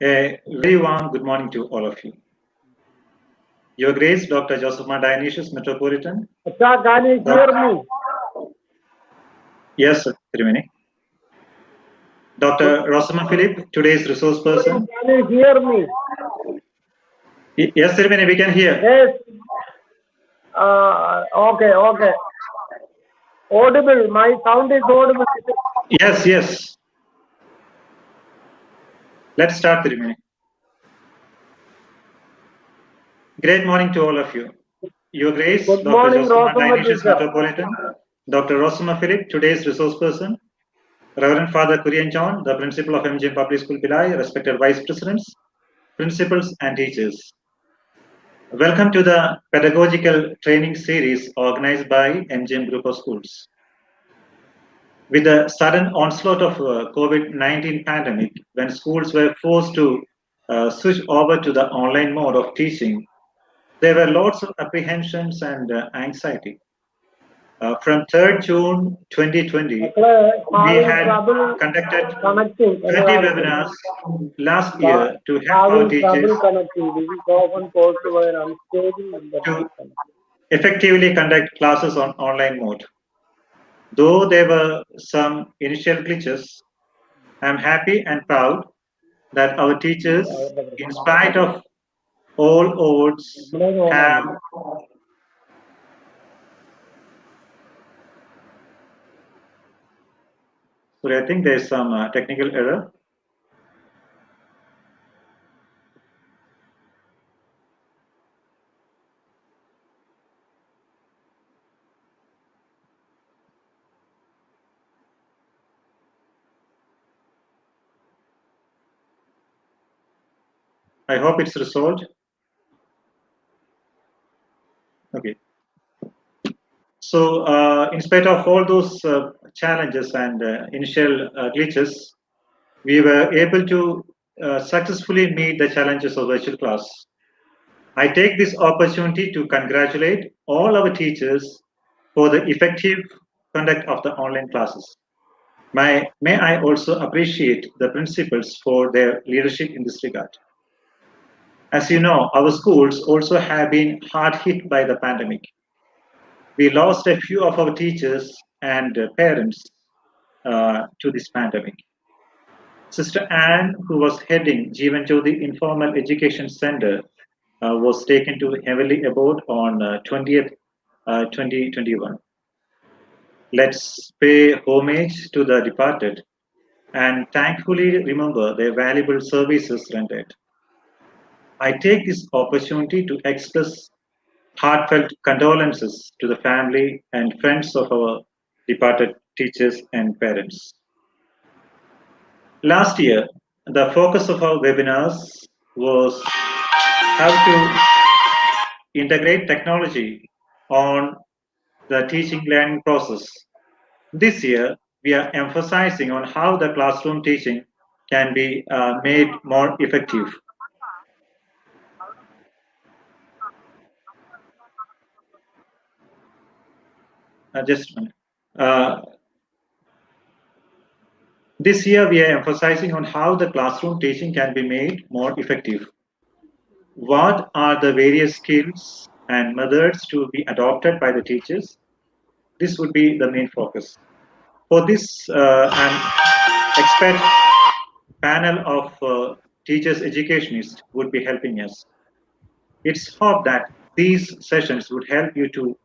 A very warm good morning to all of you. Your Grace, Dr. Josephma Dionysius, Metropolitan. Acha, can you hear me? Yes, Trimini. Dr. ROSAMMA PHILIP, today's resource person. Can you hear me? Yes, Trimini, we can hear. Yes. Okay. Audible. My sound is audible. Yes. Let's start, Trimini. Great morning to all of you. Your Grace, Good Dr. morning, Josephma ROSAMMA Dionysius, teacher. Metropolitan. Dr. ROSAMMA PHILIP, today's resource person. Reverend Father Kurian John, the Principal of MGM Public School, BHILAI, respected Vice Presidents, Principals, and teachers. Welcome to the Pedagogical Training Series organized by MGM Group of Schools. With the sudden onslaught of COVID-19 pandemic, when schools were forced to switch over to the online mode of teaching, there were lots of apprehensions and anxiety. From 3rd June 2020, we had conducted 20 webinars last year to help our teachers to effectively conduct classes on online mode. Though there were some initial glitches, I'm happy and proud that our teachers, in spite of all odds, have I think there's some technical error. I hope it's resolved. Okay. So, in spite of all those challenges and initial glitches, we were able to successfully meet the challenges of virtual class. I take this opportunity to congratulate all our teachers for the effective conduct of the online classes. May I also appreciate the principals for their leadership in this regard. As you know, our schools also have been hard hit by the pandemic. We lost a few of our teachers and parents to this pandemic. Sister Anne, who was heading Jeevan Jyoti Informal Education Center, was taken to heavily abroad on 20th, 2021. Let's pay homage to the departed and thankfully remember their valuable services rendered. I take this opportunity to express heartfelt condolences to the family and friends of our departed teachers and parents. Last year, the focus of our webinars was how to integrate technology on the teaching learning process. This year, we are emphasizing on how the classroom teaching can be made more effective. Just a minute. This year, we are emphasizing on how the classroom teaching can be made more effective. What are the various skills and methods to be adopted by the teachers? This would be the main focus. For this, an expert panel of teachers educationists would be helping us. It's hoped that these sessions would help you to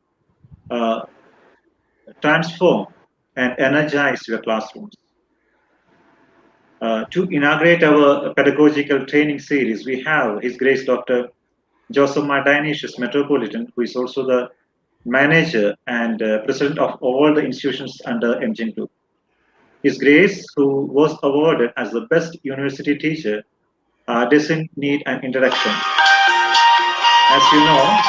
transform and energize your classrooms. To inaugurate our pedagogical training series, we have His Grace Dr. ROSAMMA Dionysius Metropolitan, who is also the manager and president of all the institutions under MGM Group. His Grace, who was awarded as the best university teacher, doesn't need an introduction. As you know,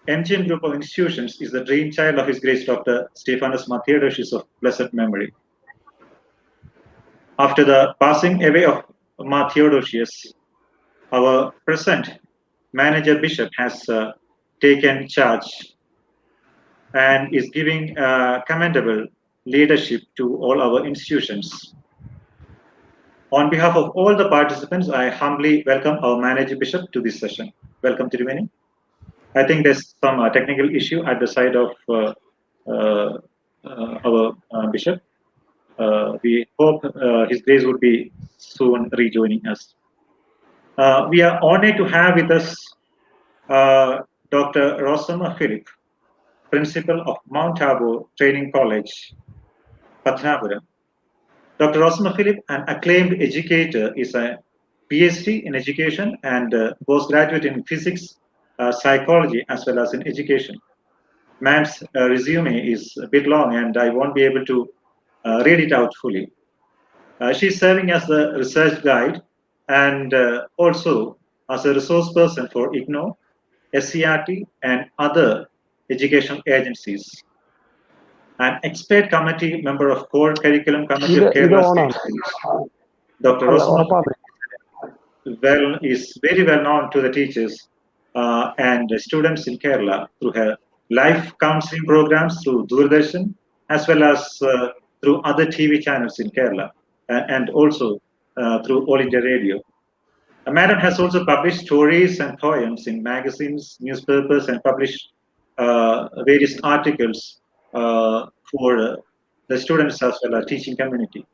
MGM Group of Institutions is the dream child of His Grace Dr. Stephanus Theodosius of blessed memory. After the passing away of Theodosius, our present manager bishop has taken charge and is giving commendable leadership to all our institutions. On behalf of all the participants, I humbly welcome our manager bishop to this session. Welcome, Tirumeni. I think there's some technical issue at the side of our bishop. We hope His Grace would be soon rejoining us. We are honored to have with us Dr. ROSAMMA PHILIP, Principal of Mount TABOR Training College, Patnapuram. Dr. ROSAMMA PHILIP, an acclaimed educator, is a PhD in education and postgraduate in physics, psychology, as well as in education. Ma'am's resume is a bit long and I won't be able to read it out fully. She's serving as the research guide and also as a resource person for IGNOU, SCRT, and other educational agencies. An expert committee member of core curriculum committee of Kerala State Schools. Dr. ROSAMMA is very well known to the teachers and students in Kerala through her live counseling programs through Doordarshan, as well as through other TV channels in Kerala, and also through All India Radio. Madam has also published stories and poems in magazines, newspapers, and published various articles for the students as well as teaching community.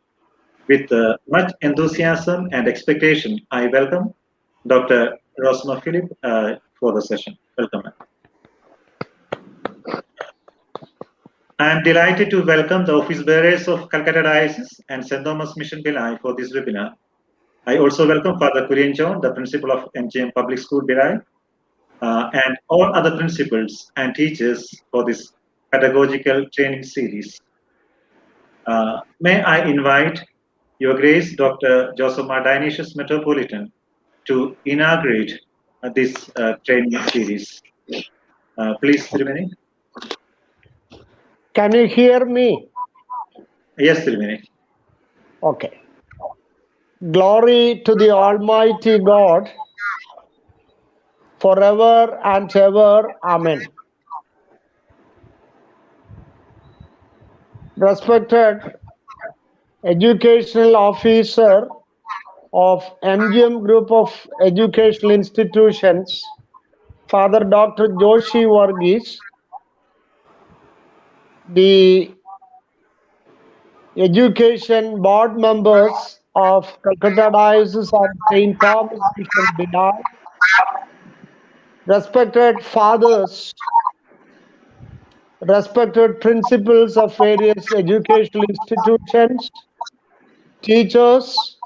With much enthusiasm and expectation, I welcome Dr. ROSAMMA PHILIP for the session. Welcome, ma'am. I am delighted to welcome the office bearers of Calcutta Diocese and St. Thomas Mission BHILAI for this webinar. I also welcome Father Kurian John, the principal of MGM Public School BHILAI, and all other principals and teachers for this pedagogical training series. May I invite Your Grace, Dr. ROSAMMA Dionysius Metropolitan, to inaugurate this training series. Please, Tirumeni. Can you hear me? Yes, Tirumeni. Okay. Glory to the Almighty God, forever and ever. Amen. Respected educational officer of MGM Group of Educational Institutions, Father Dr. Joshi Varghese, the education board members of Calcutta Diocese and St. Thomas Mission BHILAI, respected fathers, respected principals of various educational institutions, teachers,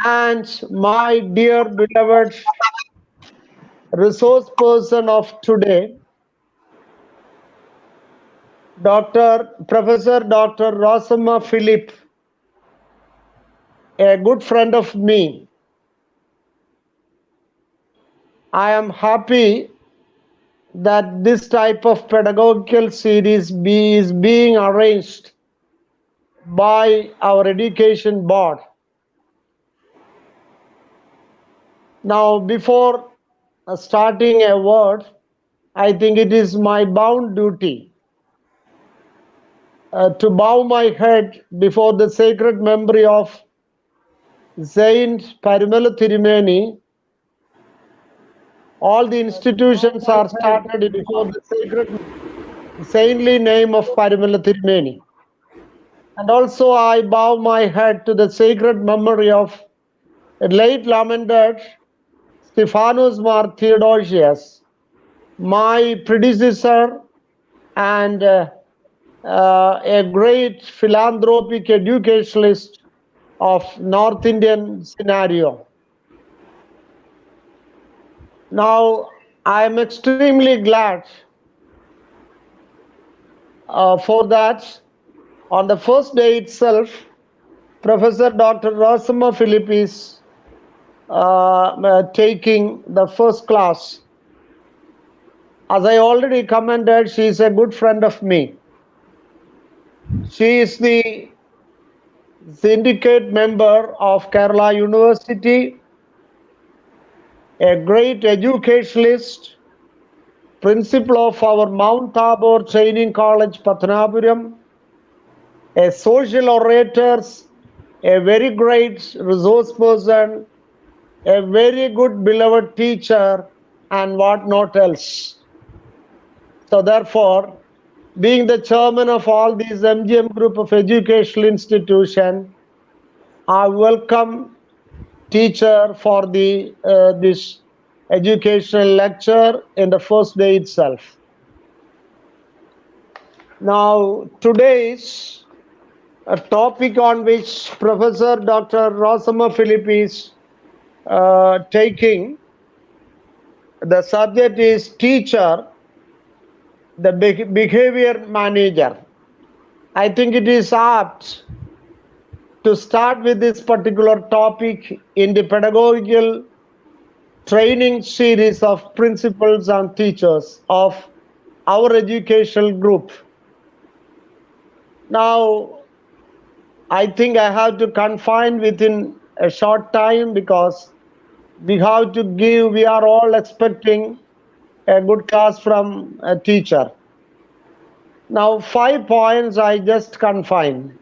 and my dear beloved resource person of today, Professor Dr. ROSAMMA PHILIP, a good friend of me. I am happy that this type of pedagogical series is being arranged by our education board. Now, before starting a word, I think it is my bound duty to bow my head before the sacred memory of Saint Parimala Tirumeni. All the institutions are started before the sacred saintly name of Parimala Tirumeni. And also I bow my head to the sacred memory of a late lamented Stephanus Theodosius, my predecessor and a great philanthropic educationalist of North Indian scenario. Now, I am extremely glad for that. On the first day itself, Professor Dr. ROSAMMA PHILIP is taking the first class. As I already commented, she is a good friend of me. She is the syndicate member of Kerala University, a great educationalist, principal of our Mount Tabor Training College, Pathanapuram, a social orator, a very great resource person, a very good beloved teacher, and what not else. So therefore, being the chairman of all these MGM group of educational institution, I welcome teacher for the this educational lecture in the first day itself. Now, today's a topic on which Professor Dr. ROSAMMA PHILIP is taking, the subject is teacher, the behavior manager. I think it is apt to start with this particular topic in the pedagogical training series of principals and teachers of our educational group. Now, I think I have to confine within a short time because we have to give, we are all expecting a good class from a teacher. Now, 5 points I just confine.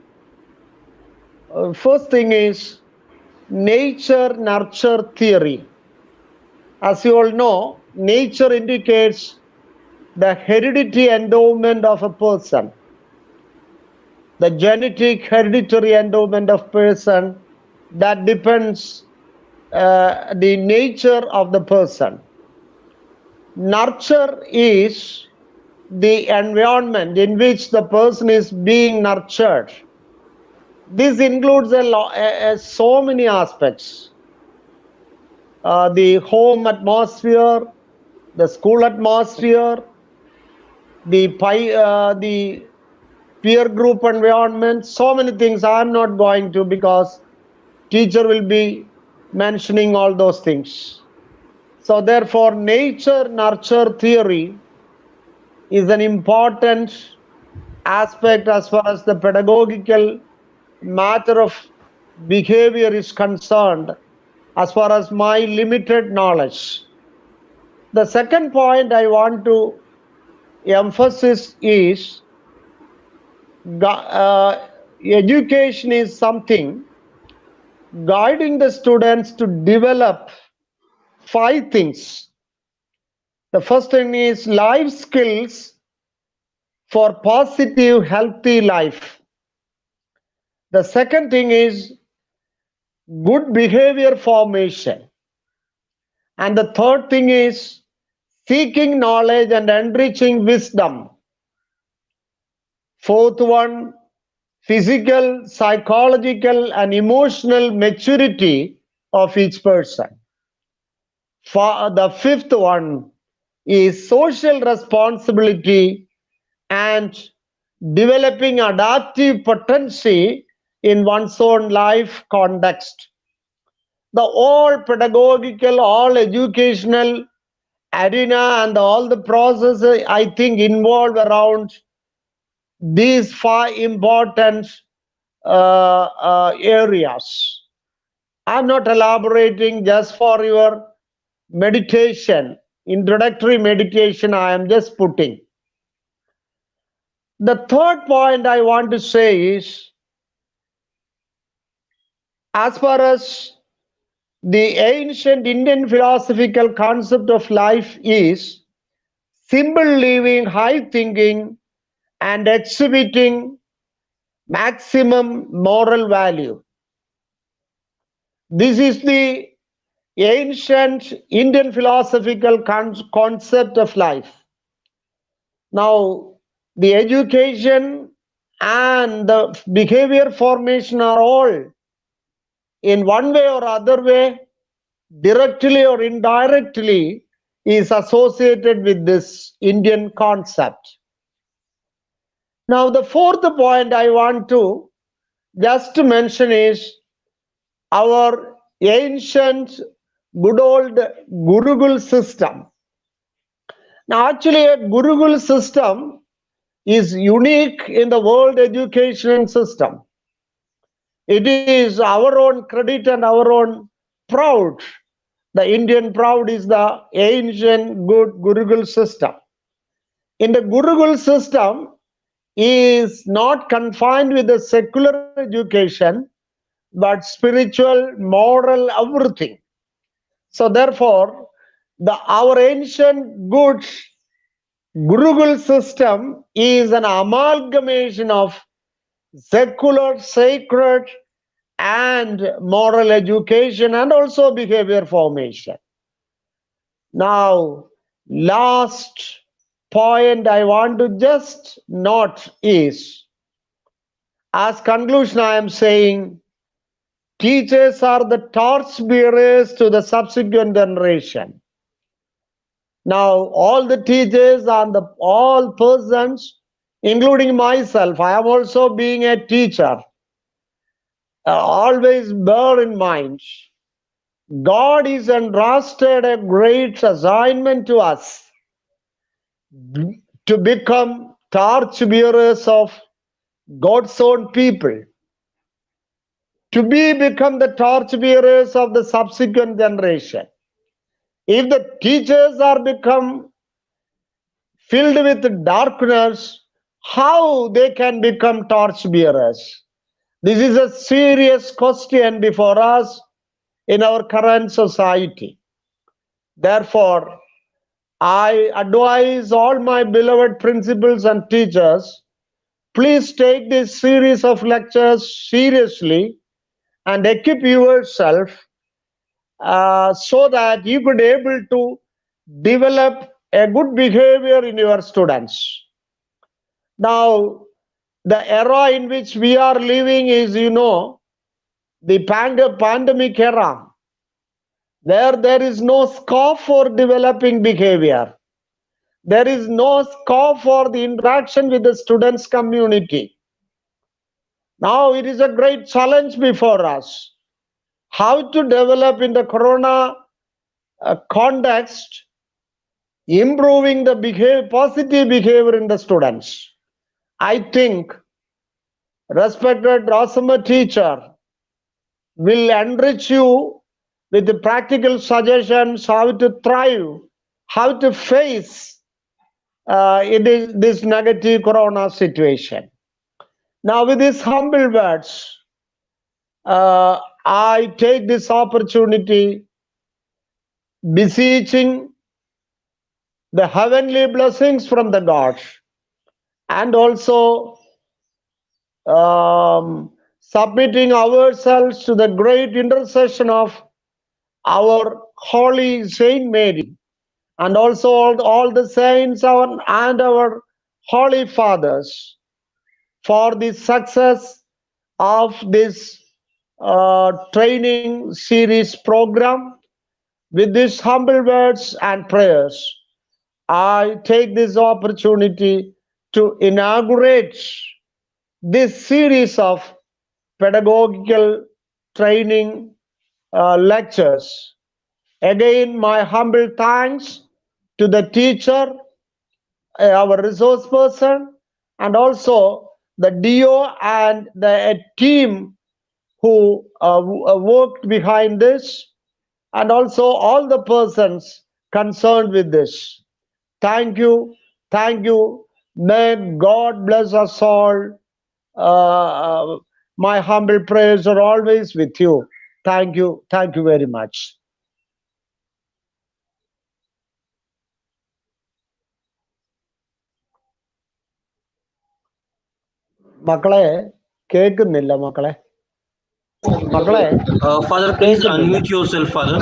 First thing is nature nurture theory. As you all know, nature indicates the hereditary endowment of a person, the genetic hereditary endowment of person that depends the nature of the person. Nurture is the environment in which the person is being nurtured. This includes so many aspects. The home atmosphere, the school atmosphere, the peer group environment, so many things. I'm not going to, because teacher will be mentioning all those things. So therefore, nature nurture theory is an important aspect as far as the pedagogical matter of behavior is concerned, as far as my limited knowledge. The second point I want to emphasize is education is something guiding the students to develop 5 things. The first thing is life skills for positive, healthy life. The second thing is good behavior formation. And the third thing is seeking knowledge and enriching wisdom. Fourth one, physical, psychological, and emotional maturity of each person. For the fifth one is social responsibility and developing adaptive potency in one's own life context. The all pedagogical, all educational arena and all the processes, I think, involved around these 5 important areas. I'm not elaborating, just for your meditation, introductory meditation, I am just putting. The third point I want to say is, as far as the ancient Indian philosophical concept of life is simple living, high thinking, and exhibiting maximum moral value. This is the ancient Indian philosophical concept of life. Now, the education and the behavior formation are all, in one way or other way, directly or indirectly, is associated with this Indian concept. Now, the fourth point I want to just mention is our ancient, good old Gurukul system. Now, actually, a Gurukul system is unique in the world education system. It is our own credit and our own proud. The Indian proud is the ancient good Gurukul system. In the Gurukul system is not confined with the secular education, but spiritual, moral, everything. So therefore, our ancient good Gurukul system is an amalgamation of secular, sacred, and moral education, and also behavior formation. Now, last point I want to just note is, as conclusion I am saying, teachers are the torch bearers to the subsequent generation. Now, all the teachers and all persons, including myself, I am also being a teacher. Always bear in mind, God is entrusted a great assignment to us to become torch bearers of God's own people, to become the torch bearers of the subsequent generation. If the teachers are become filled with darkness, how they can become torch bearers? This is a serious question before us in our current society. Therefore, I advise all my beloved principals and teachers, please take this series of lectures seriously and equip yourself so that you could able to develop a good behavior in your students. Now, the era in which we are living is, the pandemic era, where there is no scope for developing behavior. There is no scope for the interaction with the students' community. Now it is a great challenge before us. How to develop in the corona context, improving the positive behavior in the students. I think respected ROSAMMA teacher will enrich you with the practical suggestions how to thrive, how to face this negative corona situation. Now, with these humble words, I take this opportunity beseeching the heavenly blessings from the gods, and also submitting ourselves to the great intercession of our Holy Saint Mary, and also all the saints and our Holy Fathers, for the success of this training series program. With these humble words and prayers, I take this opportunity to inaugurate this series of pedagogical training lectures. Again, my humble thanks to the teacher, our resource person, and also the DO and the team who worked behind this, and also all the persons concerned with this. Thank you. Thank you. May God bless us all. My humble prayers are always with you. Thank you. Thank you very much. മക്കളെ കേൾക്കുന്നില്ല മക്കളെ മക്കളെ Father, please unmute yourself, Father.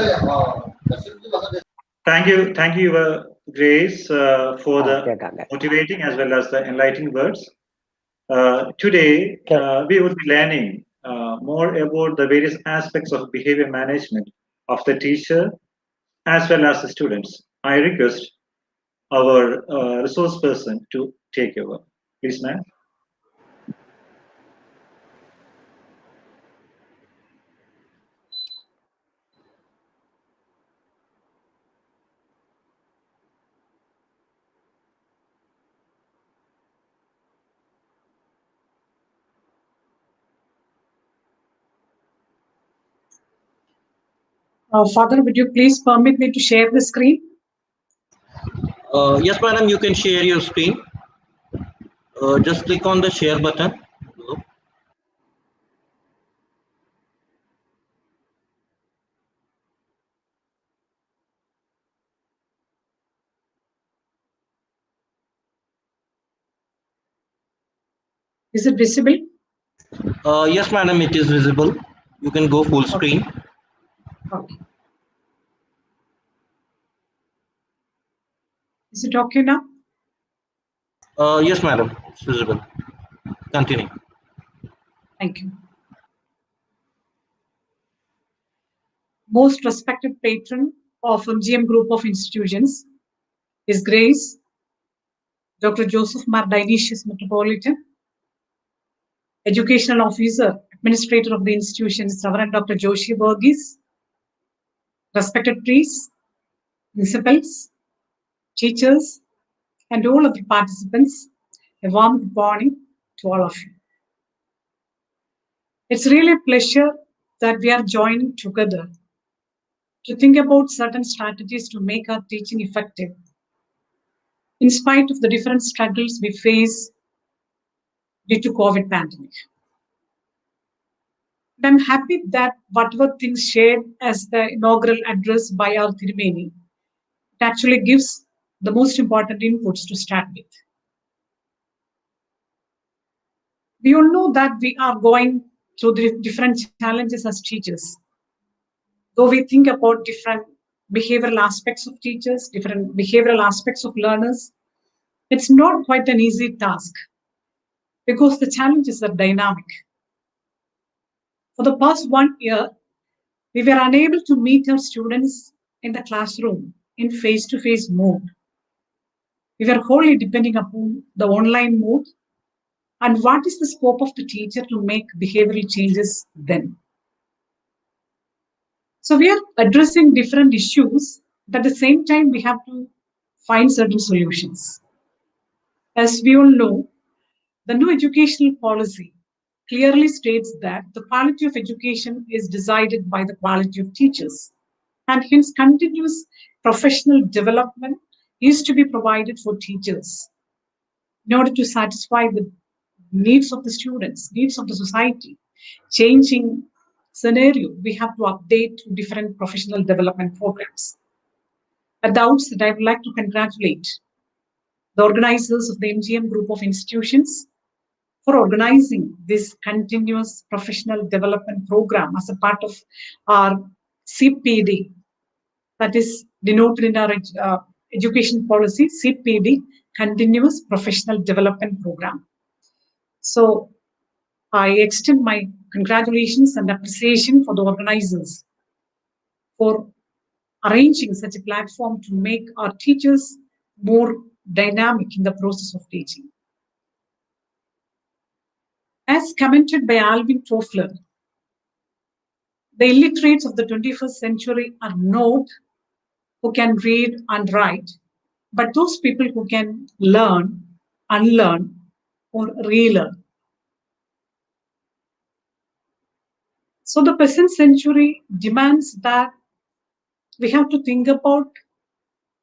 Thank you, Your Grace, for the motivating as well as the enlightening words. Today, we would be learning more about the various aspects of behavior management of the teacher as well as the students. I request our resource person to take over. Please, ma'am. Father, would you please permit me to share the screen? Yes, madam, you can share your screen. Just click on the share button. Is it visible? Yes, madam, it is visible. You can go full screen. Okay. Is it okay now? Yes, madam, it's visible. Continue. Thank you. Most respected patron of MGM Group of Institutions, His Grace, Dr. Joseph Mar Dionysius Metropolitan, Educational Officer, Administrator of the institutions, Reverend Dr. Joshi Burgess, respected priests, principals, teachers, and all of the participants, a warm good morning to all of you. It's really a pleasure that we are joining together to think about certain strategies to make our teaching effective, in spite of the different struggles we face due to COVID pandemic. And I'm happy that whatever things shared as the inaugural address by our Tirumeni, it actually gives the most important inputs to start with. We all know that we are going through the different challenges as teachers. Though we think about different behavioral aspects of teachers, different behavioral aspects of learners, it's not quite an easy task because the challenges are dynamic. For the past 1 year, we were unable to meet our students in the classroom in face-to-face mode. We were wholly depending upon the online mode. And what is the scope of the teacher to make behavioral changes then? So we are addressing different issues, but at the same time, we have to find certain solutions. As we all know, the new educational policy clearly states that the quality of education is decided by the quality of teachers, and hence continuous professional development is to be provided for teachers in order to satisfy the needs of the students, needs of the society, changing scenario. We have to update different professional development programs. At the outset, I would like to congratulate the organizers of the MGM Group of Institutions for organizing this continuous professional development program as a part of our CPD, that is denoted in our education policy, CPD, Continuous Professional Development Program. So I extend my congratulations and appreciation for the organizers for arranging such a platform to make our teachers more dynamic in the process of teaching. As commented by Alvin Toffler, the illiterates of the 21st century are not who can read and write, but those people who can learn, unlearn, or relearn. So the present century demands that we have to think about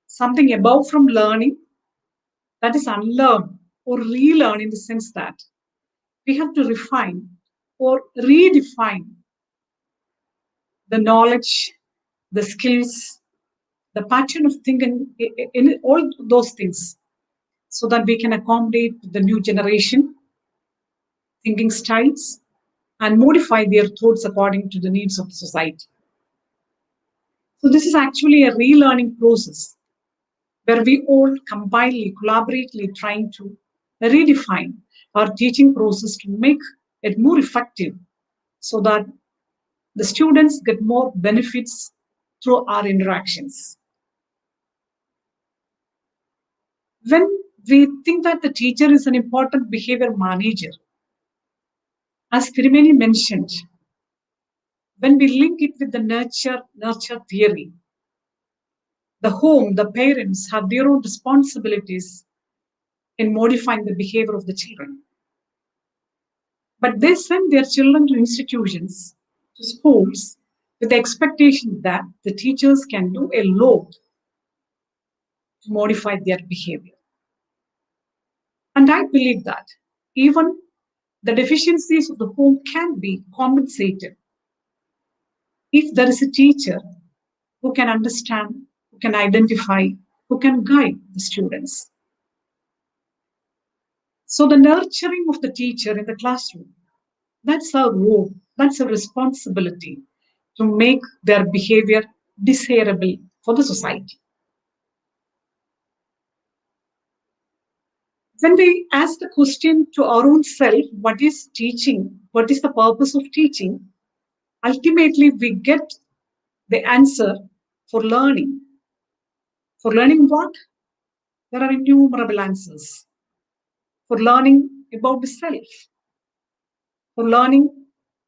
something above from learning, that is unlearn or relearn, in the sense that we have to refine or redefine the knowledge, the skills, the pattern of thinking, in all those things, so that we can accommodate the new generation thinking styles and modify their thoughts according to the needs of the society. So this is actually a relearning process where we all combinedly, collaboratively trying to redefine our teaching process to make it more effective so that the students get more benefits through our interactions. When we think that the teacher is an important behavior manager, as Kirimeni mentioned, when we link it with the nurture theory, the home, the parents have their own responsibilities in modifying the behavior of the children. But they send their children to institutions, to schools, with the expectation that the teachers can do a lot to modify their behavior. And I believe that even the deficiencies of the home can be compensated if there is a teacher who can understand, who can identify, who can guide the students. So the nurturing of the teacher in the classroom, that's our role, that's a responsibility to make their behavior desirable for the society. When we ask the question to our own self, what is teaching? What is the purpose of teaching? Ultimately, we get the answer for learning. For learning what? There are innumerable answers. For learning about the self, for learning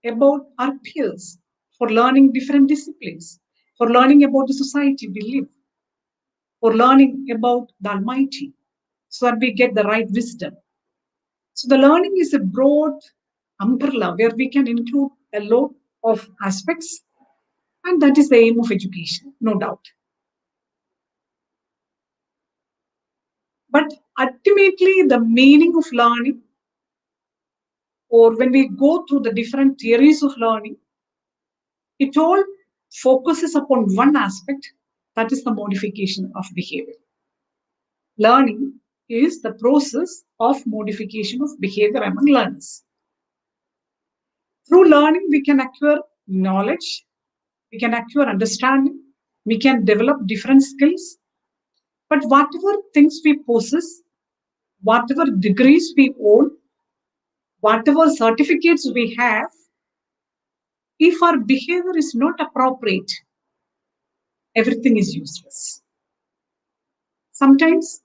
about our peers, for learning different disciplines, for learning about the society we live, for learning about the Almighty, so that we get the right wisdom. So the learning is a broad umbrella where we can include a lot of aspects, and that is the aim of education, no doubt. But ultimately, the meaning of learning, or when we go through the different theories of learning, it all focuses upon one aspect, that is the modification of behavior. Learning is the process of modification of behavior among learners. Through learning, we can acquire knowledge, we can acquire understanding, we can develop different skills. But whatever things we possess, whatever degrees we own, whatever certificates we have, if our behavior is not appropriate, everything is useless. Sometimes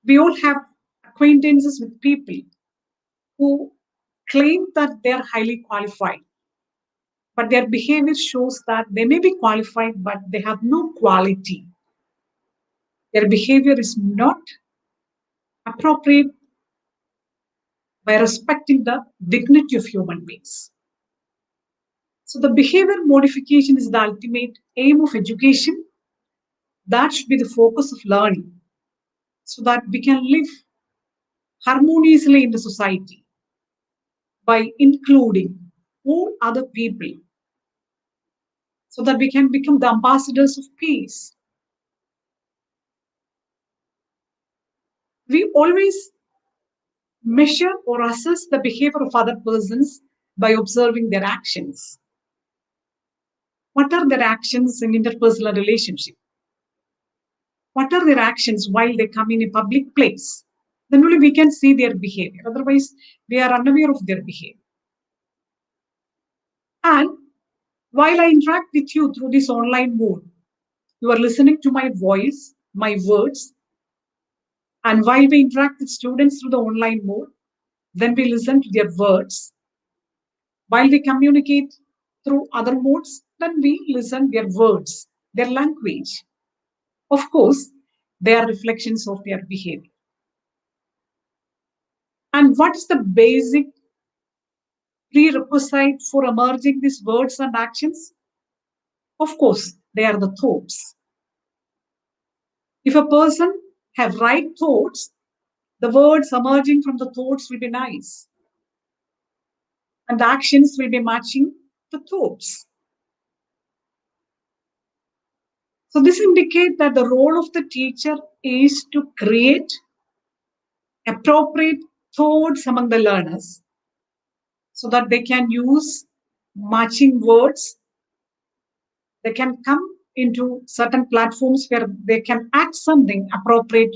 we all have acquaintances with people who claim that they are highly qualified, but their behavior shows that they may be qualified, but they have no quality. Their behavior is not appropriate by respecting the dignity of human beings. So the behavior modification is the ultimate aim of education. That should be the focus of learning, so that we can live harmoniously in the society by including all other people, so that we can become the ambassadors of peace. We always measure or assess the behavior of other persons by observing their actions. What are their actions in interpersonal relationship? What are their actions while they come in a public place? Then only we can see their behavior. Otherwise, we are unaware of their behavior. And while I interact with you through this online mode, you are listening to my voice, my words. And while we interact with students through the online mode, then we listen to their words. While we communicate through other modes, then we listen their words, their language. Of course, they are reflections of their behavior. And what is the basic prerequisite for emerging these words and actions? Of course, they are the thoughts. If a person have right thoughts, the words emerging from the thoughts will be nice. And the actions will be matching the thoughts. So this indicates that the role of the teacher is to create appropriate thoughts among the learners, so that they can use matching words. They can come into certain platforms where they can add something appropriate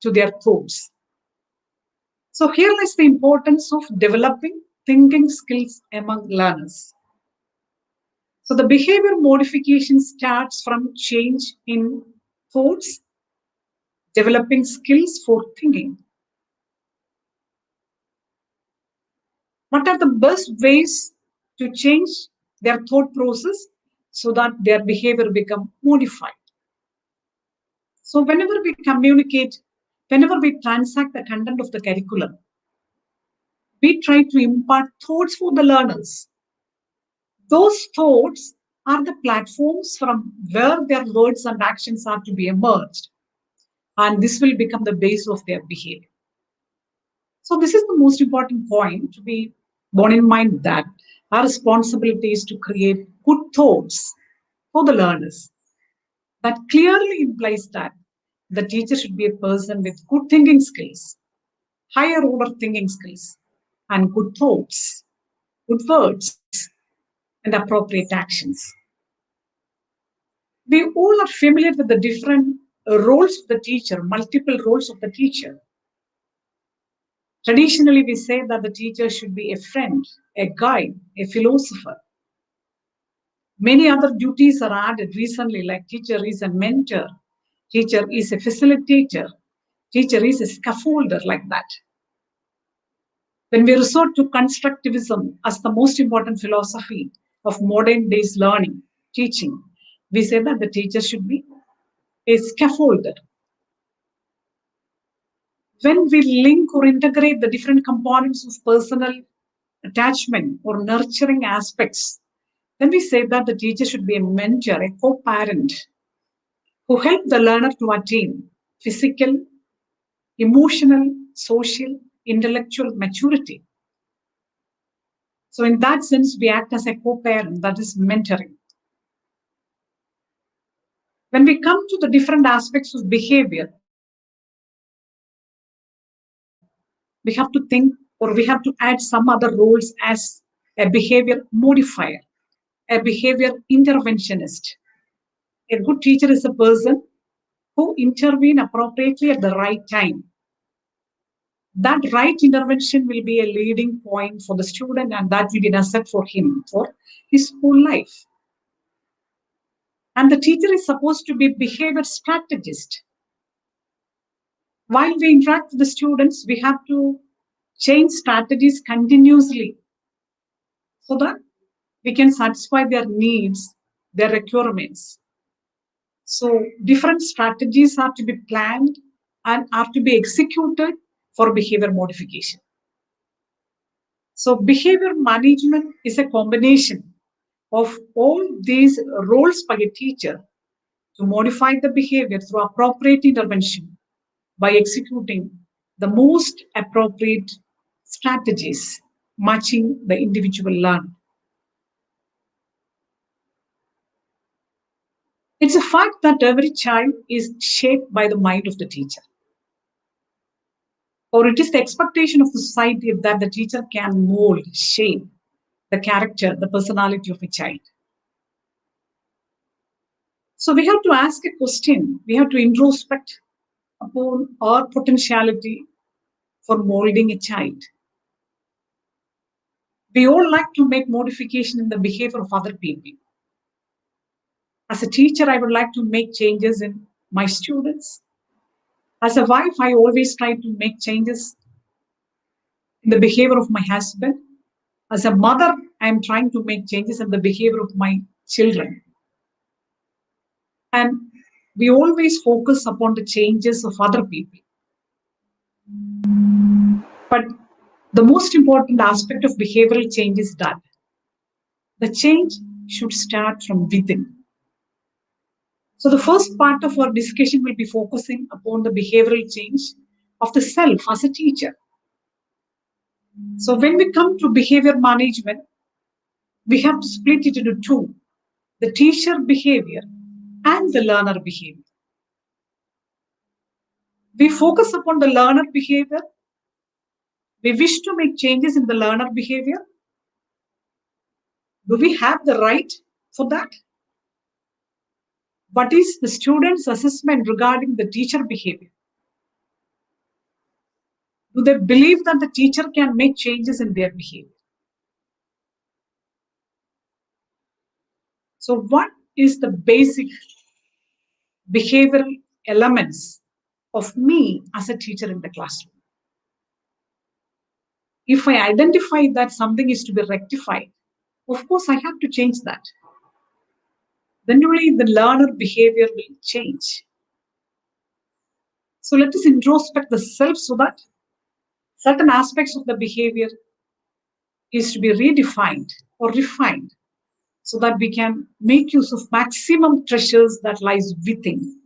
to their thoughts. So here lies the importance of developing thinking skills among learners. So the behavior modification starts from change in thoughts, developing skills for thinking. What are the best ways to change their thought process so that their behavior become modified? So whenever we communicate, whenever we transact the content of the curriculum, we try to impart thoughts for the learners. Those thoughts are the platforms from where their words and actions are to be emerged. And this will become the base of their behavior. So this is the most important point to be borne in mind, that our responsibility is to create good thoughts for the learners. That clearly implies that the teacher should be a person with good thinking skills, higher order thinking skills, and good thoughts, good words, and appropriate actions. We all are familiar with the different roles of the teacher, multiple roles of the teacher. Traditionally, we say that the teacher should be a friend, a guide, a philosopher. Many other duties are added recently, like teacher is a mentor, teacher is a facilitator, teacher is a scaffolder, like that. When we resort to constructivism as the most important philosophy of modern days learning, teaching, we say that the teacher should be a scaffolder. When we link or integrate the different components of personal attachment or nurturing aspects, then we say that the teacher should be a mentor, a co-parent, who help the learner to attain physical, emotional, social, intellectual maturity. So in that sense, we act as a co-parent, that is mentoring. When we come to the different aspects of behavior, we have to think, or we have to add some other roles as a behavior modifier, a behavior interventionist. A good teacher is a person who intervene appropriately at the right time. That right intervention will be a leading point for the student, and that will be an asset for him for his whole life. And the teacher is supposed to be a behavior strategist. While we interact with the students, we have to change strategies continuously so that we can satisfy their needs, their requirements. So different strategies are to be planned and are to be executed for behavior modification. So behavior management is a combination of all these roles by a teacher to modify the behavior through appropriate intervention by executing the most appropriate strategies matching the individual learner. It's a fact that every child is shaped by the mind of the teacher. Or it is the expectation of the society that the teacher can mold, shape the character, the personality of a child. So we have to ask a question. We have to introspect upon our potentiality for molding a child. We all like to make modification in the behavior of other people. As a teacher, I would like to make changes in my students. As a wife, I always try to make changes in the behavior of my husband. As a mother, I am trying to make changes in the behavior of my children. And we always focus upon the changes of other people. But the most important aspect of behavioral change is that the change should start from within. So the first part of our discussion will be focusing upon the behavioral change of the self as a teacher. So when we come to behavior management, we have to split it into two: the teacher behavior and the learner behavior. We focus upon the learner behavior. We wish to make changes in the learner behavior. Do we have the right for that? What is the student's assessment regarding the teacher behavior? Do they believe that the teacher can make changes in their behavior? So what is the basic behavioral elements of me as a teacher in the classroom. If I identify that something is to be rectified, of course I have to change that. Then only the learner behavior will change. So let us introspect the self so that certain aspects of the behavior is to be redefined or refined so that we can make use of maximum treasures that lies within.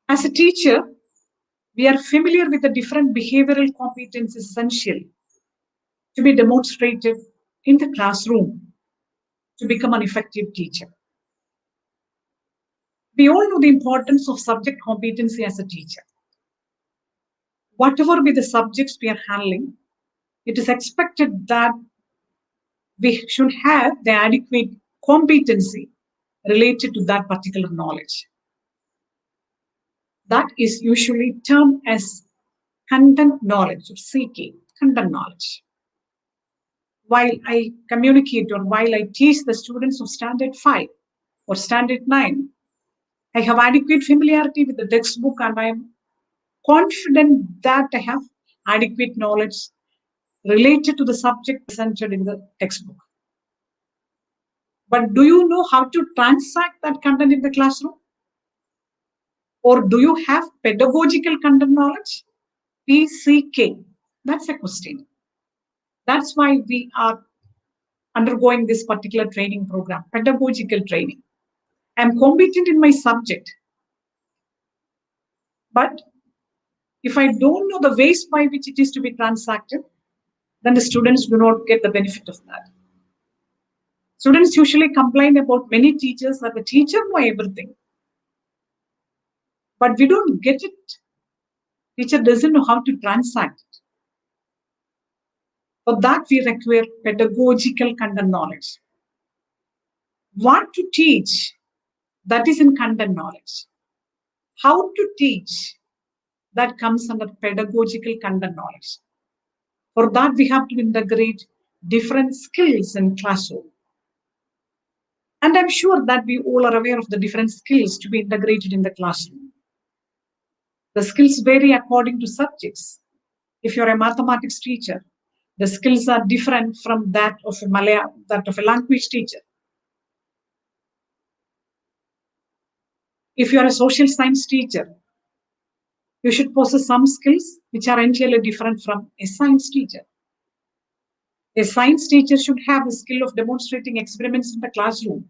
As a teacher, we are familiar with the different behavioral competencies essential to be demonstrated in the classroom to become an effective teacher. We all know the importance of subject competency as a teacher. Whatever be the subjects we are handling, it is expected that we should have the adequate competency related to that particular knowledge. That is usually termed as content knowledge or CK, content knowledge. While I communicate or while I teach the students of standard 5 or standard 9, I have adequate familiarity with the textbook and I am confident that I have adequate knowledge related to the subject presented in the textbook. But do you know how to transact that content in the classroom? Or do you have pedagogical content knowledge? PCK. That's a question. That's why we are undergoing this particular training program, pedagogical training. I'm competent in my subject. But if I don't know the ways by which it is to be transacted, then the students do not get the benefit of that. Students usually complain about many teachers that the teacher knows everything. But we don't get it. Teacher doesn't know how to transact it. For that, we require pedagogical content knowledge. What to teach, that is in content knowledge. How to teach, that comes under pedagogical content knowledge. For that, we have to integrate different skills in classroom. And I'm sure that we all are aware of the different skills to be integrated in the classroom. The skills vary according to subjects. If you're a mathematics teacher, the skills are different from that of a language teacher. If you're a social science teacher, you should possess some skills which are entirely different from a science teacher. A science teacher should have the skill of demonstrating experiments in the classroom,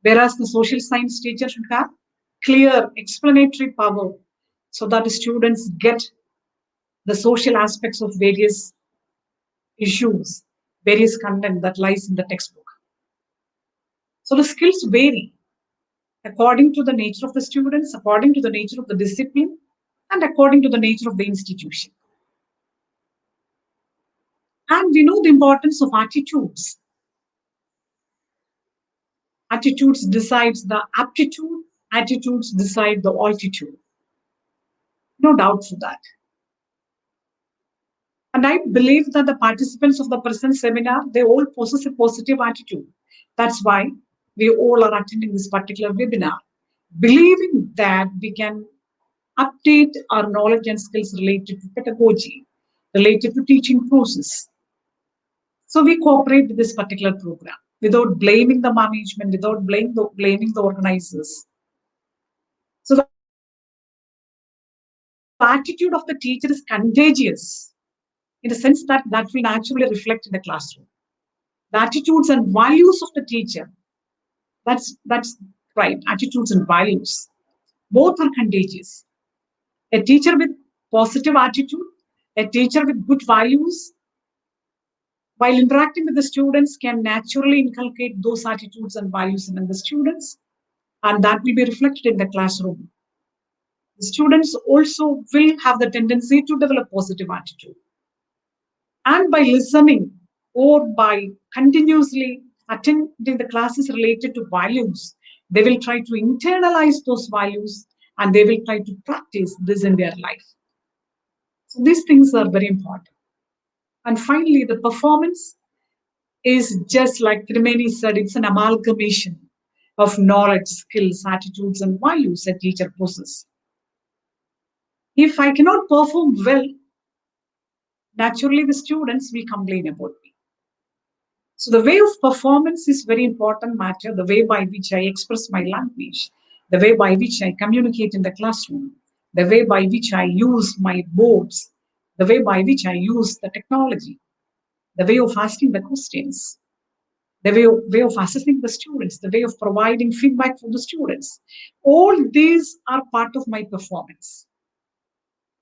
whereas the social science teacher should have clear explanatory power so that the students get the social aspects of various issues, various content that lies in the textbook. So the skills vary according to the nature of the students, according to the nature of the discipline, and according to the nature of the institution. And we know the importance of attitudes. Attitudes decides the aptitude, attitudes decide the altitude. No doubt for that. And I believe that the participants of the present seminar, they all possess a positive attitude. That's why we all are attending this particular webinar, believing that we can update our knowledge and skills related to pedagogy, related to teaching process. So we cooperate with this particular program without blaming the management, without blaming the organizers. So the attitude of the teacher is contagious in the sense that that will naturally reflect in the classroom. The attitudes and values of the teacher, that's right, attitudes and values, both are contagious. A teacher with positive attitude, a teacher with good values, while interacting with the students can naturally inculcate those attitudes and values among the students, and that will be reflected in the classroom. The students also will have the tendency to develop positive attitude. And by listening or by continuously attending the classes related to values, they will try to internalize those values and they will try to practice this in their life. So these things are very important. And finally, the performance is just like Trimeni said, it's an amalgamation. of knowledge, skills, attitudes, and values a teacher possesses. If I cannot perform well, naturally the students will complain about me. So the way of performance is very important matter, the way by which I express my language, the way by which I communicate in the classroom, the way by which I use my boards, the way by which I use the technology, the way of asking the questions, the way of assessing the students, the way of providing feedback for the students. All these are part of my performance.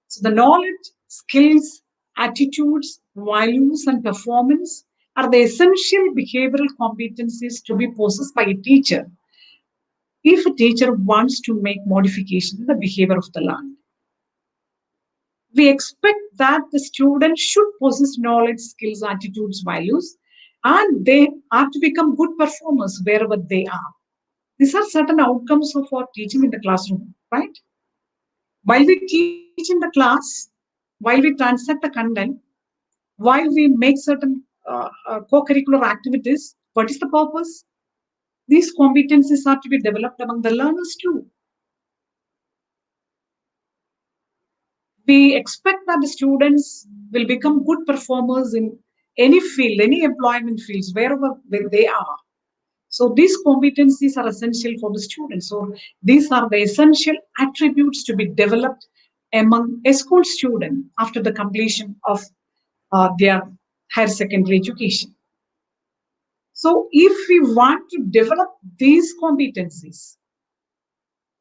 So the knowledge, skills, attitudes, values, and performance are the essential behavioral competencies to be possessed by a teacher if a teacher wants to make modification in the behavior of the learner. We expect that the student should possess knowledge, skills, attitudes, values, and they are to become good performers wherever they are. These are certain outcomes of our teaching in the classroom, right? While we teach in the class, while we transact the content, while we make certain co-curricular activities, what is the purpose? These competencies are to be developed among the learners too. We expect that the students will become good performers in any field, any employment fields, wherever they are. So these competencies are essential for the students. So these are the essential attributes to be developed among a school student after the completion of their higher secondary education. So if we want to develop these competencies,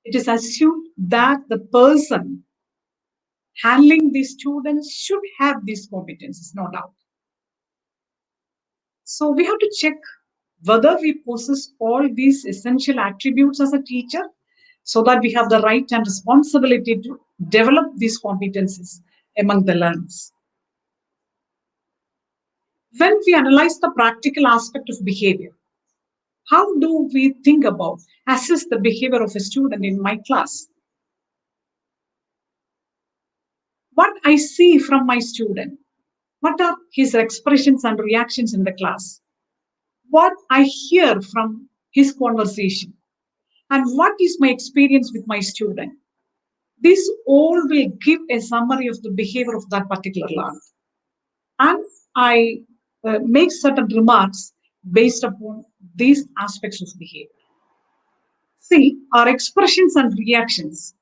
it is assumed that the person handling these students should have these competencies, no doubt. So we have to check whether we possess all these essential attributes as a teacher so that we have the right and responsibility to develop these competencies among the learners. When we analyze the practical aspect of behavior, how do we think about, assess the behavior of a student in my class? What I see from my student, what are his expressions and reactions in the class? What I hear from his conversation? And what is my experience with my student? This all will give a summary of the behavior of that particular learner. And I make certain remarks based upon these aspects of behavior. See, our expressions and reactions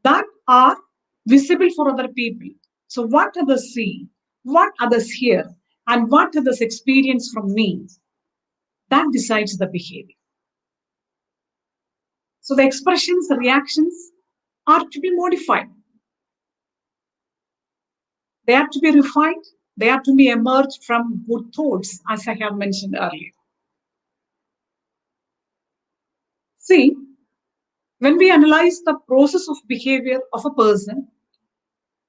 that are visible for other people. So what others see, what others hear, and what others experience from me, that decides the behavior. So the expressions, the reactions are to be modified. They are to be refined. They are to be emerged from good thoughts, as I have mentioned earlier. See, when we analyze the process of behavior of a person,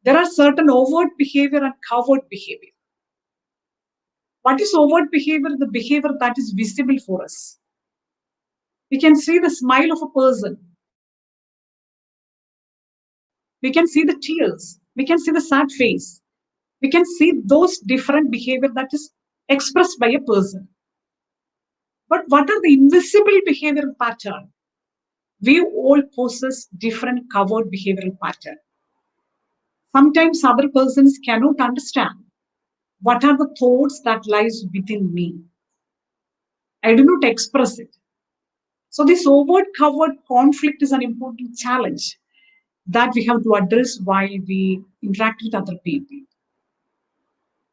there are certain overt behavior and covert behavior. What is overt behavior? The behavior that is visible for us. We can see the smile of a person. We can see the tears. We can see the sad face. We can see those different behavior that is expressed by a person. But what are the invisible behavioral patterns? We all possess different covert behavioral patterns. Sometimes other persons cannot understand what are the thoughts that lies within me. I do not express it. So this overt-covert conflict is an important challenge that we have to address while we interact with other people.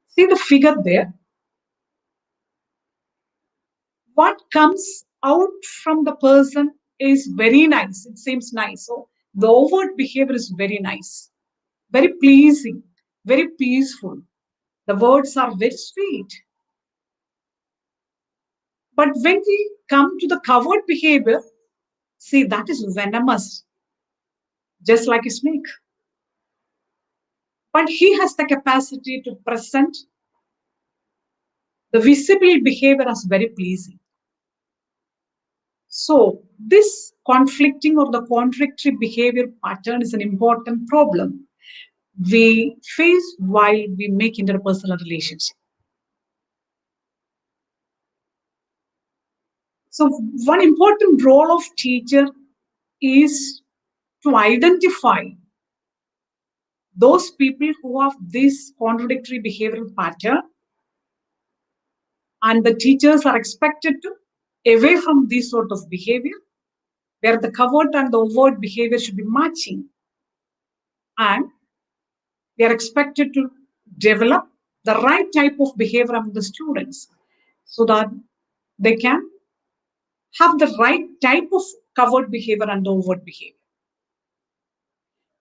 See the figure there. What comes out from the person is very nice. It seems nice. So the overt behavior is very nice, very pleasing, very peaceful. The words are very sweet. But when we come to the covert behavior, see, that is venomous, just like a snake. But he has the capacity to present the visible behavior as very pleasing. So this conflicting or the contradictory behavior pattern is an important problem we face while we make interpersonal relationship. So one important role of teacher is to identify those people who have this contradictory behavioral pattern, and the teachers are expected to away from this sort of behavior, where the covert and the overt behavior should be matching, and they are expected to develop the right type of behavior among the students so that they can have the right type of covert behavior and overt behavior.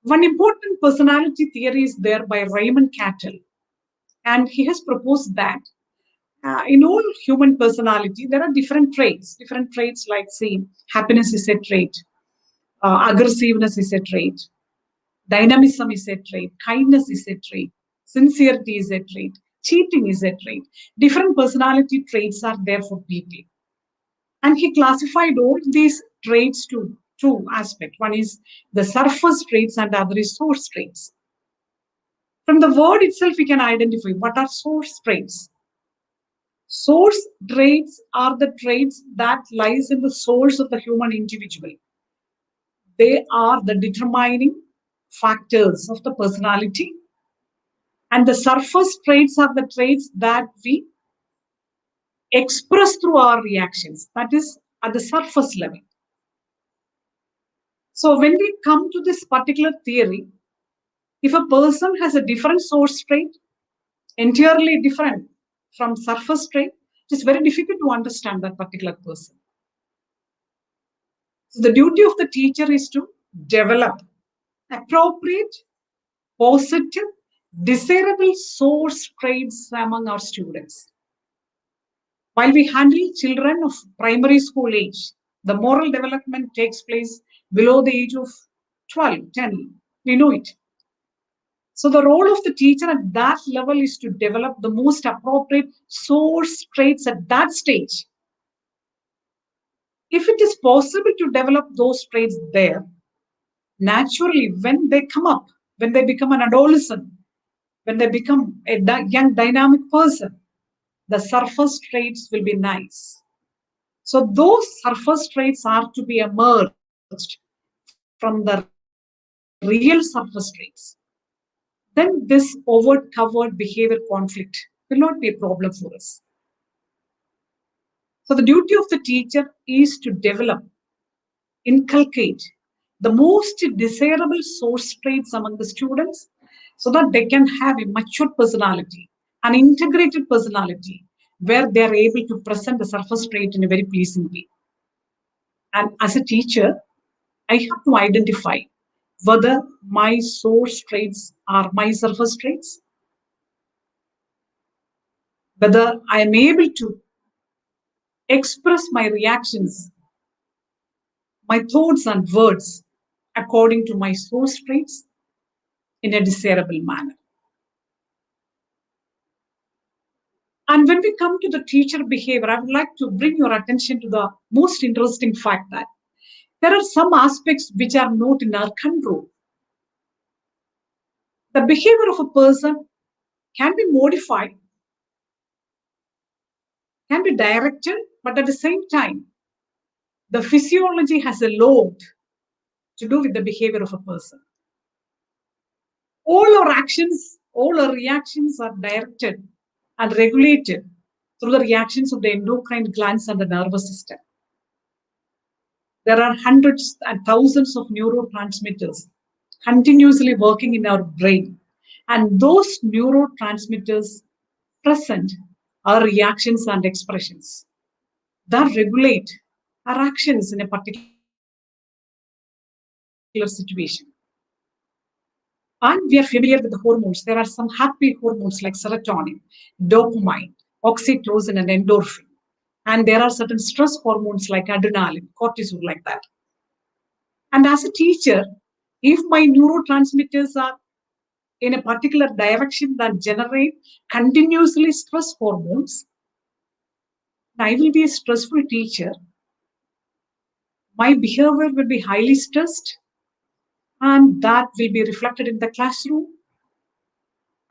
One important personality theory is there by Raymond Cattell, and he has proposed that in all human personality, there are different traits like, say, happiness is a trait, aggressiveness is a trait, dynamism is a trait, kindness is a trait, sincerity is a trait, cheating is a trait. Different personality traits are there for people. And he classified all these traits to two aspects. One is the surface traits and the other is source traits. From the word itself, we can identify what are source traits. Source traits are the traits that lies in the source of the human individual. They are the determining factors of the personality. And the surface traits are the traits that we express through our reactions. That is at the surface level. So when we come to this particular theory, if a person has a different source trait, entirely different from surface trait, it is very difficult to understand that particular person. So the duty of the teacher is to develop appropriate, positive, desirable source traits among our students. While we handle children of primary school age, the moral development takes place below the age of 12, 10. We know it. So the role of the teacher at that level is to develop the most appropriate source traits at that stage. If it is possible to develop those traits there, naturally, when they come up, when they become an adolescent, when they become a young dynamic person, the surface traits will be nice. So those surface traits are to be emerged from the real surface traits. Then this overt covert behavior conflict will not be a problem for us. So the duty of the teacher is to develop, inculcate the most desirable source traits among the students so that they can have a mature personality, an integrated personality, where they are able to present the surface trait in a very pleasing way. And as a teacher, I have to identify whether my source traits are my surface traits, whether I am able to express my reactions, my thoughts and words according to my source traits in a desirable manner. And when we come to the teacher behavior, I would like to bring your attention to the most interesting fact that there are some aspects which are not in our control. The behavior of a person can be modified, can be directed, but at the same time, the physiology has a lot to do with the behavior of a person. All our actions, all our reactions are directed and regulated through the reactions of the endocrine glands and the nervous system. There are hundreds and thousands of neurotransmitters continuously working in our brain. And those neurotransmitters present our reactions and expressions that regulate our actions in a particular situation. And we are familiar with the hormones. There are some happy hormones like serotonin, dopamine, oxytocin, and endorphin. And there are certain stress hormones like adrenaline, cortisol, like that. And as a teacher, if my neurotransmitters are in a particular direction that generate continuously stress hormones, I will be a stressful teacher. My behavior will be highly stressed, and that will be reflected in the classroom.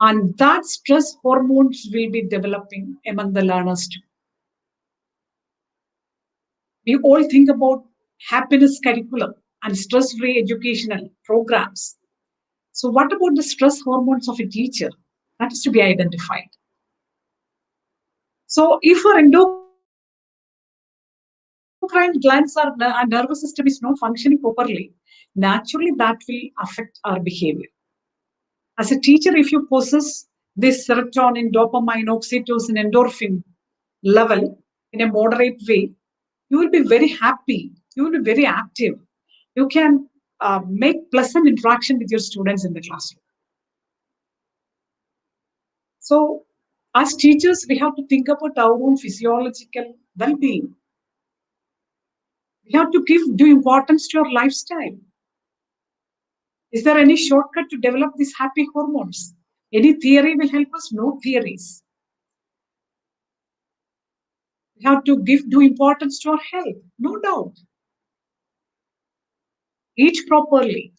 And that stress hormones will be developing among the learners too. We all think about happiness curriculum and stress-free educational programs. So what about the stress hormones of a teacher? That is to be identified. So if our endocrine glands and nervous system is not functioning properly, naturally that will affect our behavior. As a teacher, if you possess this serotonin, dopamine, oxytocin, endorphin level in a moderate way, you will be very happy. You will be very active. You can make pleasant interaction with your students in the classroom. So, as teachers, we have to think about our own physiological well-being. We have to give due importance to your lifestyle. Is there any shortcut to develop these happy hormones? Any theory will help us? No theories. We have to give due importance to our health, no doubt. Eat properly,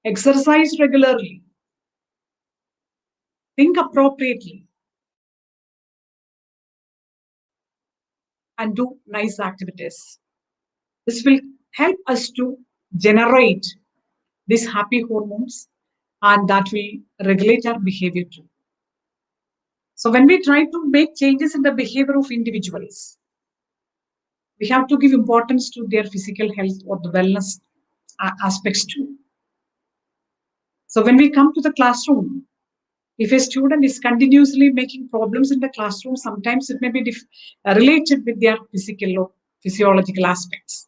exercise regularly, think appropriately, and do nice activities. This will help us to generate these happy hormones, and that will regulate our behavior too. So when we try to make changes in the behavior of individuals, we have to give importance to their physical health or the wellness aspects too. So when we come to the classroom, if a student is continuously making problems in the classroom, sometimes it may be related with their physical or physiological aspects.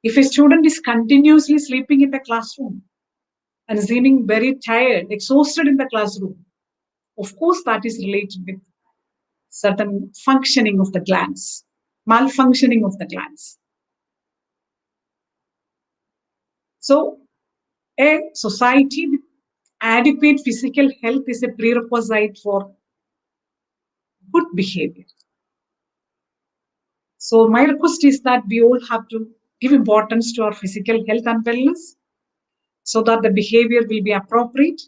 If a student is continuously sleeping in the classroom and seeming very tired, exhausted in the classroom, of course that is related with certain functioning of the glands, malfunctioning of the glands. So a society with adequate physical health is a prerequisite for good behavior. So my request is that we all have to give importance to our physical health and wellness so that the behavior will be appropriate,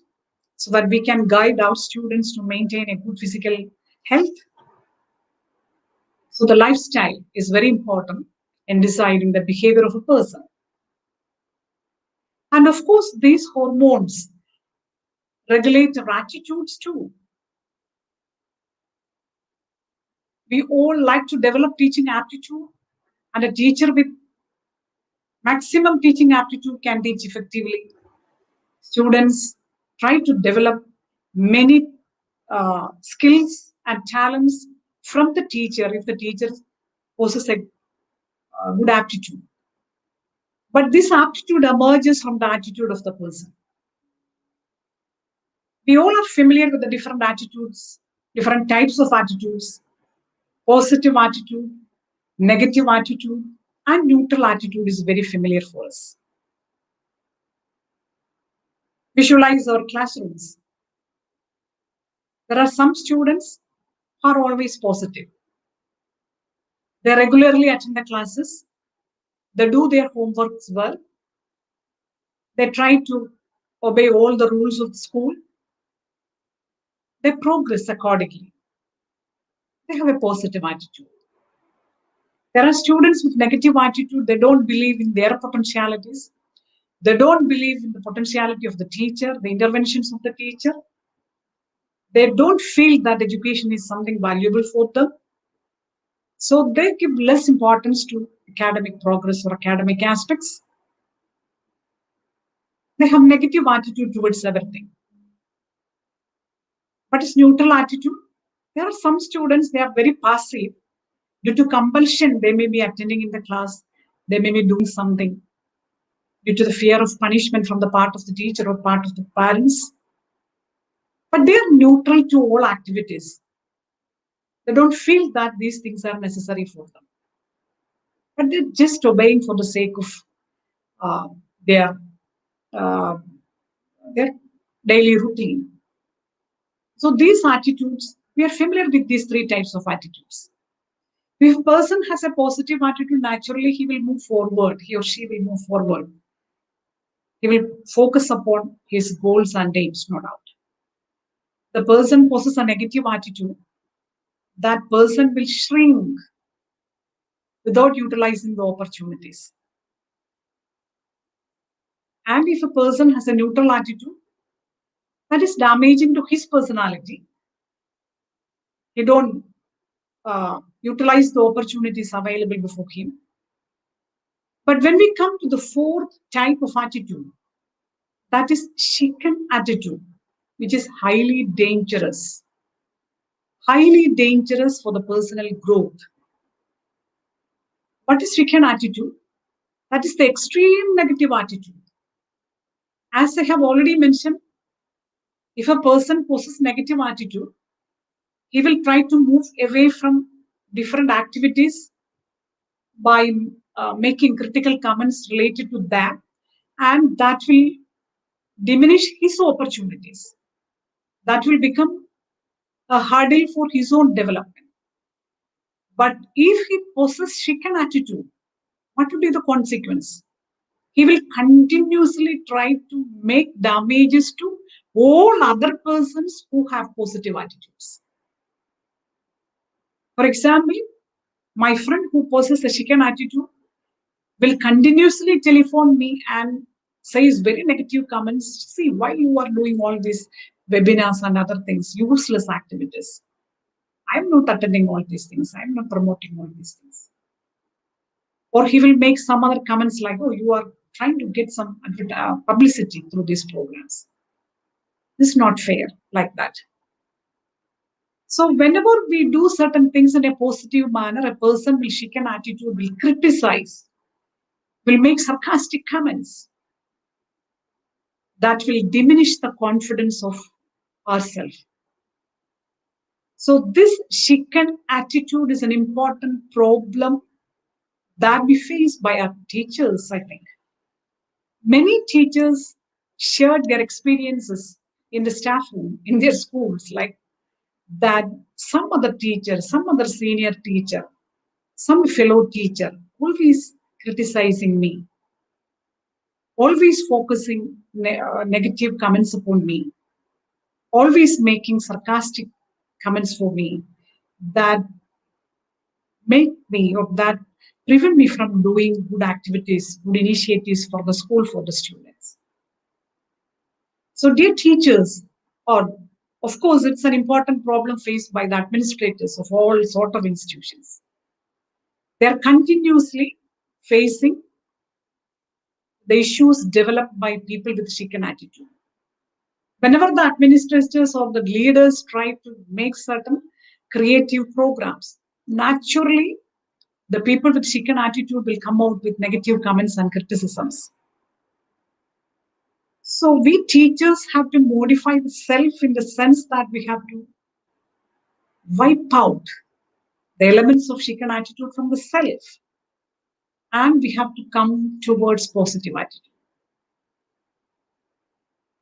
so that we can guide our students to maintain a good physical health. So the lifestyle is very important in deciding the behavior of a person. And of course, these hormones regulate our attitudes too. We all like to develop teaching aptitude, and a teacher with maximum teaching aptitude can teach effectively. Students try to develop many skills and talents from the teacher if the teacher possesses a good aptitude. But this aptitude emerges from the attitude of the person. We all are familiar with the different attitudes, different types of attitudes, positive attitude, negative attitude, and neutral attitude is very familiar for us. Visualize our classrooms. There are some students who are always positive. They regularly attend the classes. They do their homeworks well. They try to obey all the rules of the school. They progress accordingly. They have a positive attitude. There are students with negative attitude. They don't believe in their potentialities. They don't believe in the potentiality of the teacher, the interventions of the teacher. They don't feel that education is something valuable for them. So they give less importance to academic progress or academic aspects. They have negative attitude towards everything. What is neutral attitude? There are some students, they are very passive. Due to compulsion, they may be attending in the class. They may be doing something due to the fear of punishment from the part of the teacher or part of the parents. But they are neutral to all activities. They don't feel that these things are necessary for them. But they're just obeying for the sake of their daily routine. So these attitudes, we are familiar with these three types of attitudes. If a person has a positive attitude, naturally he will move forward. He or she will move forward. He will focus upon his goals and aims, no doubt. The person possesses a negative attitude. That person will shrink without utilizing the opportunities. And if a person has a neutral attitude, that is damaging to his personality. He don't utilize the opportunities available before him. But when we come to the fourth type of attitude, that is chicken attitude, which is highly dangerous for the personal growth. What is chicken attitude? That is the extreme negative attitude. As I have already mentioned, if a person possesses negative attitude, he will try to move away from different activities by making critical comments related to that, and that will diminish his opportunities. That will become a hurdle for his own development. But if he possesses chicken attitude, what would be the consequence? He will continuously try to make damages to all other persons who have positive attitudes. For example, my friend who possesses a chicken attitude will continuously telephone me and says very negative comments. See, why you are doing all these webinars and other things, useless activities. I'm not attending all these things. I'm not promoting all these things. Or he will make some other comments like, oh, you are trying to get some publicity through these programs. This is not fair like that. So whenever we do certain things in a positive manner, a person with chicken attitude will criticize, will make sarcastic comments. That will diminish the confidence of ourselves. So this chicken attitude is an important problem that we face by our teachers, I think. Many teachers shared their experiences in the staff room, in their schools, like that some other teacher, some other senior teacher, some fellow teacher, always criticizing me, always focusing negative comments upon me, always making sarcastic comments for me that make me or that prevent me from doing good activities, good initiatives for the school, for the students. So dear teachers, or of course, it's an important problem faced by the administrators of all sort of institutions. They are continuously facing the issues developed by people with chicken attitude. Whenever the administrators or the leaders try to make certain creative programs, naturally, the people with chicken attitude will come out with negative comments and criticisms. So we teachers have to modify the self in the sense that we have to wipe out the elements of chicken attitude from the self. And we have to come towards positive attitude.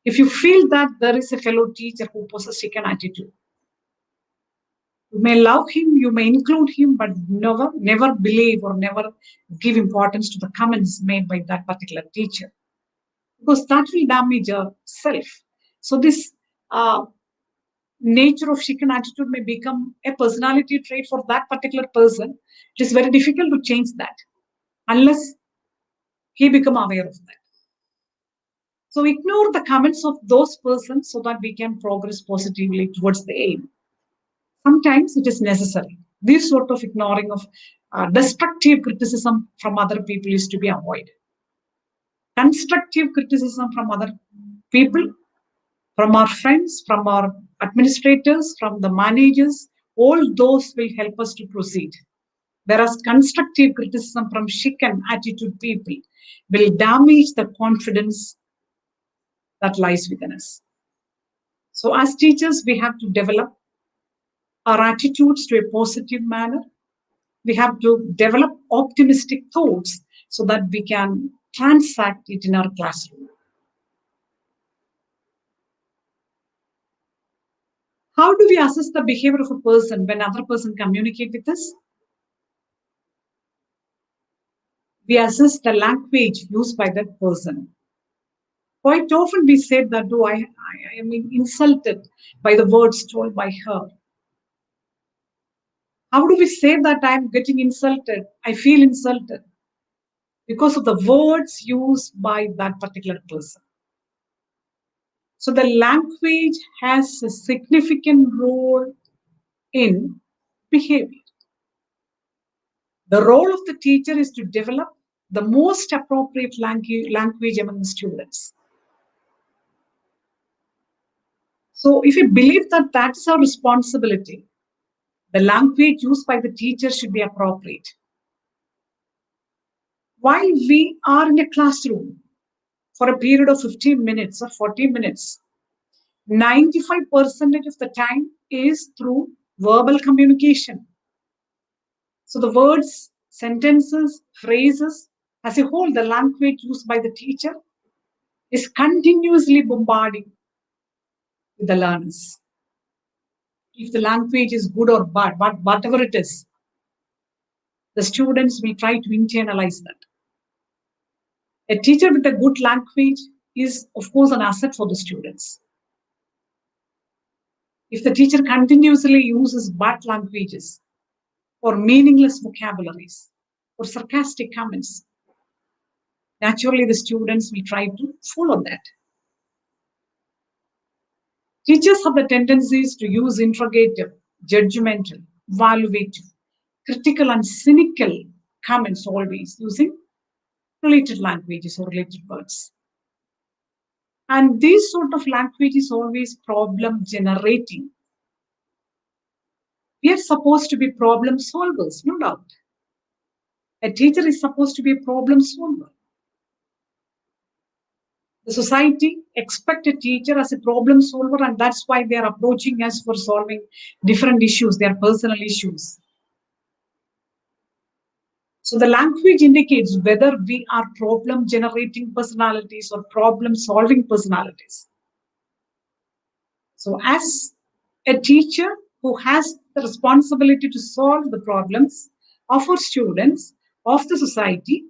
If you feel that there is a fellow teacher who possesses chicken attitude, you may love him, you may include him, but never believe or never give importance to the comments made by that particular teacher, because that will damage your self. So this nature of chicken attitude may become a personality trait for that particular person. It is very difficult to change that unless he become aware of that. So ignore the comments of those persons so that we can progress positively towards the aim. Sometimes it is necessary. This sort of ignoring of destructive criticism from other people is to be avoided. Constructive criticism from other people, from our friends, from our administrators, from the managers, all those will help us to proceed. Whereas constructive criticism from chicken attitude people will damage the confidence that lies within us. So as teachers, we have to develop our attitudes to a positive manner. We have to develop optimistic thoughts so that we can transact it in our classroom. How do we assess the behavior of a person when another person communicates with us? We assess the language used by that person. Quite often we said that, oh, I am insulted by the words told by her. How do we say that I'm getting insulted? I feel insulted because of the words used by that particular person. So the language has a significant role in behavior. The role of the teacher is to develop the most appropriate language among the students. So if we believe that that's our responsibility, the language used by the teacher should be appropriate. While we are in a classroom for a period of 15 minutes or 40 minutes, 95% of the time is through verbal communication. So the words, sentences, phrases, as a whole, the language used by the teacher is continuously bombarding the learners. If the language is good or bad, but whatever it is, the students will try to internalize that. A teacher with a good language is, of course, an asset for the students. If the teacher continuously uses bad languages or meaningless vocabularies or sarcastic comments, naturally the students will try to follow that. Teachers have the tendencies to use interrogative, judgmental, evaluative, critical and cynical comments always using related languages or related words. And this sort of language is always problem generating. We are supposed to be problem solvers, no doubt. A teacher is supposed to be a problem solver. The society expects a teacher as a problem solver, and that's why they are approaching us for solving different issues, their personal issues. So the language indicates whether we are problem-generating personalities or problem-solving personalities. So as a teacher who has the responsibility to solve the problems of our students, of the society,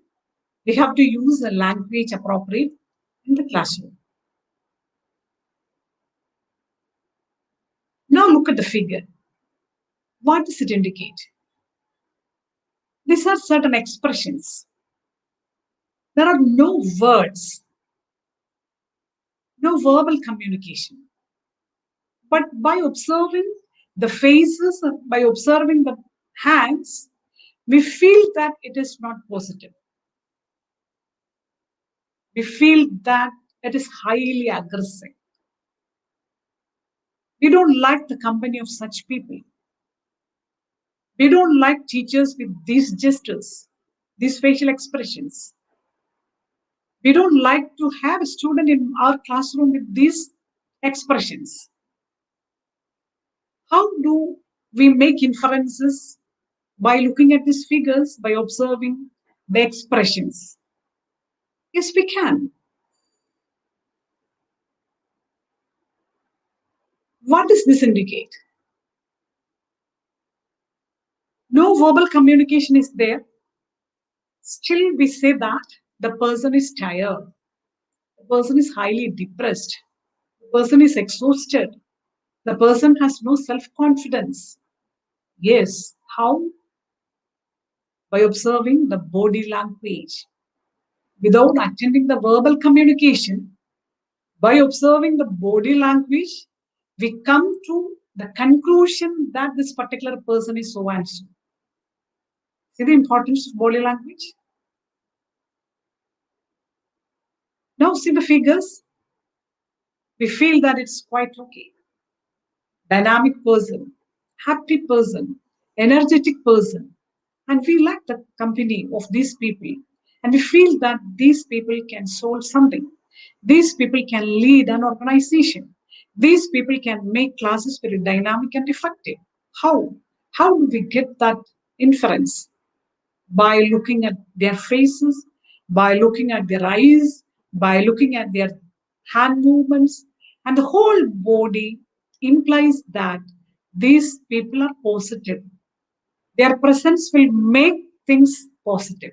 we have to use a language appropriate in the classroom. Now look at the figure. What does it indicate? These are certain expressions. There are no words, no verbal communication. But by observing the faces, by observing the hands, we feel that it is not positive. We feel that it is highly aggressive. We don't like the company of such people. We don't like teachers with these gestures, these facial expressions. We don't like to have a student in our classroom with these expressions. How do we make inferences? By looking at these figures, by observing the expressions. Yes, we can. What does this indicate? No verbal communication is there. Still, we say that the person is tired. The person is highly depressed. The person is exhausted. The person has no self-confidence. Yes, how? By observing the body language. Without attending the verbal communication, by observing the body language, we come to the conclusion that this particular person is so and so. See the importance of body language? Now see the figures. We feel that it's quite okay. Dynamic person, happy person, energetic person. And we like the company of these people. And we feel that these people can solve something. These people can lead an organization. These people can make classes very dynamic and effective. How? How do we get that inference? By looking at their faces, by looking at their eyes, by looking at their hand movements, and the whole body implies that these people are positive. Their presence will make things positive.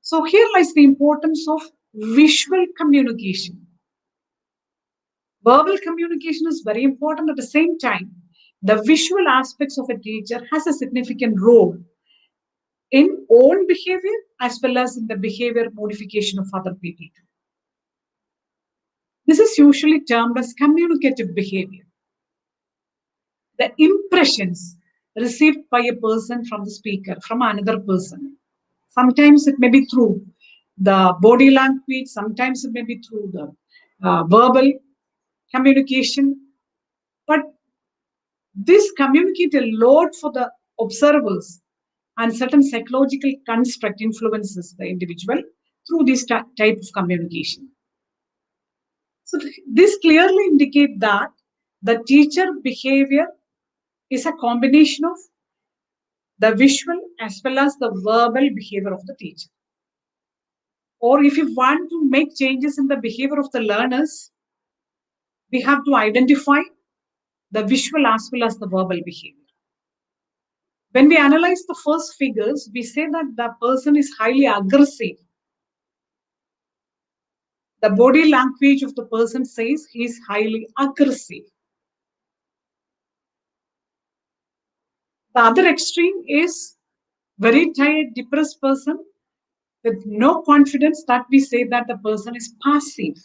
So here lies the importance of visual communication. Verbal communication is very important. At the same time, the visual aspects of a teacher has a significant role in own behavior as well as in the behavior modification of other people. This is usually termed as communicative behavior. The impressions received by a person from the speaker, from another person. Sometimes it may be through the body language, sometimes it may be through the verbal communication. But this communicate a lot for the observers, and certain psychological construct influences the individual through this type of communication. So this clearly indicates that the teacher behavior is a combination of the visual as well as the verbal behavior of the teacher. Or if you want to make changes in the behavior of the learners, we have to identify the visual as well as the verbal behavior. When we analyze the first figures, we say that the person is highly aggressive. The body language of the person says he is highly aggressive. The other extreme is very tired, depressed person with no confidence, that we say that the person is passive.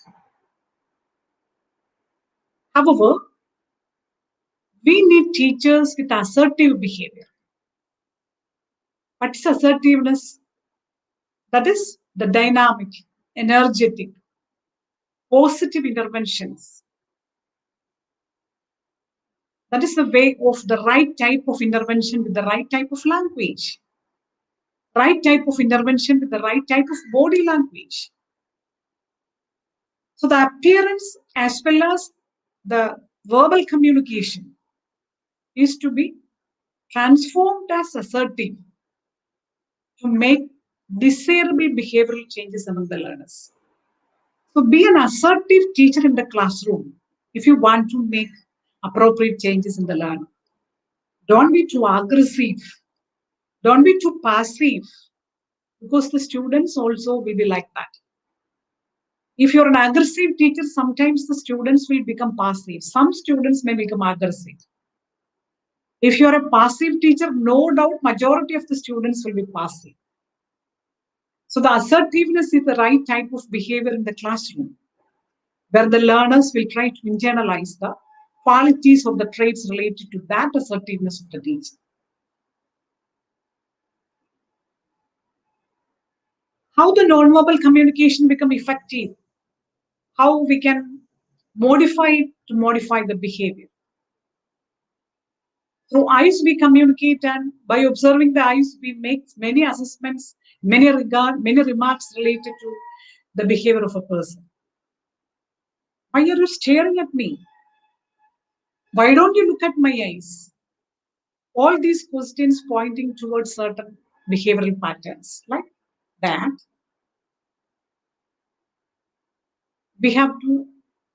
However, we need teachers with assertive behavior. What is assertiveness? That is the dynamic, energetic, positive interventions. That is the way of the right type of intervention with the right type of language. Right type of intervention with the right type of body language. So the appearance as well as the verbal communication is to be transformed as assertive to make desirable behavioral changes among the learners. So be an assertive teacher in the classroom if you want to make appropriate changes in the learner. Don't be too aggressive. Don't be too passive, because the students also will be like that. If you're an aggressive teacher, sometimes the students will become passive. Some students may become aggressive. If you're a passive teacher, no doubt majority of the students will be passive. So the assertiveness is the right type of behavior in the classroom, where the learners will try to internalize the qualities of the traits related to that assertiveness of the teacher. How the non-verbal communication become effective? How we can modify it to modify the behavior? Through eyes we communicate, and by observing the eyes we make many assessments, many remarks related to the behavior of a person. Why are you staring at me? Why don't you look at my eyes? All these questions pointing towards certain behavioral patterns like that. We have to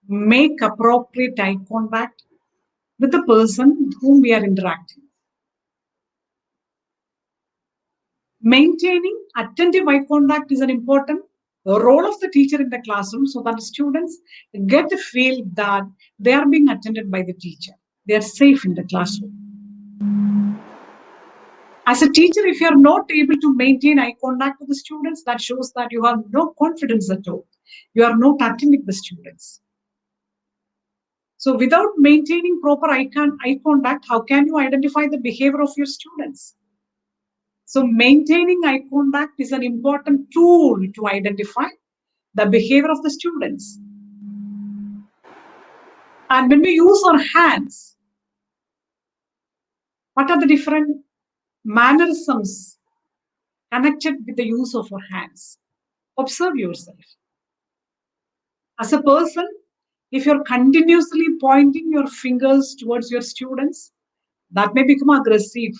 make appropriate eye contact with the person with whom we are interacting. Maintaining attentive eye contact is an important role of the teacher in the classroom, so that students get the feel that they are being attended by the teacher. They are safe in the classroom. As a teacher, if you are not able to maintain eye contact with the students, that shows that you have no confidence at all. You are not attending the students. So without maintaining proper eye contact, how can you identify the behavior of your students? So maintaining eye contact is an important tool to identify the behavior of the students. And when we use our hands, what are the different mannerisms connected with the use of our hands? Observe yourself. As a person, if you're continuously pointing your fingers towards your students, that may become aggressive,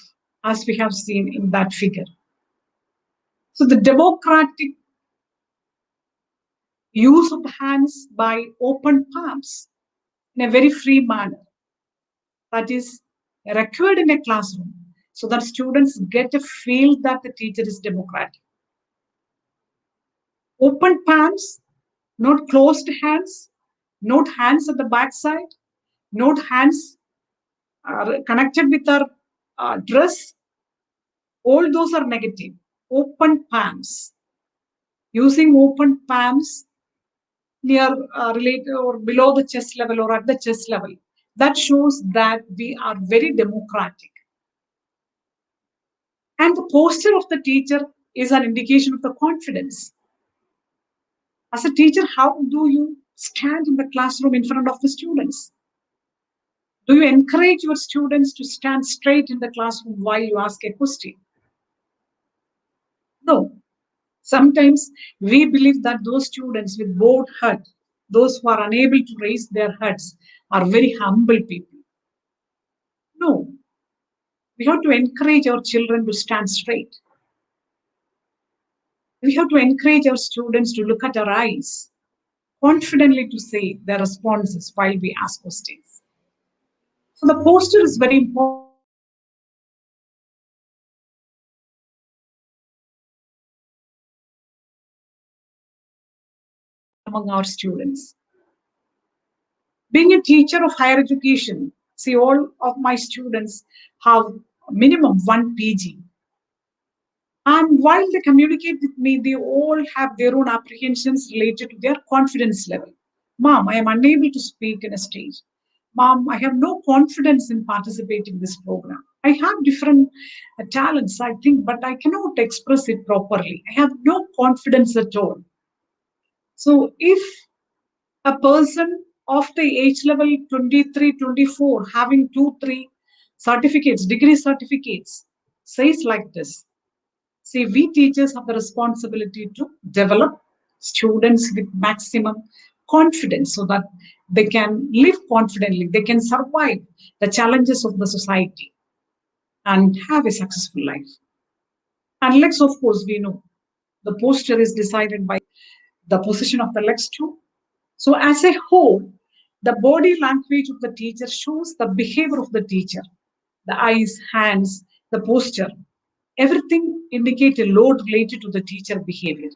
as we have seen in that figure. So the democratic use of the hands by open palms in a very free manner, that is required in a classroom, so that students get a feel that the teacher is democratic. Open palms, not closed hands, not hands at the backside, not hands connected with our dress, all those are negative. Open palms. Using open palms near related or below the chest level or at the chest level, that shows that we are very democratic. And the posture of the teacher is an indication of the confidence. As a teacher, how do you stand in the classroom in front of the students? Do you encourage your students to stand straight in the classroom while you ask a question? No. Sometimes we believe that those students with bowed head, those who are unable to raise their heads, are very humble people. No. We have to encourage our children to stand straight. We have to encourage our students to look at our eyes, confidently to say their responses while we ask questions. So the posture is very important among our students. Being a teacher of higher education, see, all of my students have minimum 1 PG. And while they communicate with me, they all have their own apprehensions related to their confidence level. Mom, I am unable to speak in a stage. Mom, I have no confidence in participating in this program. I have different talents, I think, but I cannot express it properly. I have no confidence at all. So if a person of the age level 23, 24, having 2-3 certificates, degree certificates, says like this. See, we teachers have the responsibility to develop students with maximum confidence so that they can live confidently, they can survive the challenges of the society and have a successful life. And legs, of course, we know the posture is decided by the position of the legs too. So as a whole, the body language of the teacher shows the behavior of the teacher. The eyes, hands, the posture, everything indicate a load related to the teacher behavior.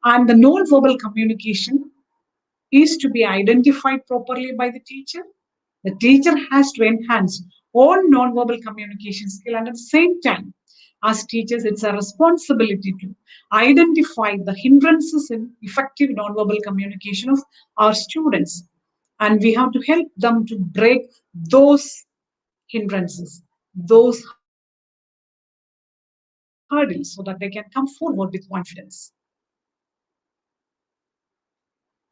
And the non-verbal communication is to be identified properly by the teacher. The teacher has to enhance all non-verbal communication skill, and at the same time, as teachers, it's a responsibility to identify the hindrances in effective non-verbal communication of our students. And we have to help them to break those hindrances, those hurdles, so that they can come forward with confidence.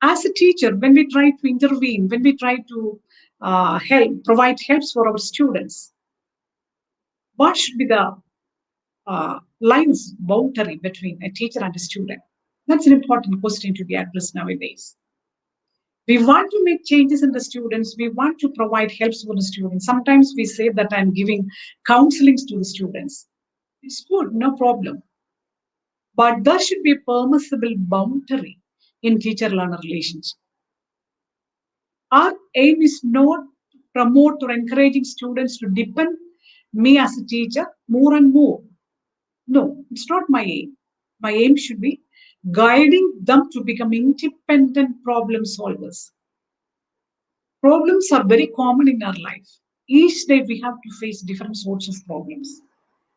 As a teacher, when we try to intervene, when we try to provide helps for our students, what should be the lines boundary between a teacher and a student? That's an important question to be addressed nowadays. We want to make changes in the students. We want to provide helps for the students. Sometimes we say that I'm giving counselings to the students. It's good, no problem. But there should be a permissible boundary in teacher-learner relationship. Our aim is not to promote or encouraging students to depend me as a teacher more and more. No, it's not my aim. My aim should be guiding them to become independent problem solvers. Problems are very common in our life. Each day we have to face different sorts of problems.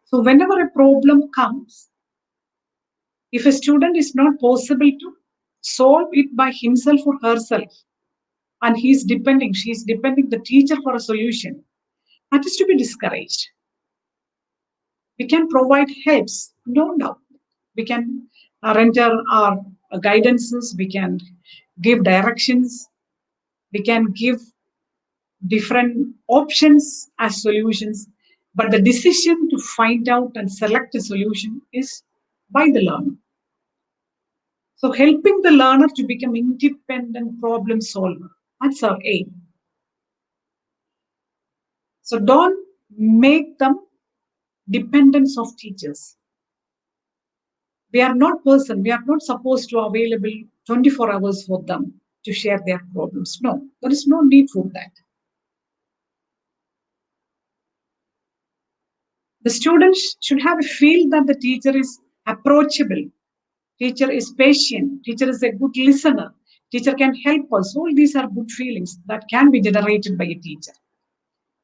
So whenever a problem comes, if a student is not possible to solve it by himself or herself, and she's depending the teacher for a solution, that is to be discouraged. We can provide helps, no doubt. We can render our guidances, we can give directions, we can give different options as solutions, but the decision to find out and select a solution is by the learner. So helping the learner to become independent problem solver, that's our aim. So don't make them dependents of teachers. We are not supposed to available 24 hours for them to share their problems. No, there is no need for that. The students should have a feel that the teacher is approachable, teacher is patient, teacher is a good listener, teacher can help us. All these are good feelings that can be generated by a teacher.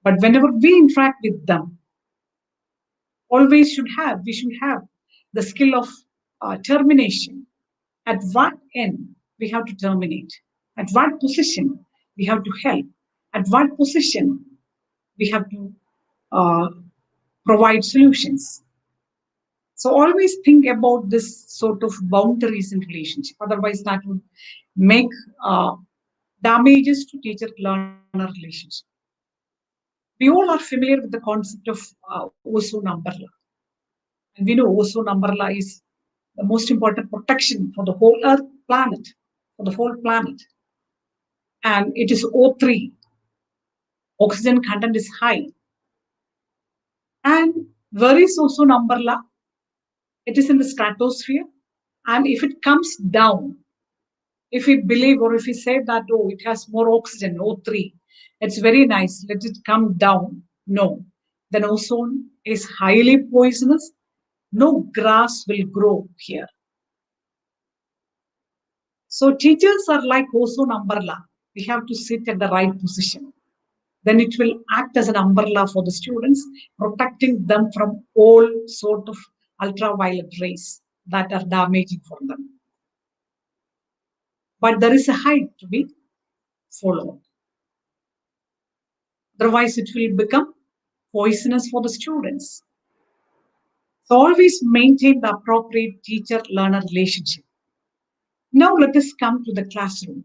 But whenever we interact with them, we should have the skill of termination. At what end we have to terminate? At what position we have to help? At what position we have to provide solutions? So always think about this sort of boundaries in relationship. Otherwise, that would make damages to teacher-learner relationship. We all are familiar with the concept of ozone umbrella. And we know ozone umbrella is the most important protection for the whole Earth planet, for the whole planet. And it is O3. Oxygen content is high. And where is ozone umbrella? It is in the stratosphere. And if it comes down, if we believe or if we say that, oh, it has more oxygen, O3, it's very nice, let it come down. No. Then ozone is highly poisonous. No grass will grow here. So teachers are like ozone umbrella. We have to sit at the right position. Then it will act as an umbrella for the students, protecting them from all sort of ultraviolet rays that are damaging for them. But there is a height to be followed. Otherwise, it will become poisonous for the students. So always maintain the appropriate teacher-learner relationship. Now let us come to the classroom.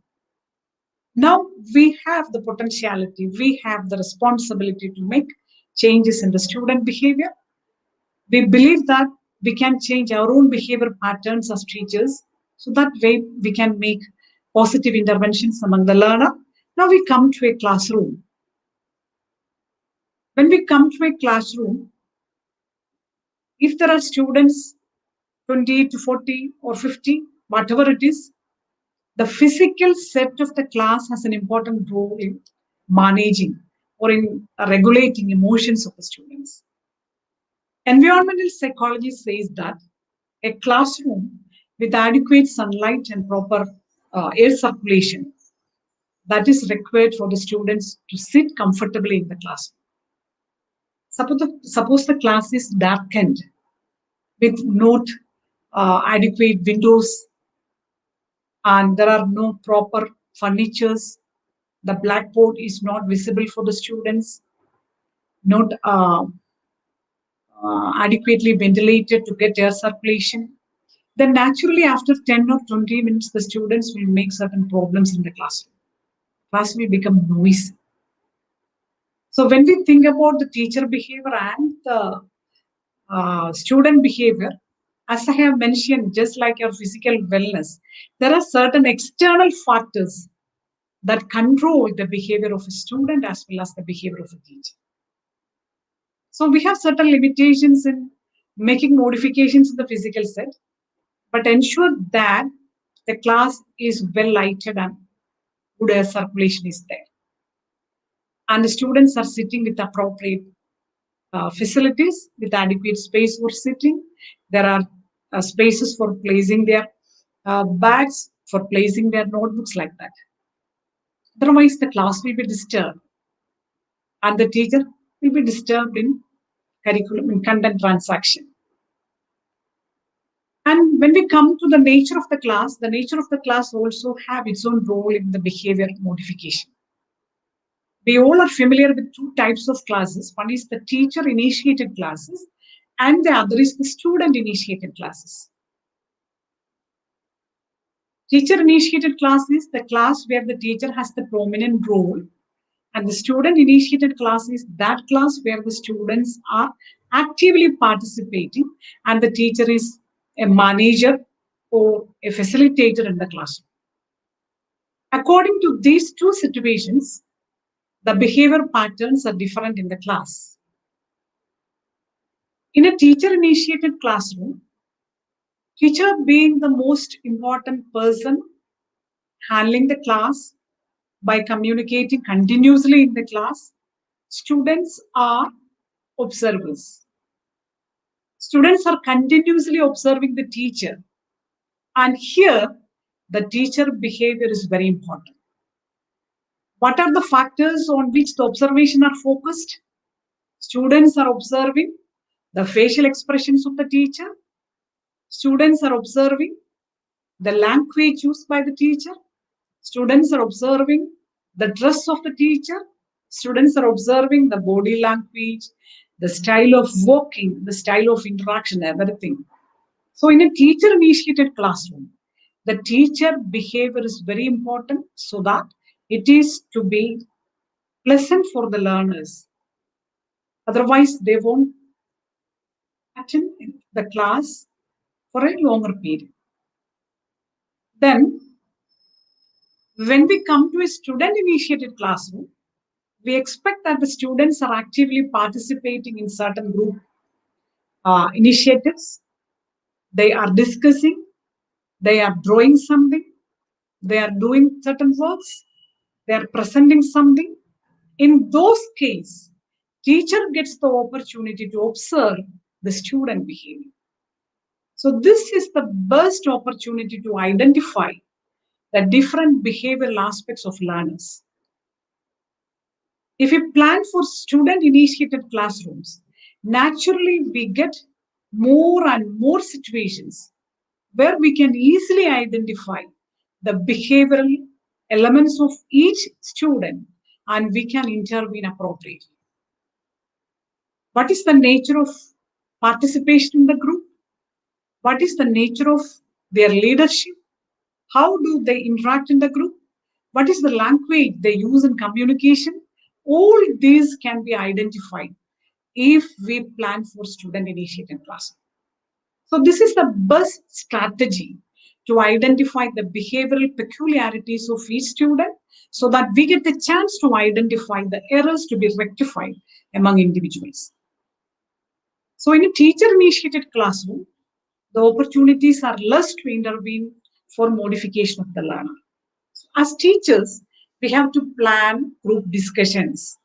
Now we have the potentiality, we have the responsibility to make changes in the student behavior. We believe that we can change our own behavior patterns as teachers, so that way we can make positive interventions among the learner. Now we come to a classroom. When we come to a classroom, if there are students 20 to 40 or 50, whatever it is, the physical set of the class has an important role in managing or in regulating emotions of the students. Environmental psychology says that a classroom with adequate sunlight and proper air circulation, that is required for the students to sit comfortably in the classroom. Suppose the class is darkened with not adequate windows and there are no proper furnitures, the blackboard is not visible for the students, not adequately ventilated to get air circulation, then naturally after 10 or 20 minutes, the students will make certain problems in the classroom. Class will become noisy. So when we think about the teacher behavior and the student behavior, as I have mentioned, just like your physical wellness, there are certain external factors that control the behavior of a student as well as the behavior of a teacher. So we have certain limitations in making modifications in the physical set, but ensure that the class is well lighted and good air circulation is there. And the students are sitting with appropriate facilities, with adequate space for sitting. There are spaces for placing their bags, for placing their notebooks like that. Otherwise, the class will be disturbed and the teacher will be disturbed in curriculum, in content transaction. And when we come to the nature of the class also have its own role in the behavior modification. We all are familiar with two types of classes. One is the teacher-initiated classes, and the other is the student-initiated classes. Teacher-initiated class is the class where the teacher has the prominent role, and the student-initiated class is that class where the students are actively participating, and the teacher is a manager or a facilitator in the classroom. According to these two situations, the behavior patterns are different in the class. In a teacher-initiated classroom, teacher being the most important person handling the class by communicating continuously in the class, students are observers. Students are continuously observing the teacher. And here, the teacher behavior is very important. What are the factors on which the observation are focused? Students are observing the facial expressions of the teacher. Students are observing the language used by the teacher. Students are observing the dress of the teacher. Students are observing the body language, the style of walking, the style of interaction, everything. So in a teacher-initiated classroom, the teacher behavior is very important so that it is to be pleasant for the learners. Otherwise, they won't attend the class for a longer period. Then, when we come to a student-initiated classroom, we expect that the students are actively participating in certain group initiatives. They are discussing, they are drawing something, they are doing certain works, they are presenting something. In those cases, teacher gets the opportunity to observe the student behavior. So this is the best opportunity to identify the different behavioral aspects of learners. If we plan for student-initiated classrooms, naturally we get more and more situations where we can easily identify the behavioral elements of each student and we can intervene appropriately. What is the nature of participation in the group? What is the nature of their leadership? How do they interact in the group? What is the language they use in communication? All these can be identified if we plan for student-initiated classes. So this is the best strategy to identify the behavioral peculiarities of each student so that we get the chance to identify the errors to be rectified among individuals. So in a teacher-initiated classroom, the opportunities are less to intervene for modification of the learner. As teachers, we have to plan group discussions.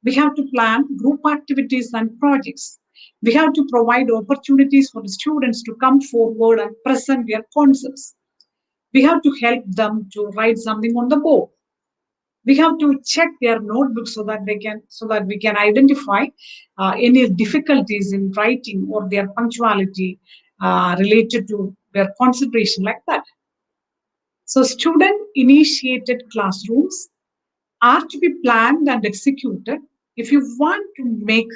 We have to plan group activities and projects. We have to provide opportunities for the students to come forward and present their concepts. We have to help them to write something on the board. We have to check their notebooks so that we can identify any difficulties in writing or their punctuality related to their concentration, like that. So student-initiated classrooms are to be planned and executed if you want to make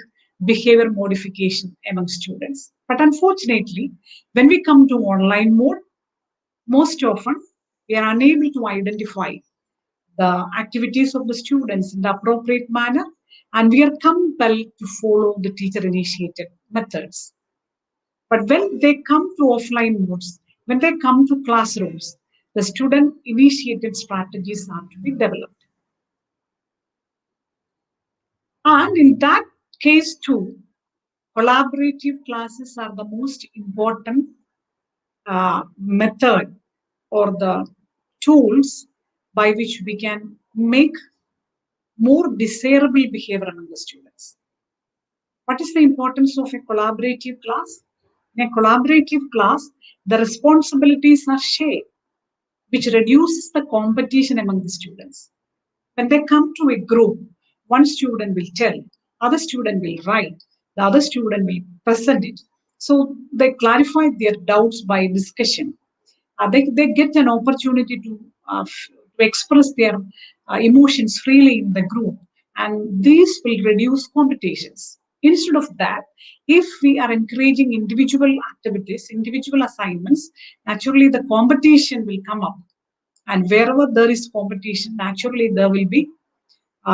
behavior modification among students. But unfortunately, when we come to online mode, most often we are unable to identify the activities of the students in the appropriate manner, and we are compelled to follow the teacher-initiated methods. But when they come to offline modes, when they come to classrooms, the student-initiated strategies are to be developed. And in that case too, collaborative classes are the most important method or the tools by which we can make more desirable behavior among the students. What is the importance of a collaborative class? In a collaborative class, the responsibilities are shared, which reduces the competition among the students. When they come to a group, one student will tell, other student will write, the other student will present it. So they clarify their doubts by discussion. They get an opportunity to express their emotions freely in the group, and these will reduce competitions. Instead of that, if we are encouraging individual activities, individual assignments, naturally the competition will come up. And wherever there is competition, naturally there will be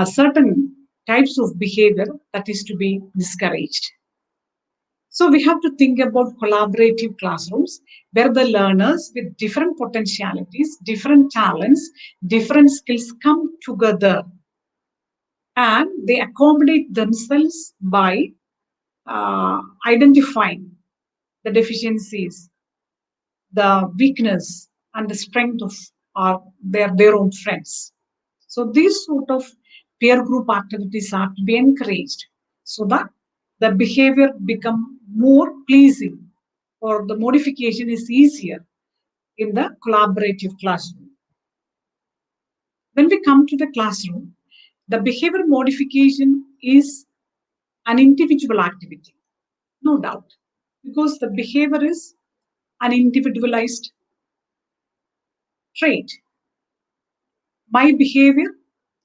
certain types of behavior that is to be discouraged. So we have to think about collaborative classrooms where the learners with different potentialities, different talents, different skills come together and they accommodate themselves by identifying the deficiencies, the weakness, and the strength of their own friends. So these sort of peer group activities are to be encouraged so that the behavior become more pleasing or the modification is easier in the collaborative classroom. When we come to the classroom, the behavior modification is an individual activity, no doubt, because the behavior is an individualized trait. My behavior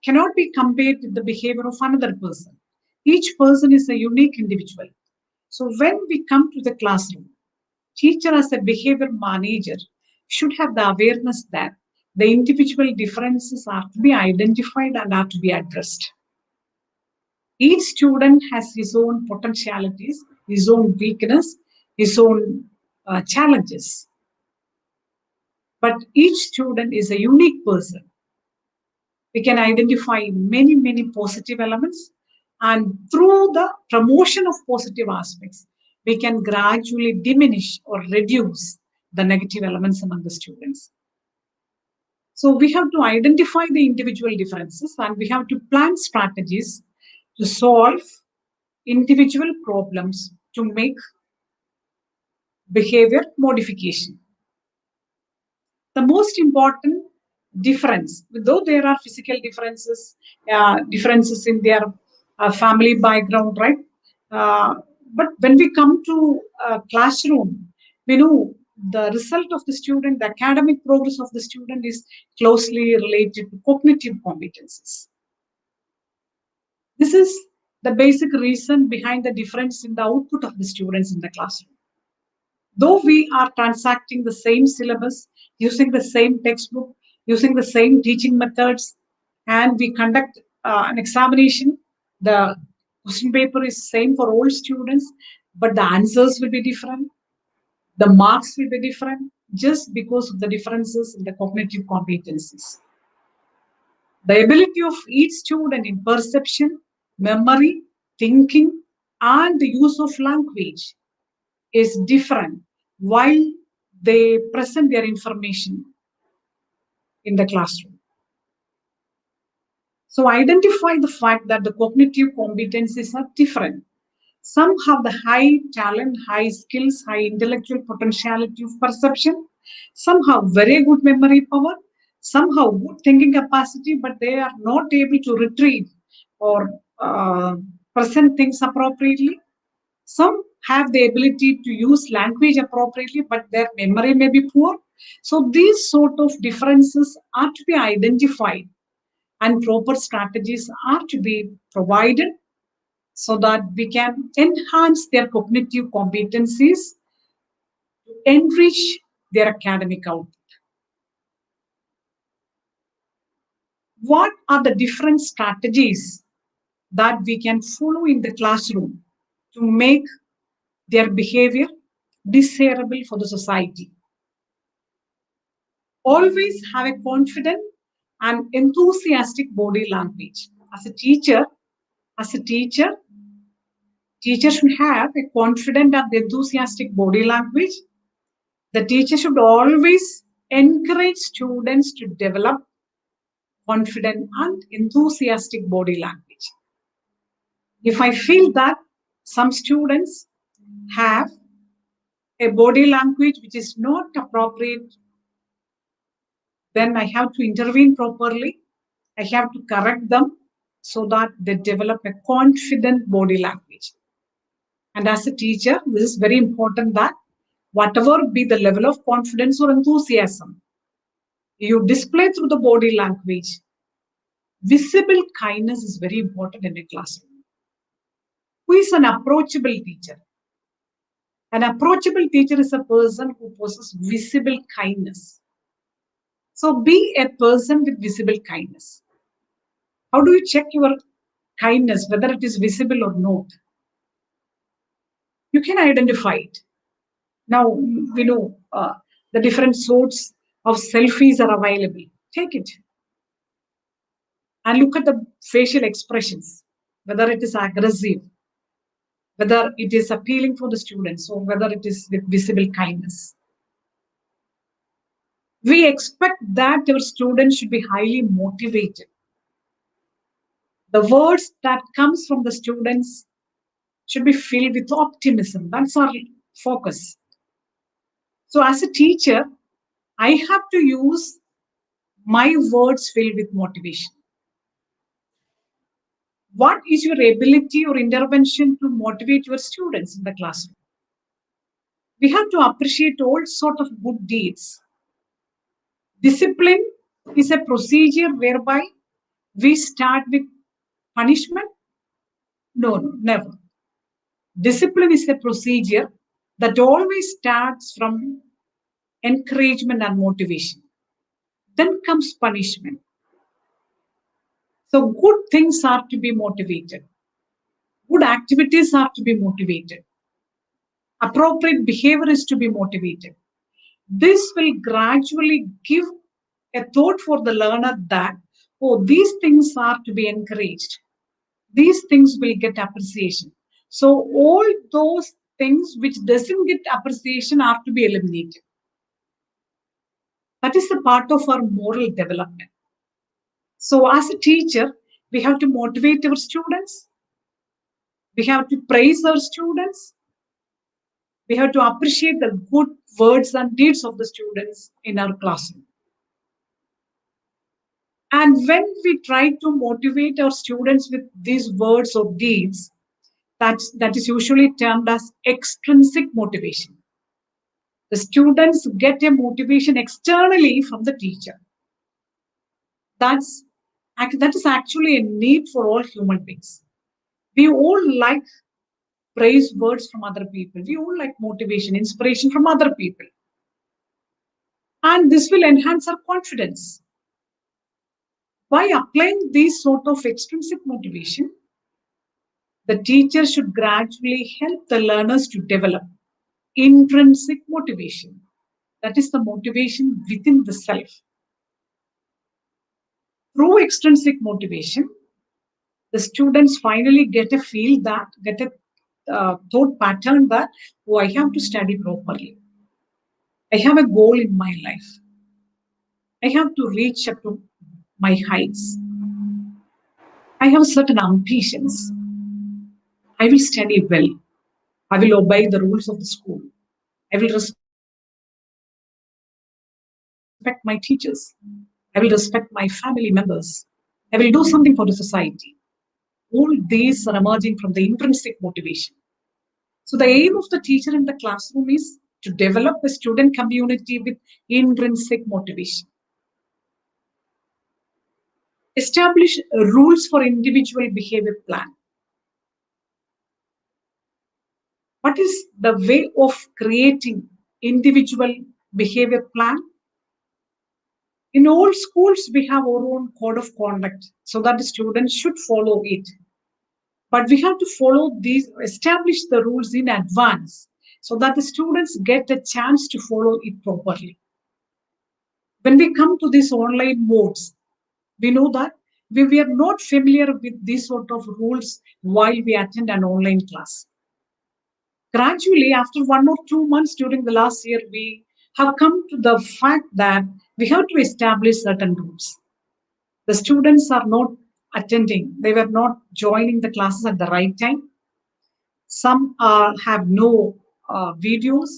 cannot be compared with the behavior of another person. Each person is a unique individual. So when we come to the classroom, teacher as a behavior manager should have the awareness that the individual differences are to be identified and are to be addressed. Each student has his own potentialities, his own weakness, his own challenges. But each student is a unique person. We can identify many, many positive elements, and through the promotion of positive aspects, we can gradually diminish or reduce the negative elements among the students. So we have to identify the individual differences, and we have to plan strategies to solve individual problems to make behavior modification. The most important difference, though there are physical differences, differences in their family background, right? But when we come to classroom, we know the result of the student, the academic progress of the student is closely related to cognitive competencies. This is the basic reason behind the difference in the output of the students in the classroom. Though we are transacting the same syllabus, using the same textbook, using the same teaching methods, and we conduct an examination, the question paper is same for all students, but the answers will be different, the marks will be different, just because of the differences in the cognitive competencies. The ability of each student in perception, memory, thinking, and the use of language is different while they present their information in the classroom. So identify the fact that the cognitive competencies are different. Some have the high talent, high skills, high intellectual potentiality of perception. Some have very good memory power. Some have good thinking capacity, but they are not able to retrieve or present things appropriately. Some have the ability to use language appropriately, but their memory may be poor. So these sort of differences are to be identified, and proper strategies are to be provided so that we can enhance their cognitive competencies to enrich their academic output. What are the different strategies that we can follow in the classroom to make their behavior desirable for the society? Always have a confident and enthusiastic body language. As a teacher, teacher should have a confident and enthusiastic body language. The teacher should always encourage students to develop confident and enthusiastic body language. If I feel that some students have a body language which is not appropriate, then I have to intervene properly. I have to correct them so that they develop a confident body language. And as a teacher, this is very important that whatever be the level of confidence or enthusiasm, you display through the body language. Visible kindness is very important in a classroom. Who is an approachable teacher? An approachable teacher is a person who possesses visible kindness. So be a person with visible kindness. How do you check your kindness, whether it is visible or not? You can identify it. Now, we know the different sorts of selfies are available. Take it and look at the facial expressions, whether it is aggressive, whether it is appealing for the students, or whether it is with visible kindness. We expect that our students should be highly motivated. The words that comes from the students should be filled with optimism. That's our focus. So as a teacher, I have to use my words filled with motivation. What is your ability or intervention to motivate your students in the classroom? We have to appreciate all sorts of good deeds. Discipline is a procedure whereby we start with punishment. No, never. Discipline is a procedure that always starts from encouragement and motivation. Then comes punishment. So good things are to be motivated. Good activities are to be motivated. Appropriate behavior is to be motivated. This will gradually give a thought for the learner that, oh, these things are to be encouraged. These things will get appreciation. So all those things which doesn't get appreciation are to be eliminated. That is a part of our moral development. So as a teacher, we have to motivate our students. We have to praise our students. We have to appreciate the good words and deeds of the students in our classroom. And when we try to motivate our students with these words or deeds, that is usually termed as extrinsic motivation. The students get a motivation externally from the teacher. That is actually a need for all human beings. We all like praise words from other people. We all like motivation, inspiration from other people. And this will enhance our confidence. By applying these sort of extrinsic motivation, the teacher should gradually help the learners to develop intrinsic motivation. That is the motivation within the self. Through extrinsic motivation, the students finally get a thought pattern that, oh, I have to study properly. I have a goal in my life. I have to reach up to my heights. I have certain ambitions. I will study well. I will obey the rules of the school. I will respect my teachers. I will respect my family members. I will do something for the society. All these are emerging from the intrinsic motivation. So the aim of the teacher in the classroom is to develop a student community with intrinsic motivation. Establish rules for individual behavior plan. What is the way of creating individual behavior plan? In all schools, we have our own code of conduct so that the students should follow it. But we have to follow these, establish the rules in advance so that the students get a chance to follow it properly. When we come to these online modes, we know that we are not familiar with these sort of rules while we attend an online class. Gradually, after 1 or 2 months during the last year, we have come to the fact that we have to establish certain rules. The students are not attending, they were not joining the classes at the right time. Some have no videos,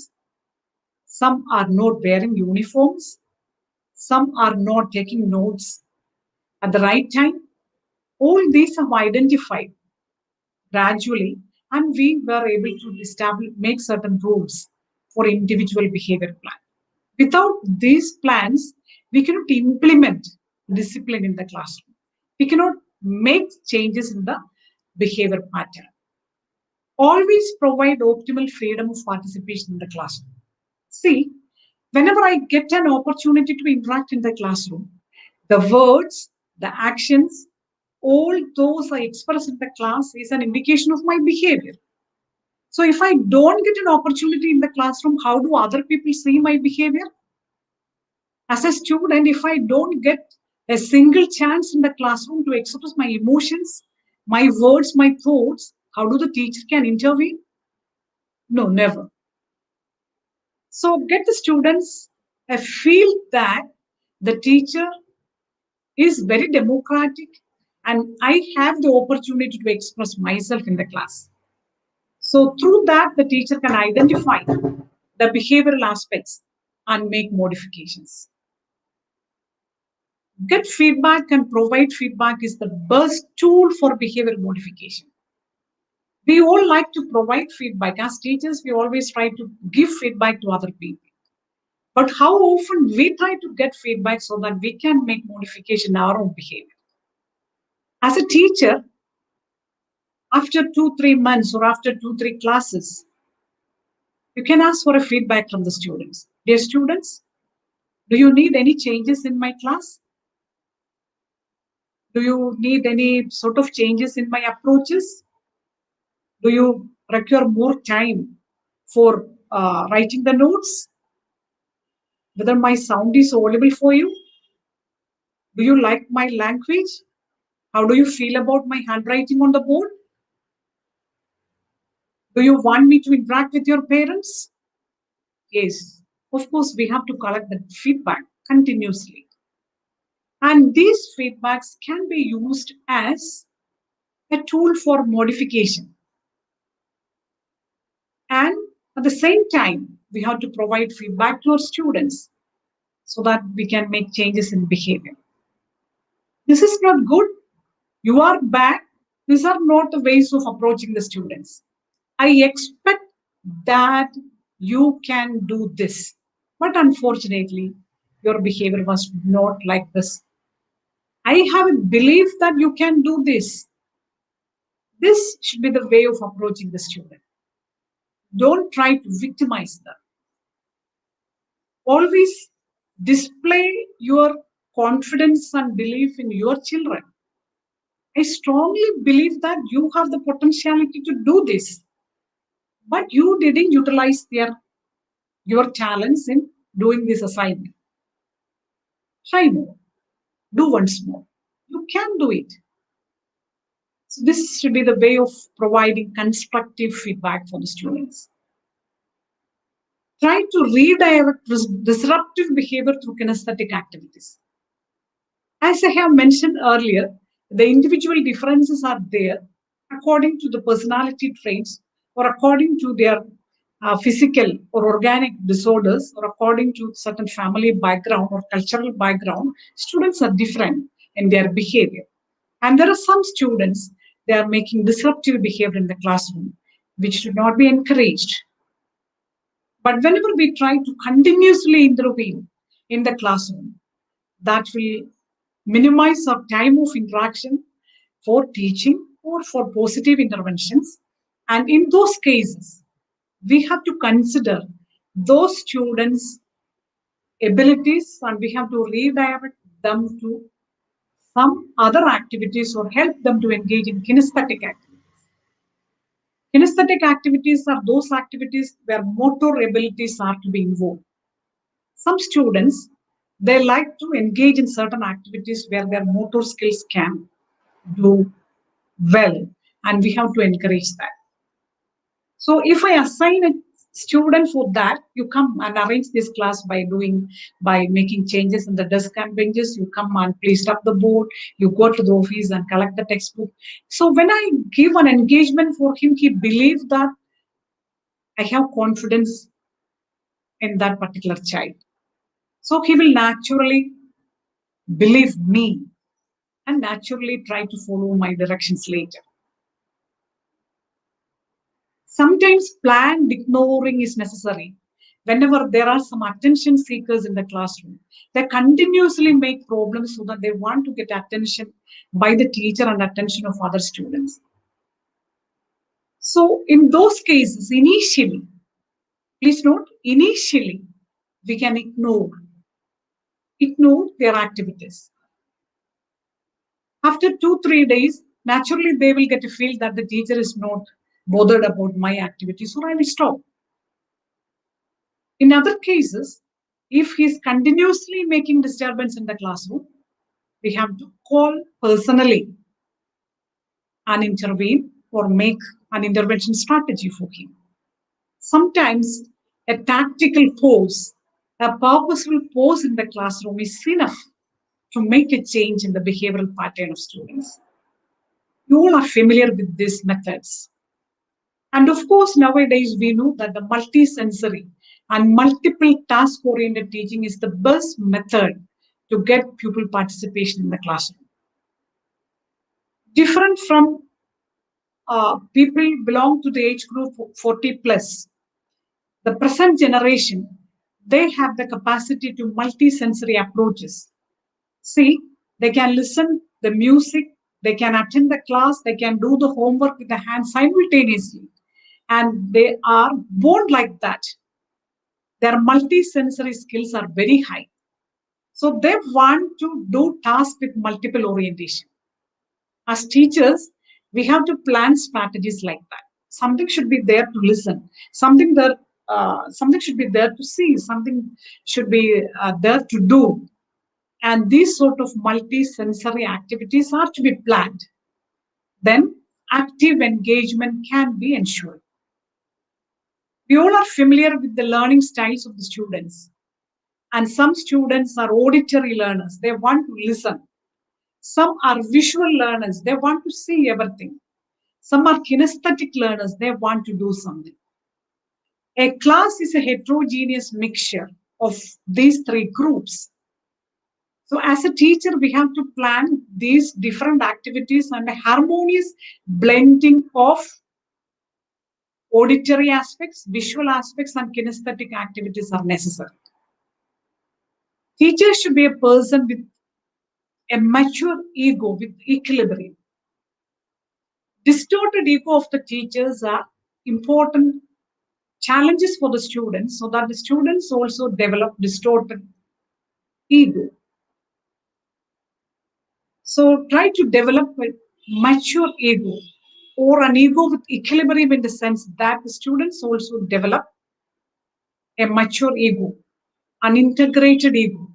some are not wearing uniforms, some are not taking notes at the right time. All these have identified gradually, and we were able to make certain rules for individual behavior plan. Without these plans, we cannot implement discipline in the classroom. We cannot make changes in the behavior pattern. Always provide optimal freedom of participation in the classroom. See, whenever I get an opportunity to interact in the classroom, the words, the actions, all those I express in the class is an indication of my behavior. So if I don't get an opportunity in the classroom, how do other people see my behavior? As a student, if I don't get a single chance in the classroom to express my emotions, my words, my thoughts, how do the teacher can intervene? No, never. So get the students a feel that the teacher is very democratic and I have the opportunity to express myself in the class. So through that, the teacher can identify the behavioral aspects and make modifications. Get feedback and provide feedback is the best tool for behavior modification. We all like to provide feedback. As teachers, we always try to give feedback to other people. But how often we try to get feedback so that we can make modification in our own behavior? As a teacher, after 2-3 months or after 2-3 classes, you can ask for a feedback from the students. Dear students, do you need any changes in my class? Do you need any sort of changes in my approaches? Do you require more time for writing the notes? Whether my sound is audible for you? Do you like my language? How do you feel about my handwriting on the board? Do you want me to interact with your parents? Yes, of course, we have to collect the feedback continuously. And these feedbacks can be used as a tool for modification. And at the same time, we have to provide feedback to our students so that we can make changes in behavior. This is not good. You are bad. These are not the ways of approaching the students. I expect that you can do this. But unfortunately, your behavior was not like this. I have a belief that you can do this. This should be the way of approaching the student. Don't try to victimize them. Always display your confidence and belief in your children. I strongly believe that you have the potentiality to do this, but you didn't utilize your talents in doing this assignment. Try more. Do once more. You can do it. So this should be the way of providing constructive feedback for the students. Try to redirect disruptive behavior through kinesthetic activities. As I have mentioned earlier, the individual differences are there according to the personality traits or according to their physical or organic disorders or according to certain family background or cultural background. Students are different in their behavior. And there are some students, they are making disruptive behavior in the classroom, which should not be encouraged. But whenever we try to continuously intervene in the classroom, that will minimize our time of interaction for teaching or for positive interventions. And in those cases, we have to consider those students' abilities and we have to redirect them to some other activities or help them to engage in kinesthetic activities. Kinesthetic activities are those activities where motor abilities are to be involved. Some students, they like to engage in certain activities where their motor skills can do well, and we have to encourage that. So if I assign a student for that, you come and arrange this class by making changes in the desk and benches. You come and please stop the board. You go to the office and collect the textbook. So when I give an engagement for him, he believes that I have confidence in that particular child. So he will naturally believe me and naturally try to follow my directions later. Sometimes planned ignoring is necessary. Whenever there are some attention seekers in the classroom, they continuously make problems so that they want to get attention by the teacher and attention of other students. So in those cases, initially, please note, initially, we can ignore their activities. After 2-3 days, naturally they will get a feel that the teacher is not bothered about my activities, so I will stop. In other cases, if he is continuously making disturbance in the classroom, we have to call personally and intervene or make an intervention strategy for him. Sometimes a tactical pause, a purposeful pause in the classroom is enough to make a change in the behavioral pattern of students. You all are familiar with these methods. And of course, nowadays we know that the multisensory and multiple task-oriented teaching is the best method to get pupil participation in the classroom. Different from people belong to the age group 40 plus, the present generation, they have the capacity to multi-sensory approaches. See, they can listen the music, they can attend the class, they can do the homework with the hands simultaneously. And they are born like that. Their multi-sensory skills are very high. So they want to do tasks with multiple orientation. As teachers, we have to plan strategies like that. Something should be there to listen. Something should be there to see. Something should be there to do. And these sort of multi-sensory activities are to be planned. Then active engagement can be ensured. We all are familiar with the learning styles of the students. And some students are auditory learners. They want to listen. Some are visual learners. They want to see everything. Some are kinesthetic learners. They want to do something. A class is a heterogeneous mixture of these three groups. So as a teacher, we have to plan these different activities and a harmonious blending of auditory aspects, visual aspects, and kinesthetic activities are necessary. Teachers should be a person with a mature ego with equilibrium. Distorted ego of the teachers are important challenges for the students so that the students also develop distorted ego. So try to develop a mature ego or an ego with equilibrium in the sense that the students also develop a mature ego, an integrated ego.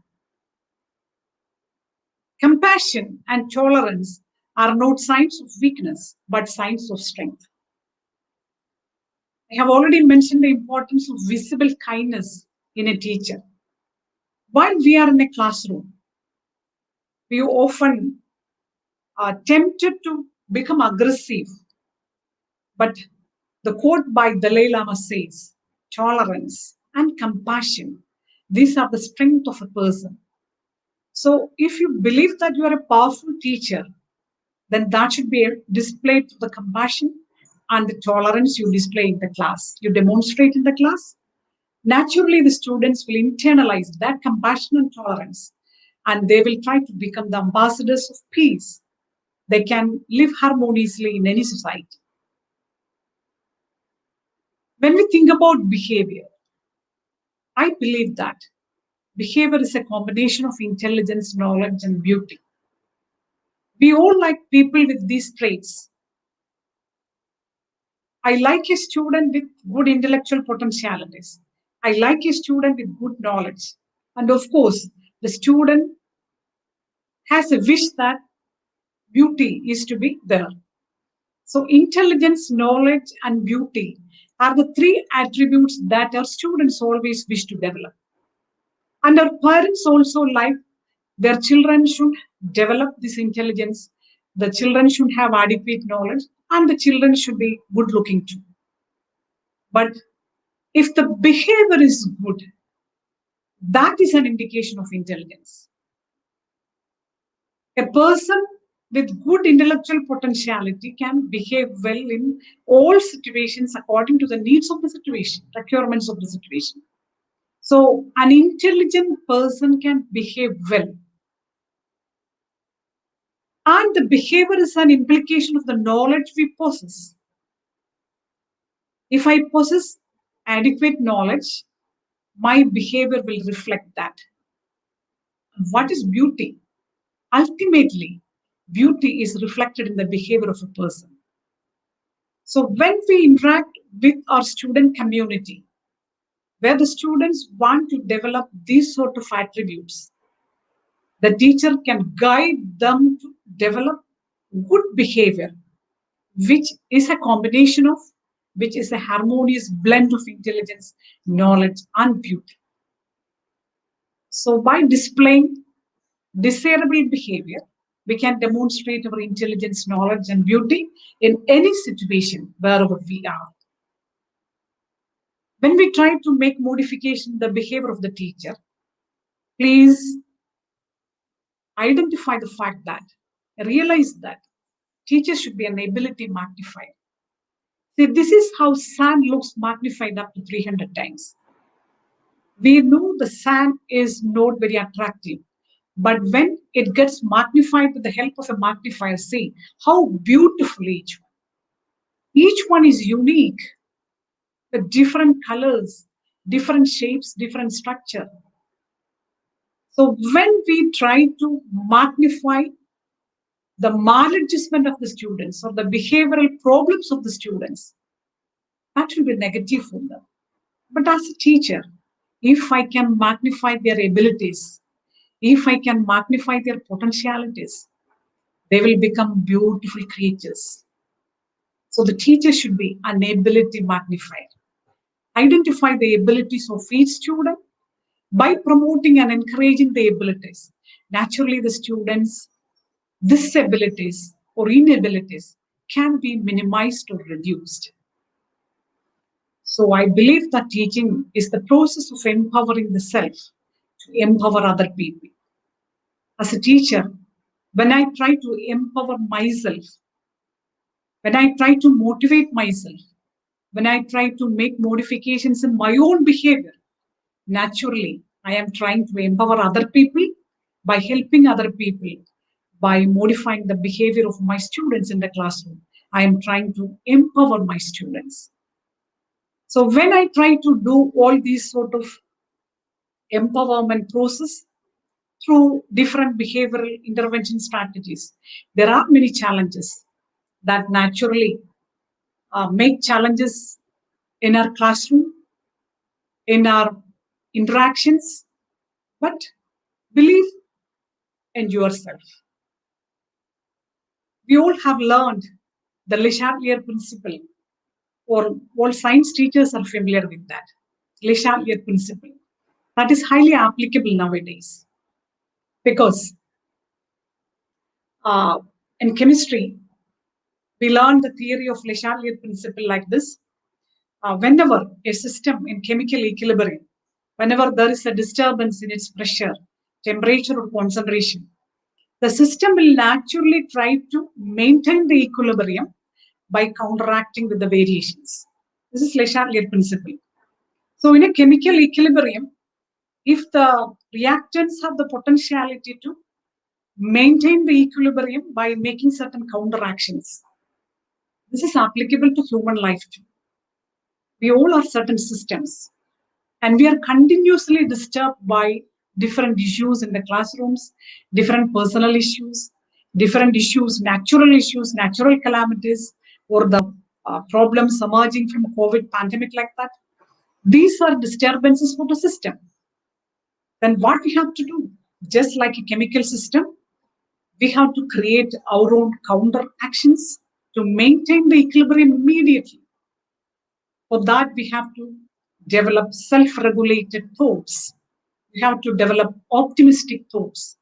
Compassion and tolerance are not signs of weakness, but signs of strength. I have already mentioned the importance of visible kindness in a teacher. While we are in a classroom, we often are tempted to become aggressive. But the quote by Dalai Lama says, tolerance and compassion, these are the strength of a person. So if you believe that you are a powerful teacher, then that should be displayed through the compassion and the tolerance you display in the class. You demonstrate in the class. Naturally, the students will internalize that compassion and tolerance, and they will try to become the ambassadors of peace. They can live harmoniously in any society. When we think about behavior, I believe that behavior is a combination of intelligence, knowledge, and beauty. We all like people with these traits. I like a student with good intellectual potentialities. I like a student with good knowledge. And of course, the student has a wish that beauty is to be there. So intelligence, knowledge, and beauty are the three attributes that our students always wish to develop. And our parents also like their children should develop this intelligence. The children should have adequate knowledge, and the children should be good looking too. But if the behavior is good, that is an indication of intelligence. A person with good intellectual potentiality can behave well in all situations according to the needs of the situation, requirements of the situation. So an intelligent person can behave well. And the behavior is an implication of the knowledge we possess. If I possess adequate knowledge, my behavior will reflect that. What is beauty? Ultimately, beauty is reflected in the behavior of a person. So when we interact with our student community, where the students want to develop these sort of attributes, the teacher can guide them to develop good behavior, which is a combination of, which is a harmonious blend of intelligence, knowledge, and beauty. So by displaying desirable behavior, we can demonstrate our intelligence, knowledge, and beauty in any situation wherever we are. When we try to make modification in the behavior of the teacher, please identify the fact that, realize that teachers should be an ability magnified. See, this is how sand looks magnified up to 300 times. We know the sand is not very attractive, but when it gets magnified with the help of a magnifier, see how beautiful each one is unique, with different colors, different shapes, different structure. So when we try to magnify the maladjustment of the students or the behavioral problems of the students, that will be negative for them. But as a teacher, if I can magnify their abilities, if I can magnify their potentialities, they will become beautiful creatures. So the teacher should be an ability magnified. Identify the abilities of each student by promoting and encouraging the abilities. Naturally, the students' disabilities or inabilities can be minimized or reduced. So I believe that teaching is the process of empowering the self to empower other people. As a teacher, when I try to empower myself, when I try to motivate myself, when I try to make modifications in my own behavior, naturally, I am trying to empower other people by helping other people, by modifying the behavior of my students in the classroom. I am trying to empower my students. So when I try to do all these sort of empowerment process through different behavioral intervention strategies, there are many challenges that naturally make challenges in our classroom, in our interactions, but believe in yourself. We all have learned the Leishable Principle, or all science teachers are familiar with that. Leishable Principle. That is highly applicable nowadays because in chemistry, we learned the theory of Leishable Principle like this. Whenever a system in chemical equilibrium, whenever there is a disturbance in its pressure, temperature, or concentration, the system will naturally try to maintain the equilibrium by counteracting with the variations. This is Leishable Principle. So in a chemical equilibrium, if the reactants have the potentiality to maintain the equilibrium by making certain counteractions, this is applicable to human life too. We all are certain systems, and we are continuously disturbed by different issues in the classrooms, different personal issues, natural calamities, or the problems emerging from COVID pandemic like that. These are disturbances for the system. Then what we have to do, just like a chemical system, we have to create our own counter actions to maintain the equilibrium immediately. For that, we have to develop self-regulated thoughts. We have to develop optimistic thoughts.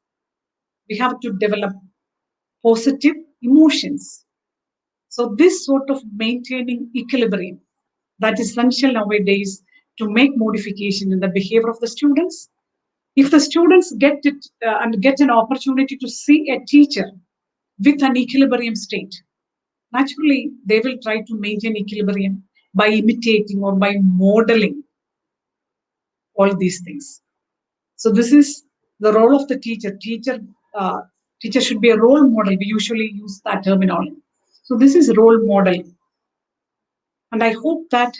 We have to develop positive emotions. So this sort of maintaining equilibrium, that is essential nowadays to make modification in the behavior of the students. If the students get it and get an opportunity to see a teacher with an equilibrium state, naturally they will try to maintain equilibrium by imitating or by modeling all these things. So this is the role of the teacher. Teacher should be a role model. We usually use that terminology. So this is role model. And I hope that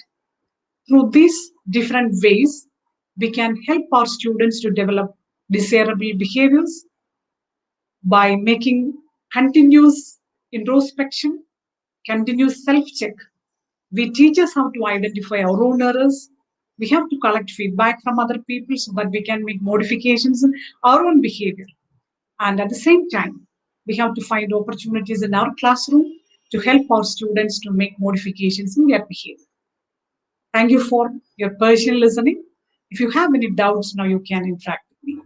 through these different ways, we can help our students to develop desirable behaviors by making continuous introspection, continuous self-check. We teach us how to identify our own errors. We have to collect feedback from other people so that we can make modifications in our own behavior. And at the same time, we have to find opportunities in our classroom to help our students to make modifications in their behavior. Thank you for your patient listening. If you have any doubts, now you can interact with me.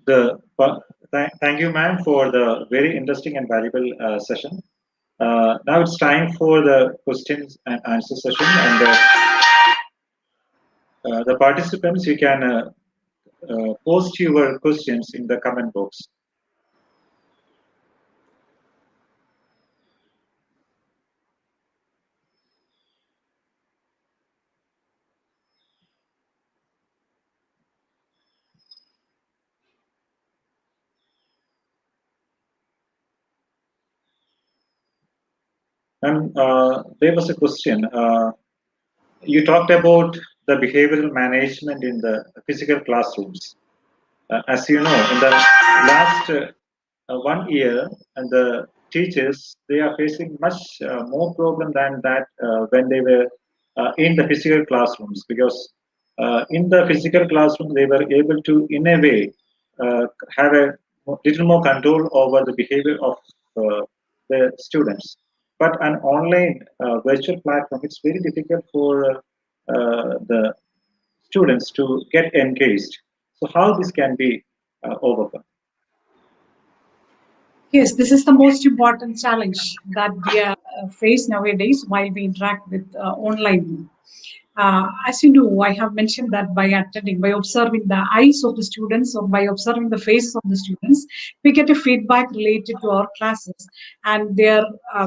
Thank you, ma'am, for the very interesting and valuable session. Now it's time for the questions and answer session, and the participants, you can post your questions in the comment box. And there was a question. You talked about the behavioral management in the physical classrooms. As you know, in the last 1 year, and the teachers, they are facing much more problem than that when they were in the physical classrooms, because in the physical classroom they were able to, in a way, have a little more control over the behavior of the students. But an online virtual platform, it's very difficult for the students to get engaged. So how this can be overcome? Yes, this is the most important challenge that we face nowadays while we interact with online. As you know, I have mentioned that by attending, by observing the eyes of the students or by observing the faces of the students, we get a feedback related to our classes and their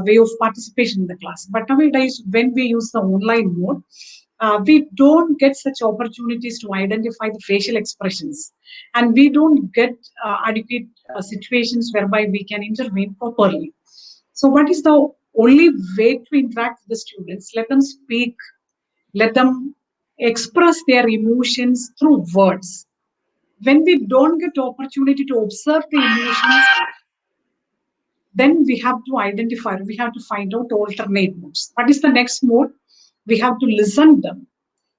way of participation in the class. But nowadays, when we use the online mode, we don't get such opportunities to identify the facial expressions, and we don't get adequate situations whereby we can intervene properly. So, what is the only way to interact with the students? Let them speak, let them express their emotions through words. When we don't get opportunity to observe the emotions, then we have to identify, we have to find out alternate modes. What is the next mode? We have to listen them.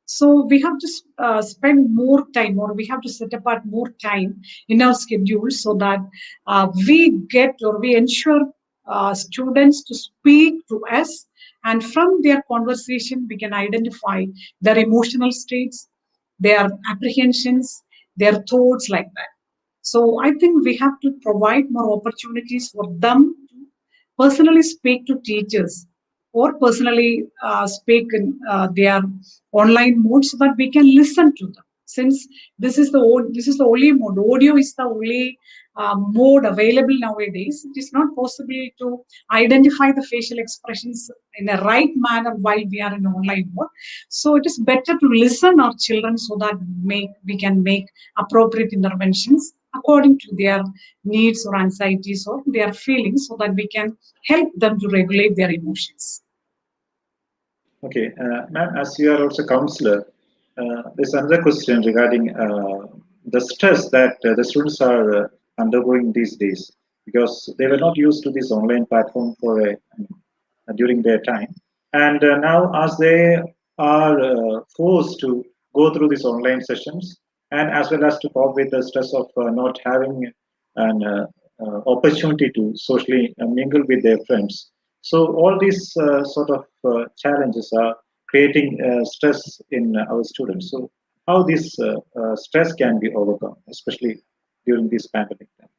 So we have to spend more time, or we have to set apart more time in our schedule so that we get, or we ensure students to speak to us, and from their conversation we can identify their emotional states, their apprehensions, their thoughts, like that. So I think we have to provide more opportunities for them to personally speak to teachers, or personally speak in their online mode, so that we can listen to them. Since this is the only mode, audio is the only mode available nowadays. It is not possible to identify the facial expressions in a right manner while we are in online mode. So it is better to listen our children so that we can make appropriate interventions according to their needs or anxieties or their feelings, so that we can help them to regulate their emotions. Okay, ma'am, as you are also counselor, there's another question regarding the stress that the students are undergoing these days, because they were not used to this online platform for during their time, and now as they are forced to go through these online sessions, and as well as to cope with the stress of not having an opportunity to socially mingle with their friends. So all these sort of challenges are creating stress in our students. So how this stress can be overcome, especially during this pandemic time?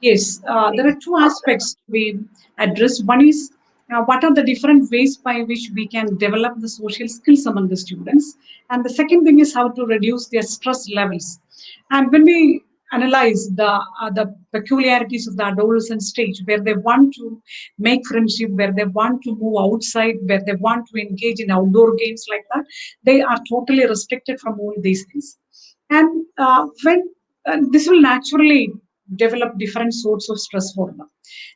Yes, there are two aspects to be addressed. One is what are the different ways by which we can develop the social skills among the students, and the second thing is how to reduce their stress levels. And when we analyze the peculiarities of the adolescent stage, where they want to make friendship, where they want to move outside, where they want to engage in outdoor games, like that, they are totally restricted from all these things. And when this will naturally develop different sorts of stress for them.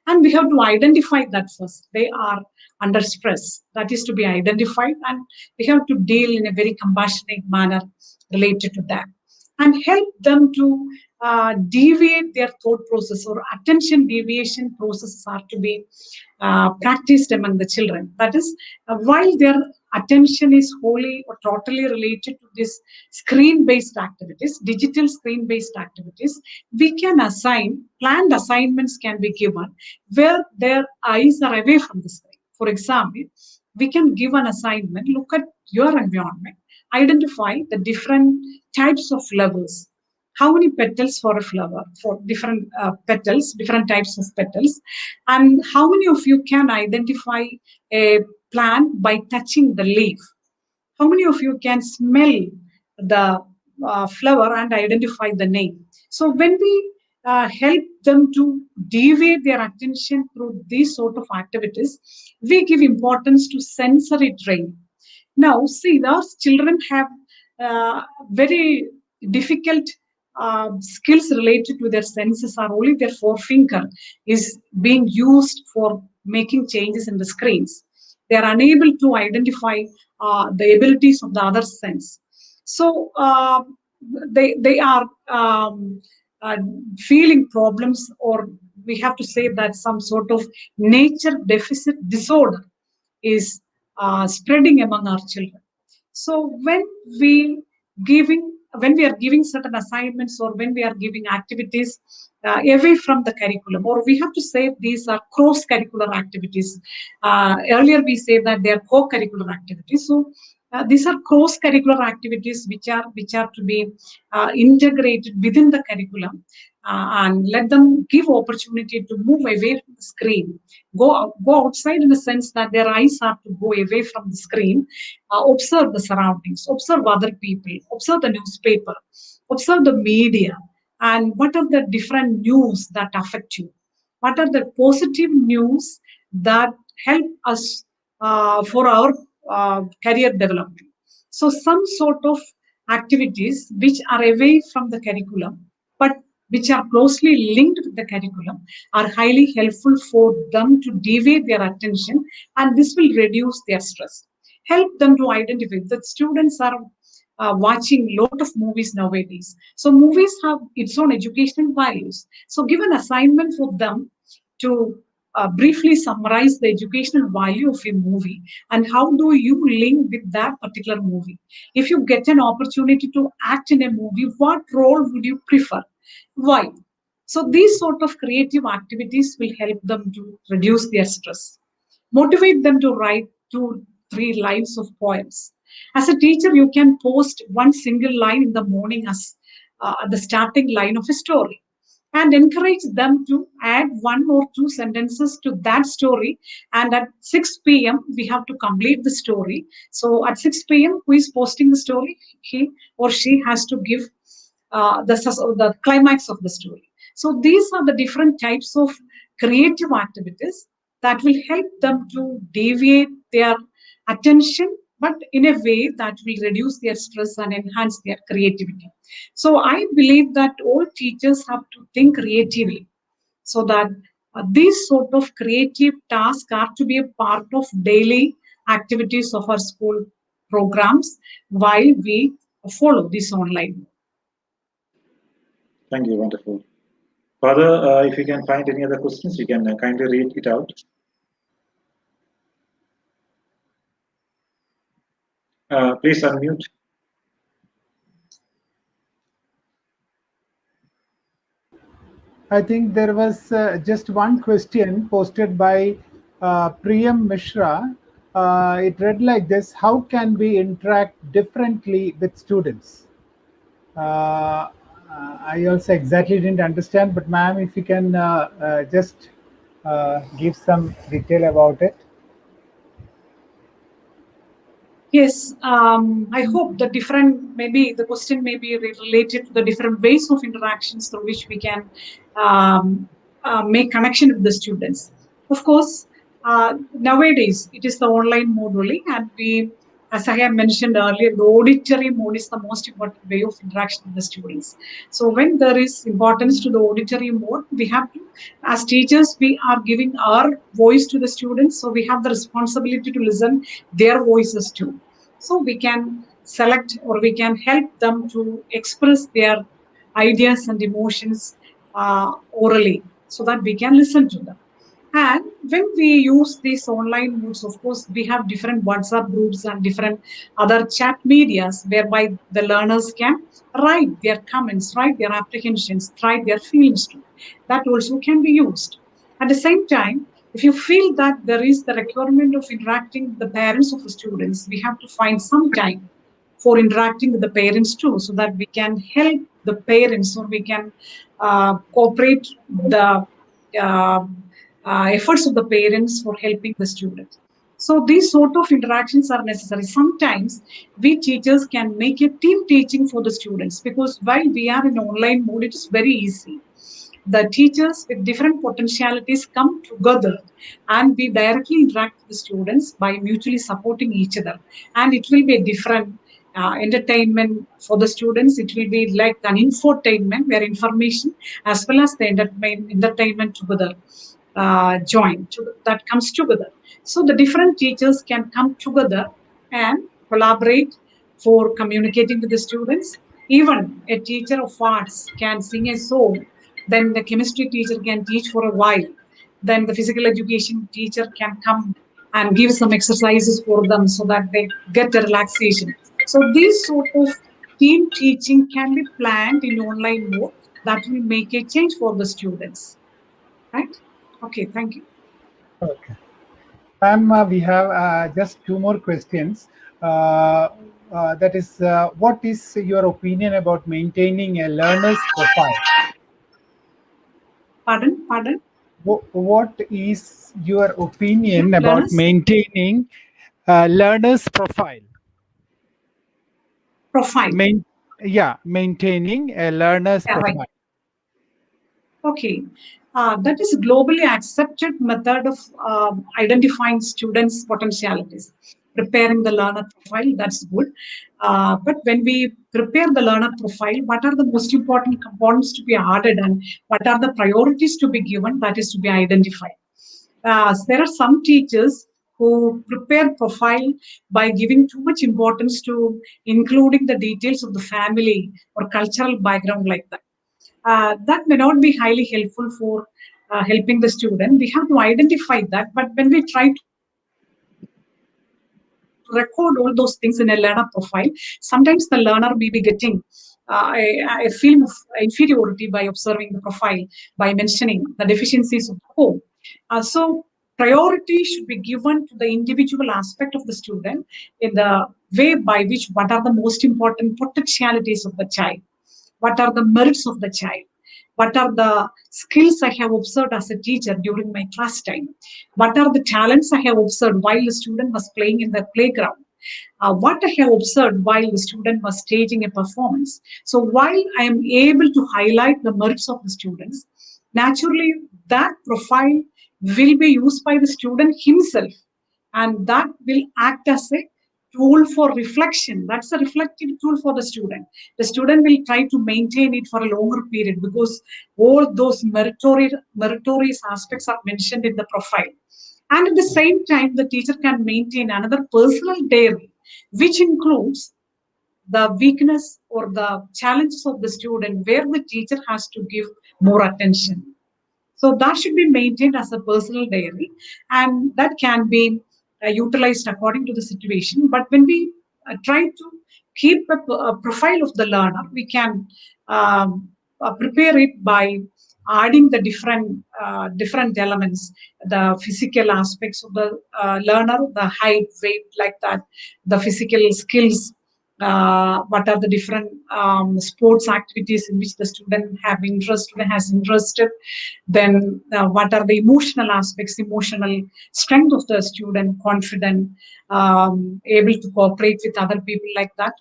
And we have to identify that first. They are under stress. That is to be identified, and we have to deal in a very compassionate manner related to that, and help them to deviate their thought process, or attention deviation processes are to be practiced among the children. That is, while their attention is wholly or totally related to this screen-based activities, digital screen-based activities, we can assign, planned assignments can be given where their eyes are away from the screen. For example, we can give an assignment, look at your environment, identify the different types of levels, how many petals for a flower, for different petals, different types of petals, and how many of you can identify a plant by touching the leaf? How many of you can smell the flower and identify the name? So when we help them to deviate their attention through these sort of activities, we give importance to sensory training. Now, see, those children have very difficult skills related to their senses, are only their forefinger is being used for making changes in the screens. They are unable to identify the abilities of the other sense. So they are uh, feeling problems, or we have to say that some sort of nature deficit disorder is spreading among our children. So when we are giving certain assignments, or when we are giving activities away from the curriculum, or we have to say these are cross-curricular activities. Earlier we say that they are co-curricular activities. So these are cross-curricular activities which are to be integrated within the curriculum, and let them give opportunity to move away from the screen, go outside, in the sense that their eyes have to go away from the screen, observe the surroundings, observe other people, observe the newspaper, observe the media, and what are the different news that affect you, what are the positive news that help us for our career development. So some sort of activities which are away from the curriculum, but which are closely linked with the curriculum, are highly helpful for them to deviate their attention, and this will reduce their stress. Help them to identify that students are watching a lot of movies nowadays. So movies have its own educational values. So give an assignment for them to briefly summarize the educational value of a movie, and how do you link with that particular movie. If you get an opportunity to act in a movie, what role would you prefer? Why? So these sort of creative activities will help them to reduce their stress. Motivate them to write 2-3 lines of poems. As a teacher, you can post one single line in the morning as the starting line of a story, and encourage them to add 1 or 2 sentences to that story. And at 6 p.m., we have to complete the story. So at 6 p.m., who is posting the story? He or she has to give the climax of the story. So these are the different types of creative activities that will help them to deviate their attention, but in a way that will reduce their stress and enhance their creativity. So I believe that all teachers have to think creatively, so that these sort of creative tasks are to be a part of daily activities of our school programs while we follow this online. Thank you. Wonderful. Father, if you can find any other questions, you can kindly read it out. Please unmute. I think there was just one question posted by Priyam Mishra. It read like this: how can we interact differently with students? I also exactly didn't understand, but ma'am, if you can just give some detail about it. Yes, I hope the different, maybe the question may be related to the different ways of interactions through which we can make connection with the students. Of course, nowadays it is the online mode only, and we, as I have mentioned earlier, the auditory mode is the most important way of interaction with the students. So when there is importance to the auditory mode, we have to, as teachers, we are giving our voice to the students, so we have the responsibility to listen their voices too. So we can select, or we can help them to express their ideas and emotions orally, so that we can listen to them. And when we use these online modes, of course, we have different WhatsApp groups and different other chat medias whereby the learners can write their comments, write their apprehensions, write their feelings too. That also can be used. At the same time, if you feel that there is the requirement of interacting with the parents of the students, we have to find some time for interacting with the parents too, so that we can help the parents, or we can cooperate the efforts of the parents for helping the students. So these sort of interactions are necessary. Sometimes we teachers can make a team teaching for the students, because while we are in online mode, it is very easy. The teachers with different potentialities come together and we directly interact with the students by mutually supporting each other. And it will be a different entertainment for the students. It will be like an infotainment where information as well as the entertainment together that comes together. So the different teachers can come together and collaborate for communicating with the students. Even a teacher of arts can sing a song, then the chemistry teacher can teach for a while, then the physical education teacher can come and give some exercises for them so that they get a relaxation. So these sort of team teaching can be planned in online mode that will make a change for the students. Right? Okay, thank you. Okay. Ma'am, we have just two more questions. That is, what is your opinion about maintaining a learner's profile? Pardon? What is your opinion about Learners? maintaining a learner's profile? Profile. Maintaining a learner's profile. Right. Okay. That is a globally accepted method of identifying students' potentialities. Preparing the learner profile, that's good. But when we prepare the learner profile, what are the most important components to be added and what are the priorities to be given, that is to be identified. There are some teachers who prepare profile by giving too much importance to including the details of the family or cultural background like that. That may not be highly helpful for helping the student. We have to identify that, but when we try to record all those things in a learner profile, sometimes the learner may be getting a feeling of inferiority by observing the profile, by mentioning the deficiencies of the home. So priority should be given to the individual aspect of the student in the way by which what are the most important potentialities of the child, what are the merits of the child, what are the skills I have observed as a teacher during my class time, what are the talents I have observed while the student was playing in the playground, what I have observed while the student was staging a performance. So while I am able to highlight the merits of the students, naturally that profile will be used by the student himself, and that will act as a tool for reflection. That's a reflective tool for the student. The student will try to maintain it for a longer period because all those meritorious aspects are mentioned in the profile. And at the same time, the teacher can maintain another personal diary, which includes the weakness or the challenges of the student where the teacher has to give more attention. So that should be maintained as a personal diary, and that can be utilized according to the situation. But when we try to keep a profile of the learner, we can prepare it by adding the different elements, the physical aspects of the learner, the height, weight, like that, the physical skills, what are the different sports activities in which the student has interested, then what are the emotional aspects, emotional strength of the student, confident, able to cooperate with other people, like that.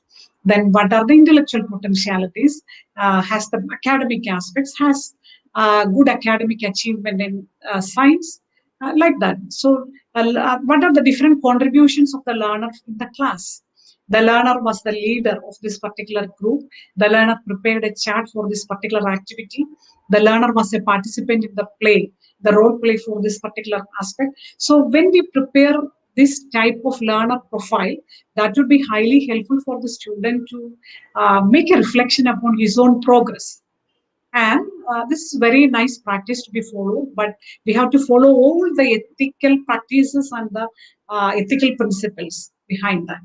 Then what are the intellectual potentialities, has the academic aspects, has good academic achievement in science, like that. So what are the different contributions of the learner in the class? The learner was the leader of this particular group. The learner prepared a chart for this particular activity. The learner was a participant in the play, the role play for this particular aspect. So when we prepare this type of learner profile, that would be highly helpful for the student to make a reflection upon his own progress. And this is very nice practice to be followed, but we have to follow all the ethical practices and the ethical principles behind that.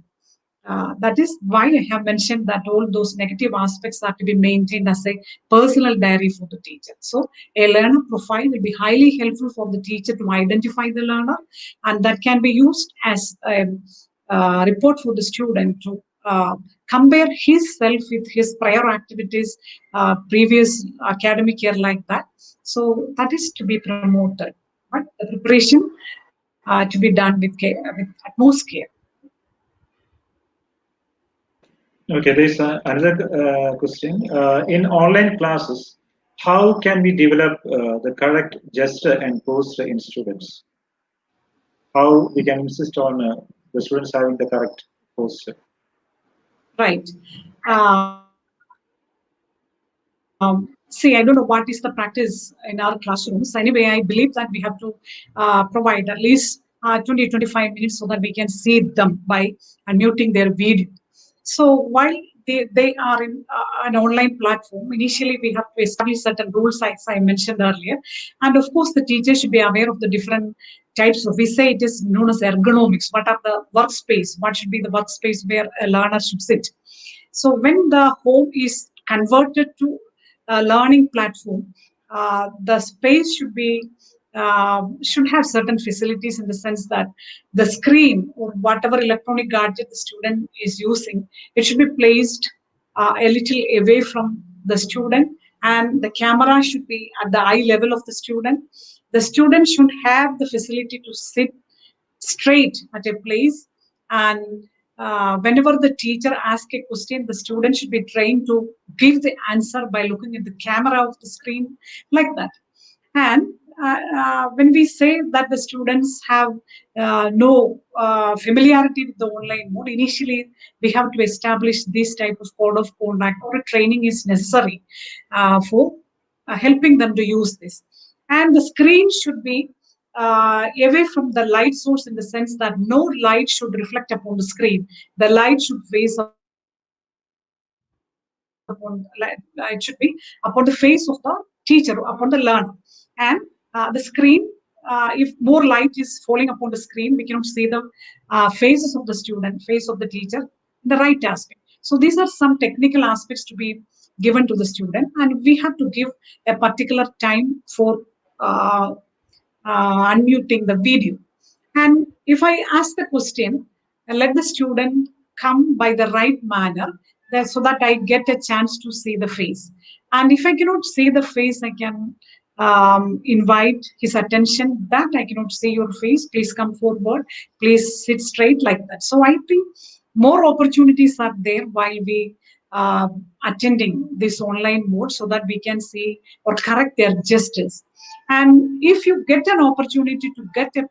That is why I have mentioned that all those negative aspects are to be maintained as a personal diary for the teacher. So a learner profile will be highly helpful for the teacher to identify the learner, and that can be used as a report for the student to compare his self with his prior activities, previous academic year, like that. So that is to be promoted, but the preparation to be done with utmost care. Okay, there's another question. In online classes, how can we develop the correct gesture and posture in students? How we can insist on the students having the correct posture? Right. See, I don't know what is the practice in our classrooms. Anyway, I believe that we have to provide at least 20-25 minutes so that we can see them by unmuting their video. So while they are in an online platform, initially we have to establish certain rules, as I mentioned earlier. And of course, the teacher should be aware of the different types of, we say it is known as ergonomics. What are the workspace? What should be the workspace where a learner should sit? So when the home is converted to a learning platform, the space should have certain facilities, in the sense that the screen or whatever electronic gadget the student is using, it should be placed a little away from the student, and the camera should be at the eye level of the student. The student should have the facility to sit straight at a place, and whenever the teacher asks a question, the student should be trained to give the answer by looking at the camera of the screen, like that. And when we say that the students have no familiarity with the online mode, initially we have to establish this type of code of conduct, or a training is necessary for helping them to use this. And the screen should be away from the light source, in the sense that no light should reflect upon the screen. The light should face upon, it should be upon the face of the teacher, upon the learner. And the screen, if more light is falling upon the screen, we cannot see the faces of the student, face of the teacher in the right aspect. So these are some technical aspects to be given to the student, and we have to give a particular time for unmuting the video. And if I ask the question, let the student come by the right manner, so that I get a chance to see the face. And if I cannot see the face, I can invite his attention that I cannot see your face. Please come forward. Please sit straight, like that. So I think more opportunities are there while we attending this online mode, so that we can see or correct their gestures. And if you get an opportunity to get a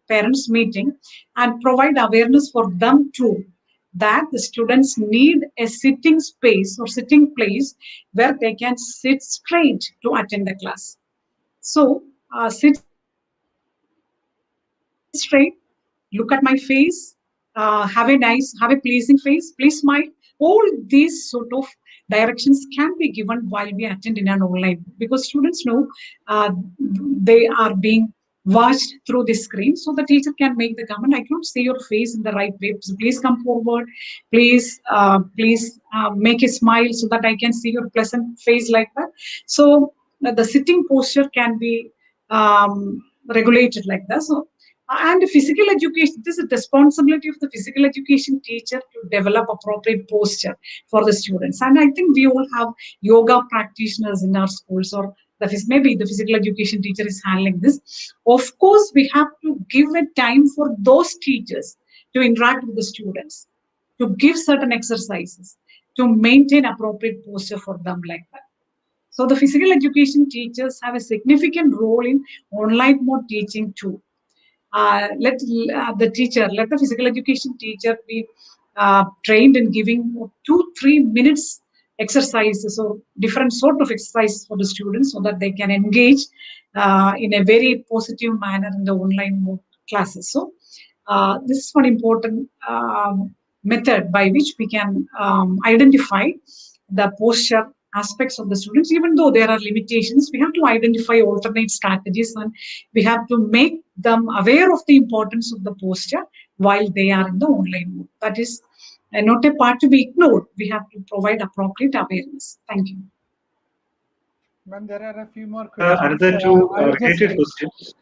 parents meeting and provide awareness for them too, that the students need a sitting space or sitting place where they can sit straight to attend the class. So sit straight, look at my face, have a pleasing face, please smile. All these sort of directions can be given while we attend in an online, because students know they are being watched through the screen. So the teacher can make the comment, I cannot see your face in the right way, so please come forward, please make a smile so that I can see your pleasant face, like that. So the sitting posture can be regulated like that. So and physical education, this is the responsibility of the physical education teacher to develop appropriate posture for the students. And I think we all have yoga practitioners in our schools, or maybe the physical education teacher is handling this. Of course, we have to give a time for those teachers to interact with the students, to give certain exercises, to maintain appropriate posture for them, like that. So the physical education teachers have a significant role in online mode teaching too. Let the physical education teacher be trained in giving 2-3 minutes exercises or different sort of exercises for the students, so that they can engage in a very positive manner in the online classes. So this is one important method by which we can identify the posture aspects of the students. Even though there are limitations, we have to identify alternate strategies, and we have to make them aware of the importance of the posture while they are in the online mode. That is not a part to be ignored. We have to provide appropriate awareness. Thank you. Ma'am, there are a few more questions. Another two related questions.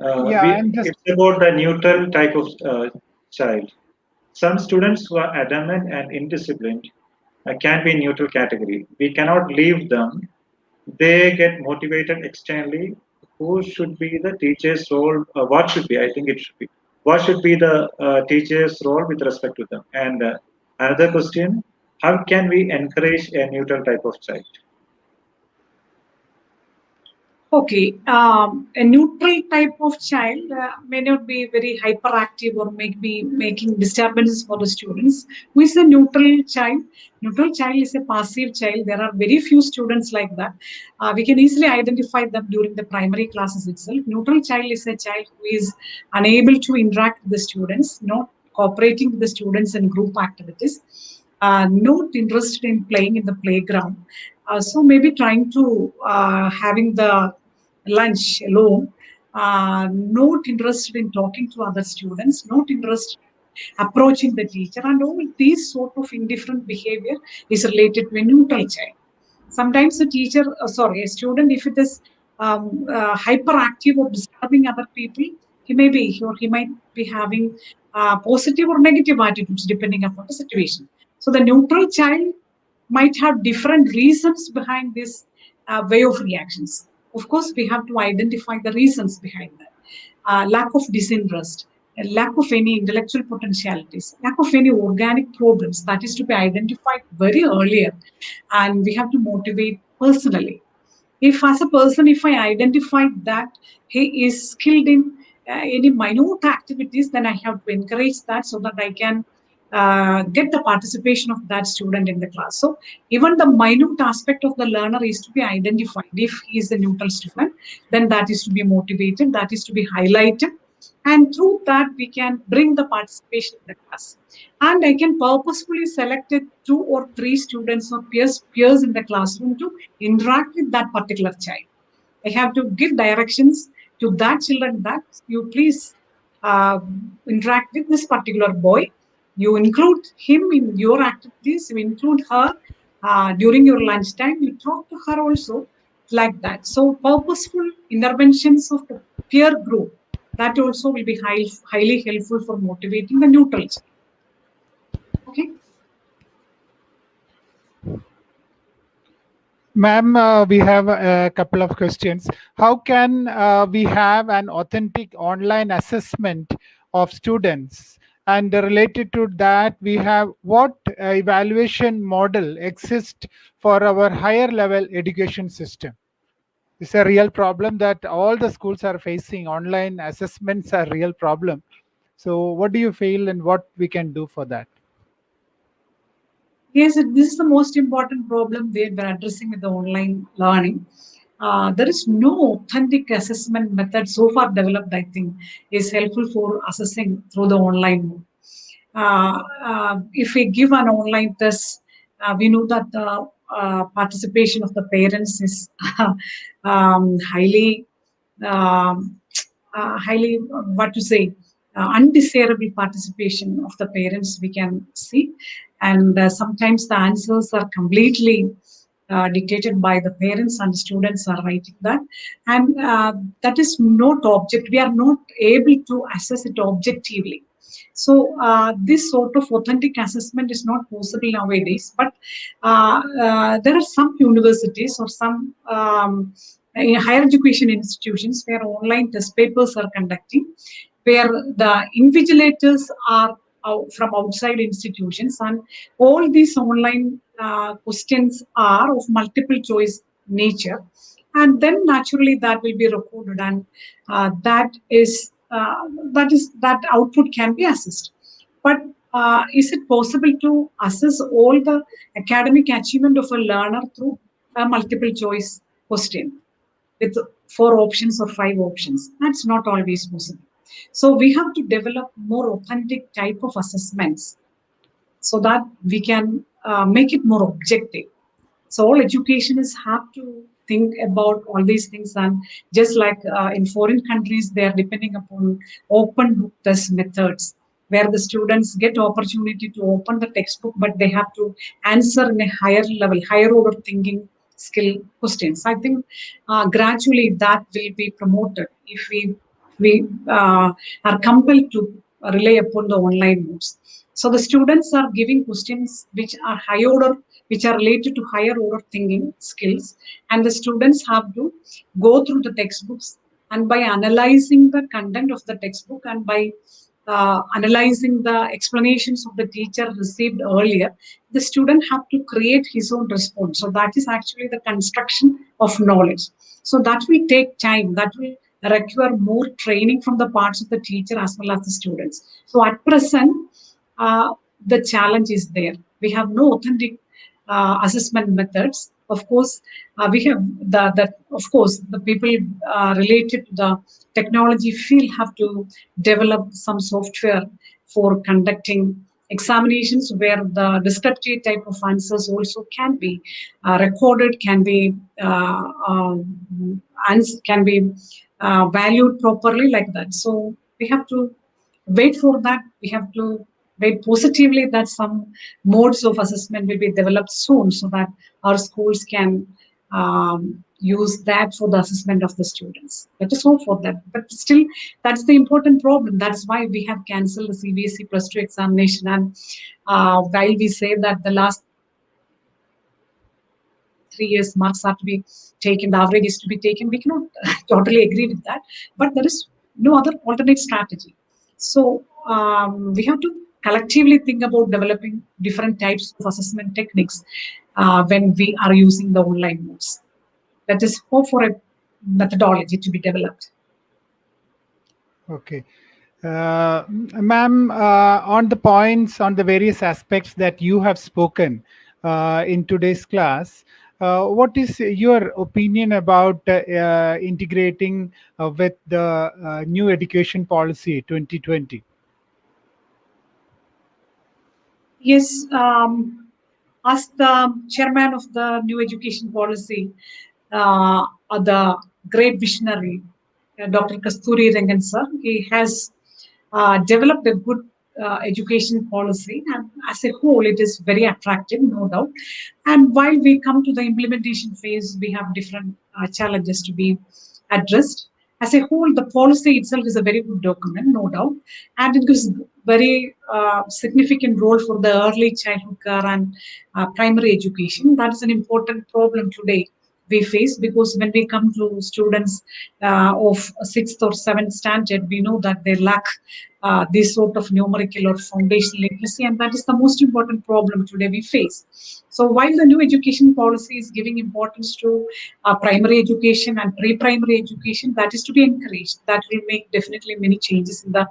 It's It's about the neutral type of child. Some students who are adamant and indisciplined can be in neutral category. We cannot leave them. They get motivated externally. Who should be the teacher's role? What should be? I think it should be. What should be the teacher's role with respect to them? And another question: how can we encourage a neutral type of child? Okay, a neutral type of child may not be very hyperactive or may be making disturbances for the students. Who is a neutral child? Neutral child is a passive child. There are very few students like that. We can easily identify them during the primary classes itself. Neutral child is a child who is unable to interact with the students, not cooperating with the students in group activities, not interested in playing in the playground. So maybe trying to having the lunch alone, not interested in talking to other students, not interested in approaching the teacher, and all these sort of indifferent behavior is related to a neutral child. Sometimes a teacher, a student, if it is hyperactive or disturbing other people, he might be having positive or negative attitudes depending upon the situation. So the neutral child might have different reasons behind this way of reactions. Of course, we have to identify the reasons behind that. Lack of disinterest, lack of any intellectual potentialities, lack of any organic problems, that is to be identified very earlier, and we have to motivate personally. If as a person, if I identify that he is skilled in any minute activities, then I have to encourage that so that I can get the participation of that student in the class. So even the minute aspect of the learner is to be identified. If he is a neutral student, then that is to be motivated, that is to be highlighted. And through that, we can bring the participation in the class. And I can purposefully select 2 or 3 students or peers in the classroom to interact with that particular child. I have to give directions to that children that you please interact with this particular boy. You include him in your activities, you include her during your lunchtime, you talk to her also, like that. So purposeful interventions of the peer group, that also will be highly helpful for motivating the neutral child. Okay. Ma'am, we have a couple of questions. How can we have an authentic online assessment of students? And related to that, we have what evaluation model exists for our higher level education system? It's a real problem that all the schools are facing. Online assessments are a real problem. So what do you feel and what we can do for that? Yes, this is the most important problem we are addressing with the online learning. There is no authentic assessment method so far developed, I think, is helpful for assessing through the online mode. If we give an online test, we know that the participation of the parents is highly, what to say, undesirable participation of the parents we can see. And sometimes the answers are completely dictated by the parents, and students are writing that. And that is not object. We are not able to assess it objectively. So this sort of authentic assessment is not possible nowadays. But there are some universities or some higher education institutions where online test papers are conducting, where the invigilators are from outside institutions, and all these online questions are of multiple choice nature, and then naturally that will be recorded, and that output can be assessed. But is it possible to assess all the academic achievement of a learner through a multiple choice question with 4 options or 5 options? That's not always possible. So we have to develop more authentic type of assessments so that we can make it more objective. So all educationists have to think about all these things, and just like in foreign countries, they are depending upon open book test methods, where the students get opportunity to open the textbook, but they have to answer in a higher level, higher order thinking skill questions. I think gradually that will be promoted if we are compelled to rely upon the online modes. So the students are giving questions which are high order, which are related to higher order thinking skills, and the students have to go through the textbooks, and by analyzing the content of the textbook and by analyzing the explanations of the teacher received earlier, the student have to create his own response. So that is actually the construction of knowledge. So that will take time, that will require more training from the parts of the teacher as well as the students. So at present, the challenge is there. We have no authentic assessment methods. Of course, we have the people related to the technology field have to develop some software for conducting examinations where the descriptive type of answers also can be recorded, can be valued properly like that. So we have to wait for that. We have to wait positively that some modes of assessment will be developed soon so that our schools can use that for the assessment of the students. Let us hope for that. But still, that's the important problem. That's why we have cancelled the CBSE plus 2 examination. And while we say that the last 3 years marks are to be taken, the average is to be taken, we cannot totally agree with that. But there is no other alternate strategy. So we have to collectively think about developing different types of assessment techniques when we are using the online modes. Let us hope for a methodology to be developed. Okay. Ma'am, on the points, on the various aspects that you have spoken in today's class, what is your opinion about integrating with the new education policy 2020? Yes, as the chairman of the new education policy, the great visionary, Dr. Kasturi Rangan sir, he has developed a good education policy, and as a whole, it is very attractive, no doubt. And while we come to the implementation phase, we have different challenges to be addressed. As a whole, the policy itself is a very good document, no doubt, and it gives very significant role for the early childhood care and primary education. That is an important problem today we face, because when we come to students of 6th or 7th standard, we know that they lack this sort of numerical or foundational literacy, and that is the most important problem today we face. So while the new education policy is giving importance to primary education and pre-primary education, that is to be encouraged. That will make definitely many changes in the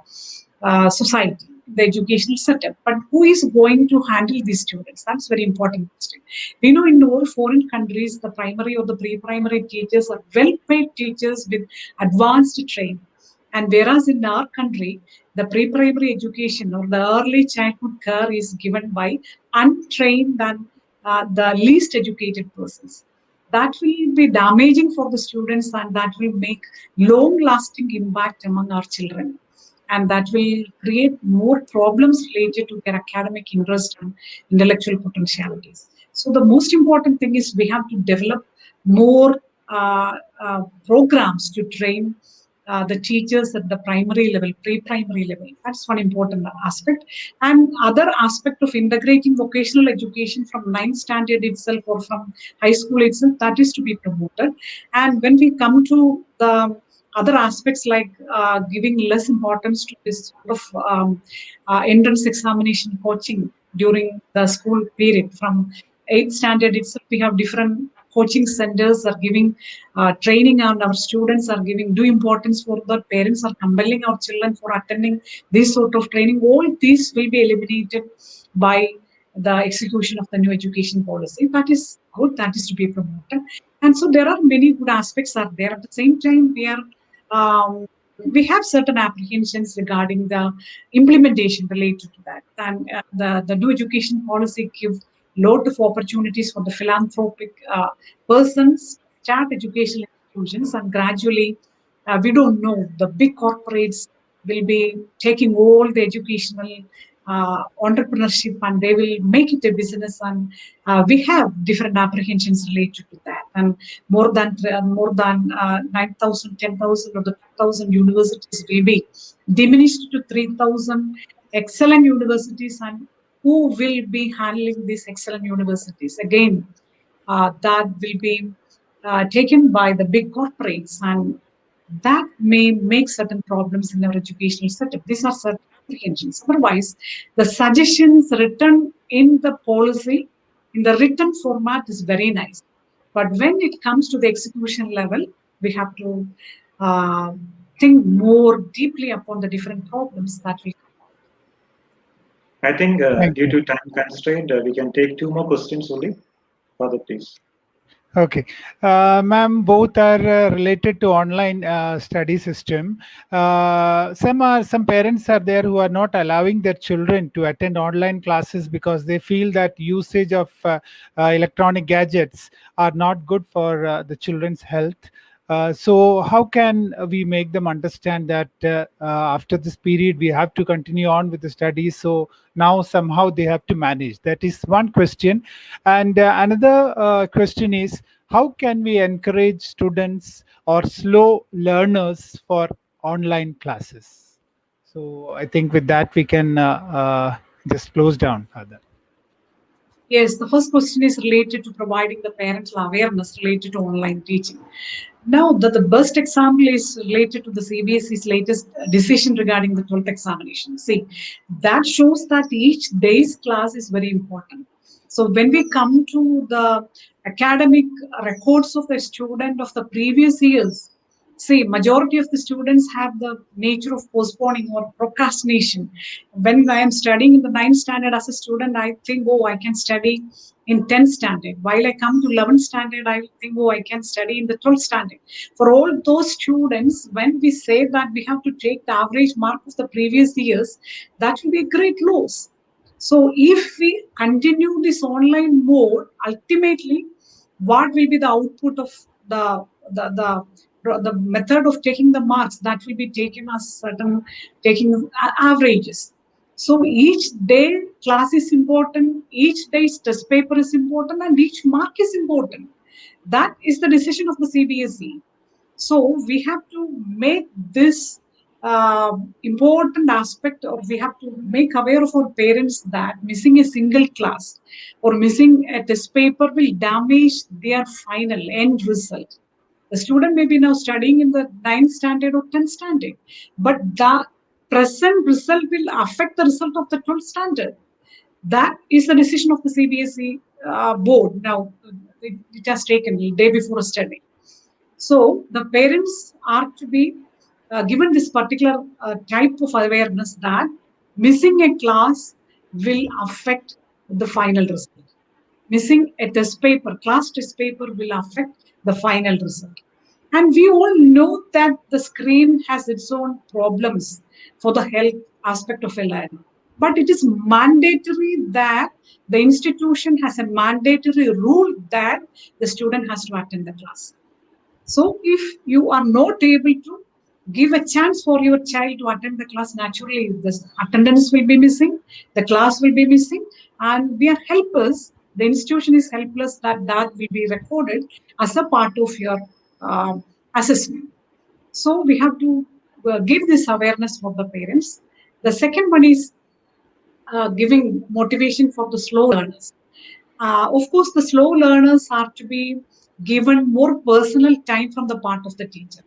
society, the educational setup. But who is going to handle these students? That's very important question. We know in all foreign countries, the primary or the pre-primary teachers are well-paid teachers with advanced training. And whereas in our country, the pre-primary education or the early childhood care is given by untrained and the least educated persons. That will be damaging for the students, and that will make long-lasting impact among our children. And that will create more problems related to their academic interest and intellectual potentialities. So the most important thing is we have to develop more programs to train the teachers at the primary level, pre-primary level. That's one important aspect. And other aspect of integrating vocational education from 9th standard itself or from high school itself, that is to be promoted. And when we come to the other aspects like giving less importance to this sort of entrance examination coaching during the school period, from 8th standard itself, we have different coaching centers are giving training, and our students are giving due importance for the parents are compelling our children for attending this sort of training. All these will be eliminated by the execution of the new education policy. That is good, that is to be promoted. And so there are many good aspects are there. At the same time, we have certain apprehensions regarding the implementation related to that. And the new education policy gives lot of opportunities for the philanthropic persons, start educational institutions, and gradually, we don't know, the big corporates will be taking all the educational entrepreneurship and they will make it a business, and we have different apprehensions related to that. And more than 9,000, 10,000 or the 2,000 universities will be diminished to 3,000 excellent universities and who will be handling these excellent universities. Again, that will be taken by the big corporates, and that may make certain problems in our educational setup. These are certain apprehensions. Otherwise, the suggestions written in the policy, in the written format, is very nice. But when it comes to the execution level, we have to uh, think more deeply upon the different problems that we. I think Thank due you. to time constraint, we can take 2 more questions only. Father, please. Okay, ma'am, both are related to online study system. Some parents are there who are not allowing their children to attend online classes because they feel that usage of electronic gadgets are not good for the children's health. So how can we make them understand that after this period we have to continue on with the studies? So now somehow they have to manage. That is one question. And another question is, how can we encourage students or slow learners for online classes? So I think with that we can just close down, Father. Yes, the first question is related to providing the parental awareness related to online teaching. Now, the best example is related to the CBSE's latest decision regarding the 12th examination. See, that shows that each day's class is very important. So when we come to the academic records of the student of the previous years, see, majority of the students have the nature of postponing or procrastination. When I am studying in the 9th standard as a student, I think, oh, I can study in 10th standard. While I come to 11th standard, I think, oh, I can study in the 12th standard. For all those students, when we say that we have to take the average mark of the previous years, that will be a great loss. So if we continue this online mode, ultimately, what will be the output of the method of taking the marks? That will be taken as certain taking averages. So each day class is important, each day's test paper is important, and each mark is important. That is the decision of the CBSE. So we have to make this important aspect, or we have to make aware of our parents that missing a single class or missing a test paper will damage their final end result. The student may be now studying in the 9th standard or 10th standard, but the present result will affect the result of the 12th standard. That is the decision of the CBSE board. Now, it has taken the day before study. So the parents are to be given this particular type of awareness that missing a class will affect the final result. Missing a test paper, class test paper, will affect the final result. And we all know that the screen has its own problems for the health aspect of a learning. But it is mandatory that the institution has a mandatory rule that the student has to attend the class. So if you are not able to give a chance for your child to attend the class, naturally the attendance will be missing, the class will be missing, and we are helpless. The institution is helpless that that will be recorded as a part of your assessment. So we have to give this awareness for the parents. The second one is giving motivation for the slow learners. Of course, the slow learners are to be given more personal time from the part of the teacher.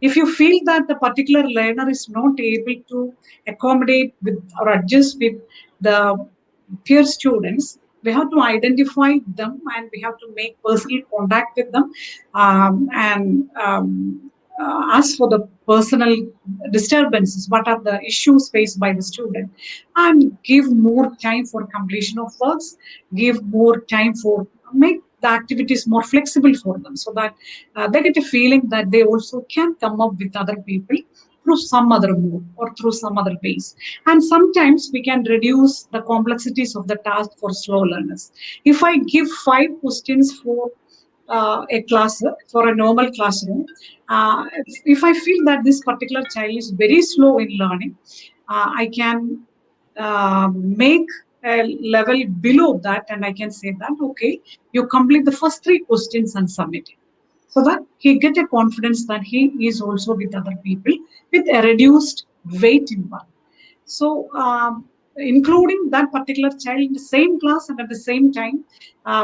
If you feel that the particular learner is not able to accommodate with or adjust with the peer students, we have to identify them and we have to make personal contact with them, and ask for the personal disturbances, what are the issues faced by the student, and give more time for completion of works, give more time for make the activities more flexible for them, so that they get a feeling that they also can come up with other people through some other mode or through some other ways. And sometimes we can reduce the complexities of the task for slow learners. If I give 5 questions for a class, for a normal classroom, if I feel that this particular child is very slow in learning, I can make a level below that, and I can say that, okay, you complete the first 3 questions and submit it, so that he get a confidence that he is also with other people with a reduced weight in one. So including that particular child in the same class and at the same time,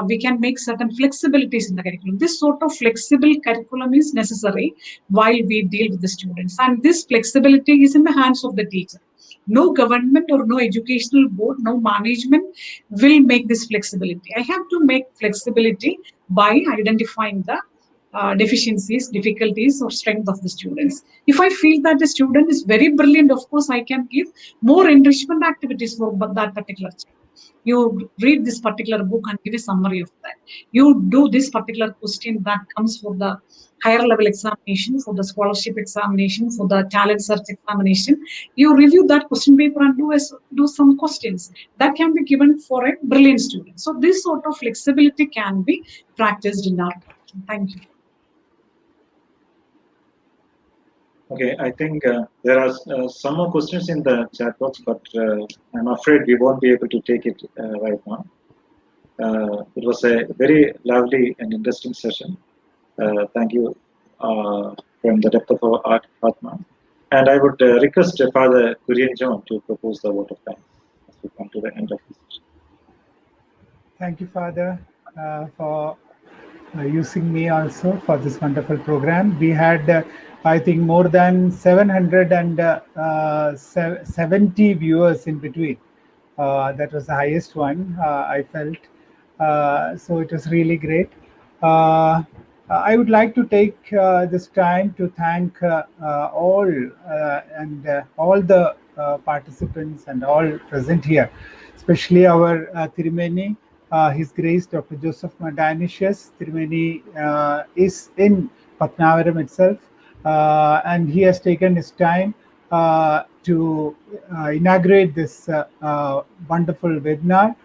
we can make certain flexibilities in the curriculum. This sort of flexible curriculum is necessary while we deal with the students. And this flexibility is in the hands of the teacher. No government or no educational board, no management will make this flexibility. I have to make flexibility by identifying the deficiencies, difficulties, or strength of the students. If I feel that the student is very brilliant, of course, I can give more enrichment activities for that particular child. You read this particular book and give a summary of that. You do this particular question that comes for the higher level examination, for the scholarship examination, for the talent search examination. You review that question paper and do some questions that can be given for a brilliant student. So this sort of flexibility can be practiced in our classroom. Thank you. Okay, I think there are some more questions in the chat box, but I'm afraid we won't be able to take it right now. It was a very lovely and interesting session. Thank you from the depth of our heart, Fatma. And I would request Father Kurian John to propose the vote of thanks as we come to the end of this session. Thank you, Father, for using me also for this wonderful program. We had, I think, more than 770 viewers in between. That was the highest one, I felt. So it was really great. I would like to take this time to thank all the participants and all present here, especially our Tirumeni, His Grace Dr. Joseph Dionysius Tirumeni is in Patnavaram itself, and he has taken his time to inaugurate this wonderful webinar.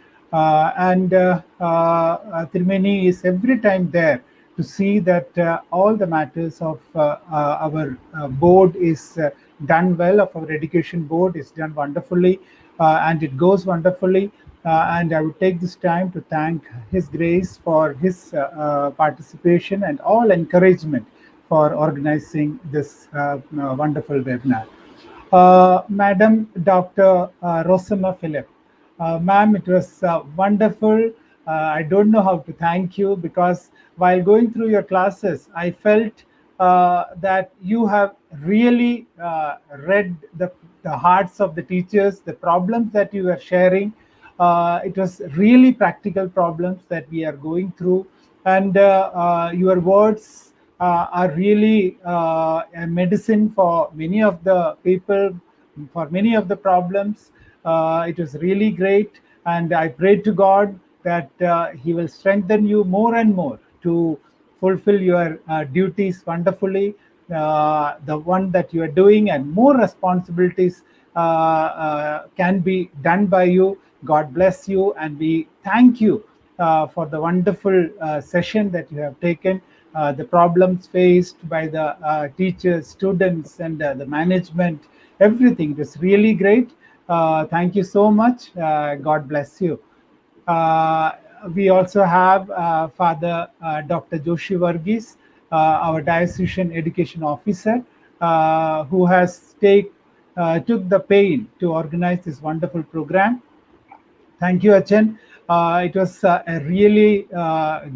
Tirumeni is every time there to see that all the matters of our board is done well, of our education board is done wonderfully, and it goes wonderfully. And I would take this time to thank His Grace for his participation and all encouragement for organizing this wonderful webinar. Madam Dr. ROSAMMA PHILIP, ma'am, it was wonderful. I don't know how to thank you, because while going through your classes, I felt that you have really read the hearts of the teachers, the problems that you were sharing. It was really practical problems that we are going through, and your words are really a medicine for many of the people, for many of the problems. It was really great, and I pray to God that He will strengthen you more and more to fulfill your duties wonderfully, the one that you are doing, and more responsibilities can be done by you. God bless you, and we thank you for the wonderful session that you have taken, the problems faced by the teachers, students, and the management, everything. It was really great. Thank you so much. God bless you. We also have Father Dr. Joshi Varghese, our Diocesan Education Officer, who has took the pain to organize this wonderful program. Thank you, Achan. It was a really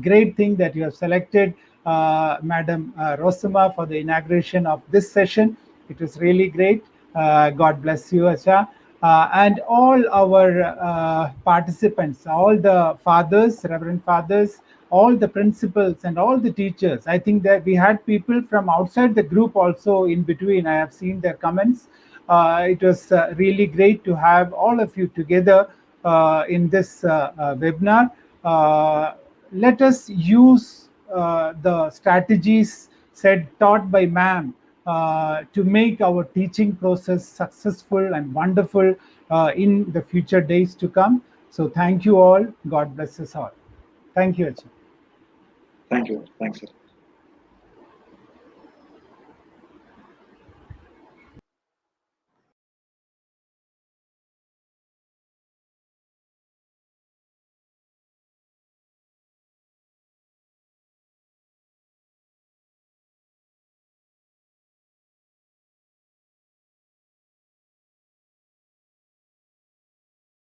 great thing that you have selected Madam ROSAMMA for the inauguration of this session. It was really great. God bless you, Acha. And all our participants, all the fathers, Reverend Fathers, all the principals and all the teachers. I think that we had people from outside the group also in between. I have seen their comments. It was really great to have all of you together in this webinar. Let us use the strategies taught by ma'am to make our teaching process successful and wonderful in the future days to come. So thank you all. God bless us all. Thank you, Achan. Thank you. Thanks, sir.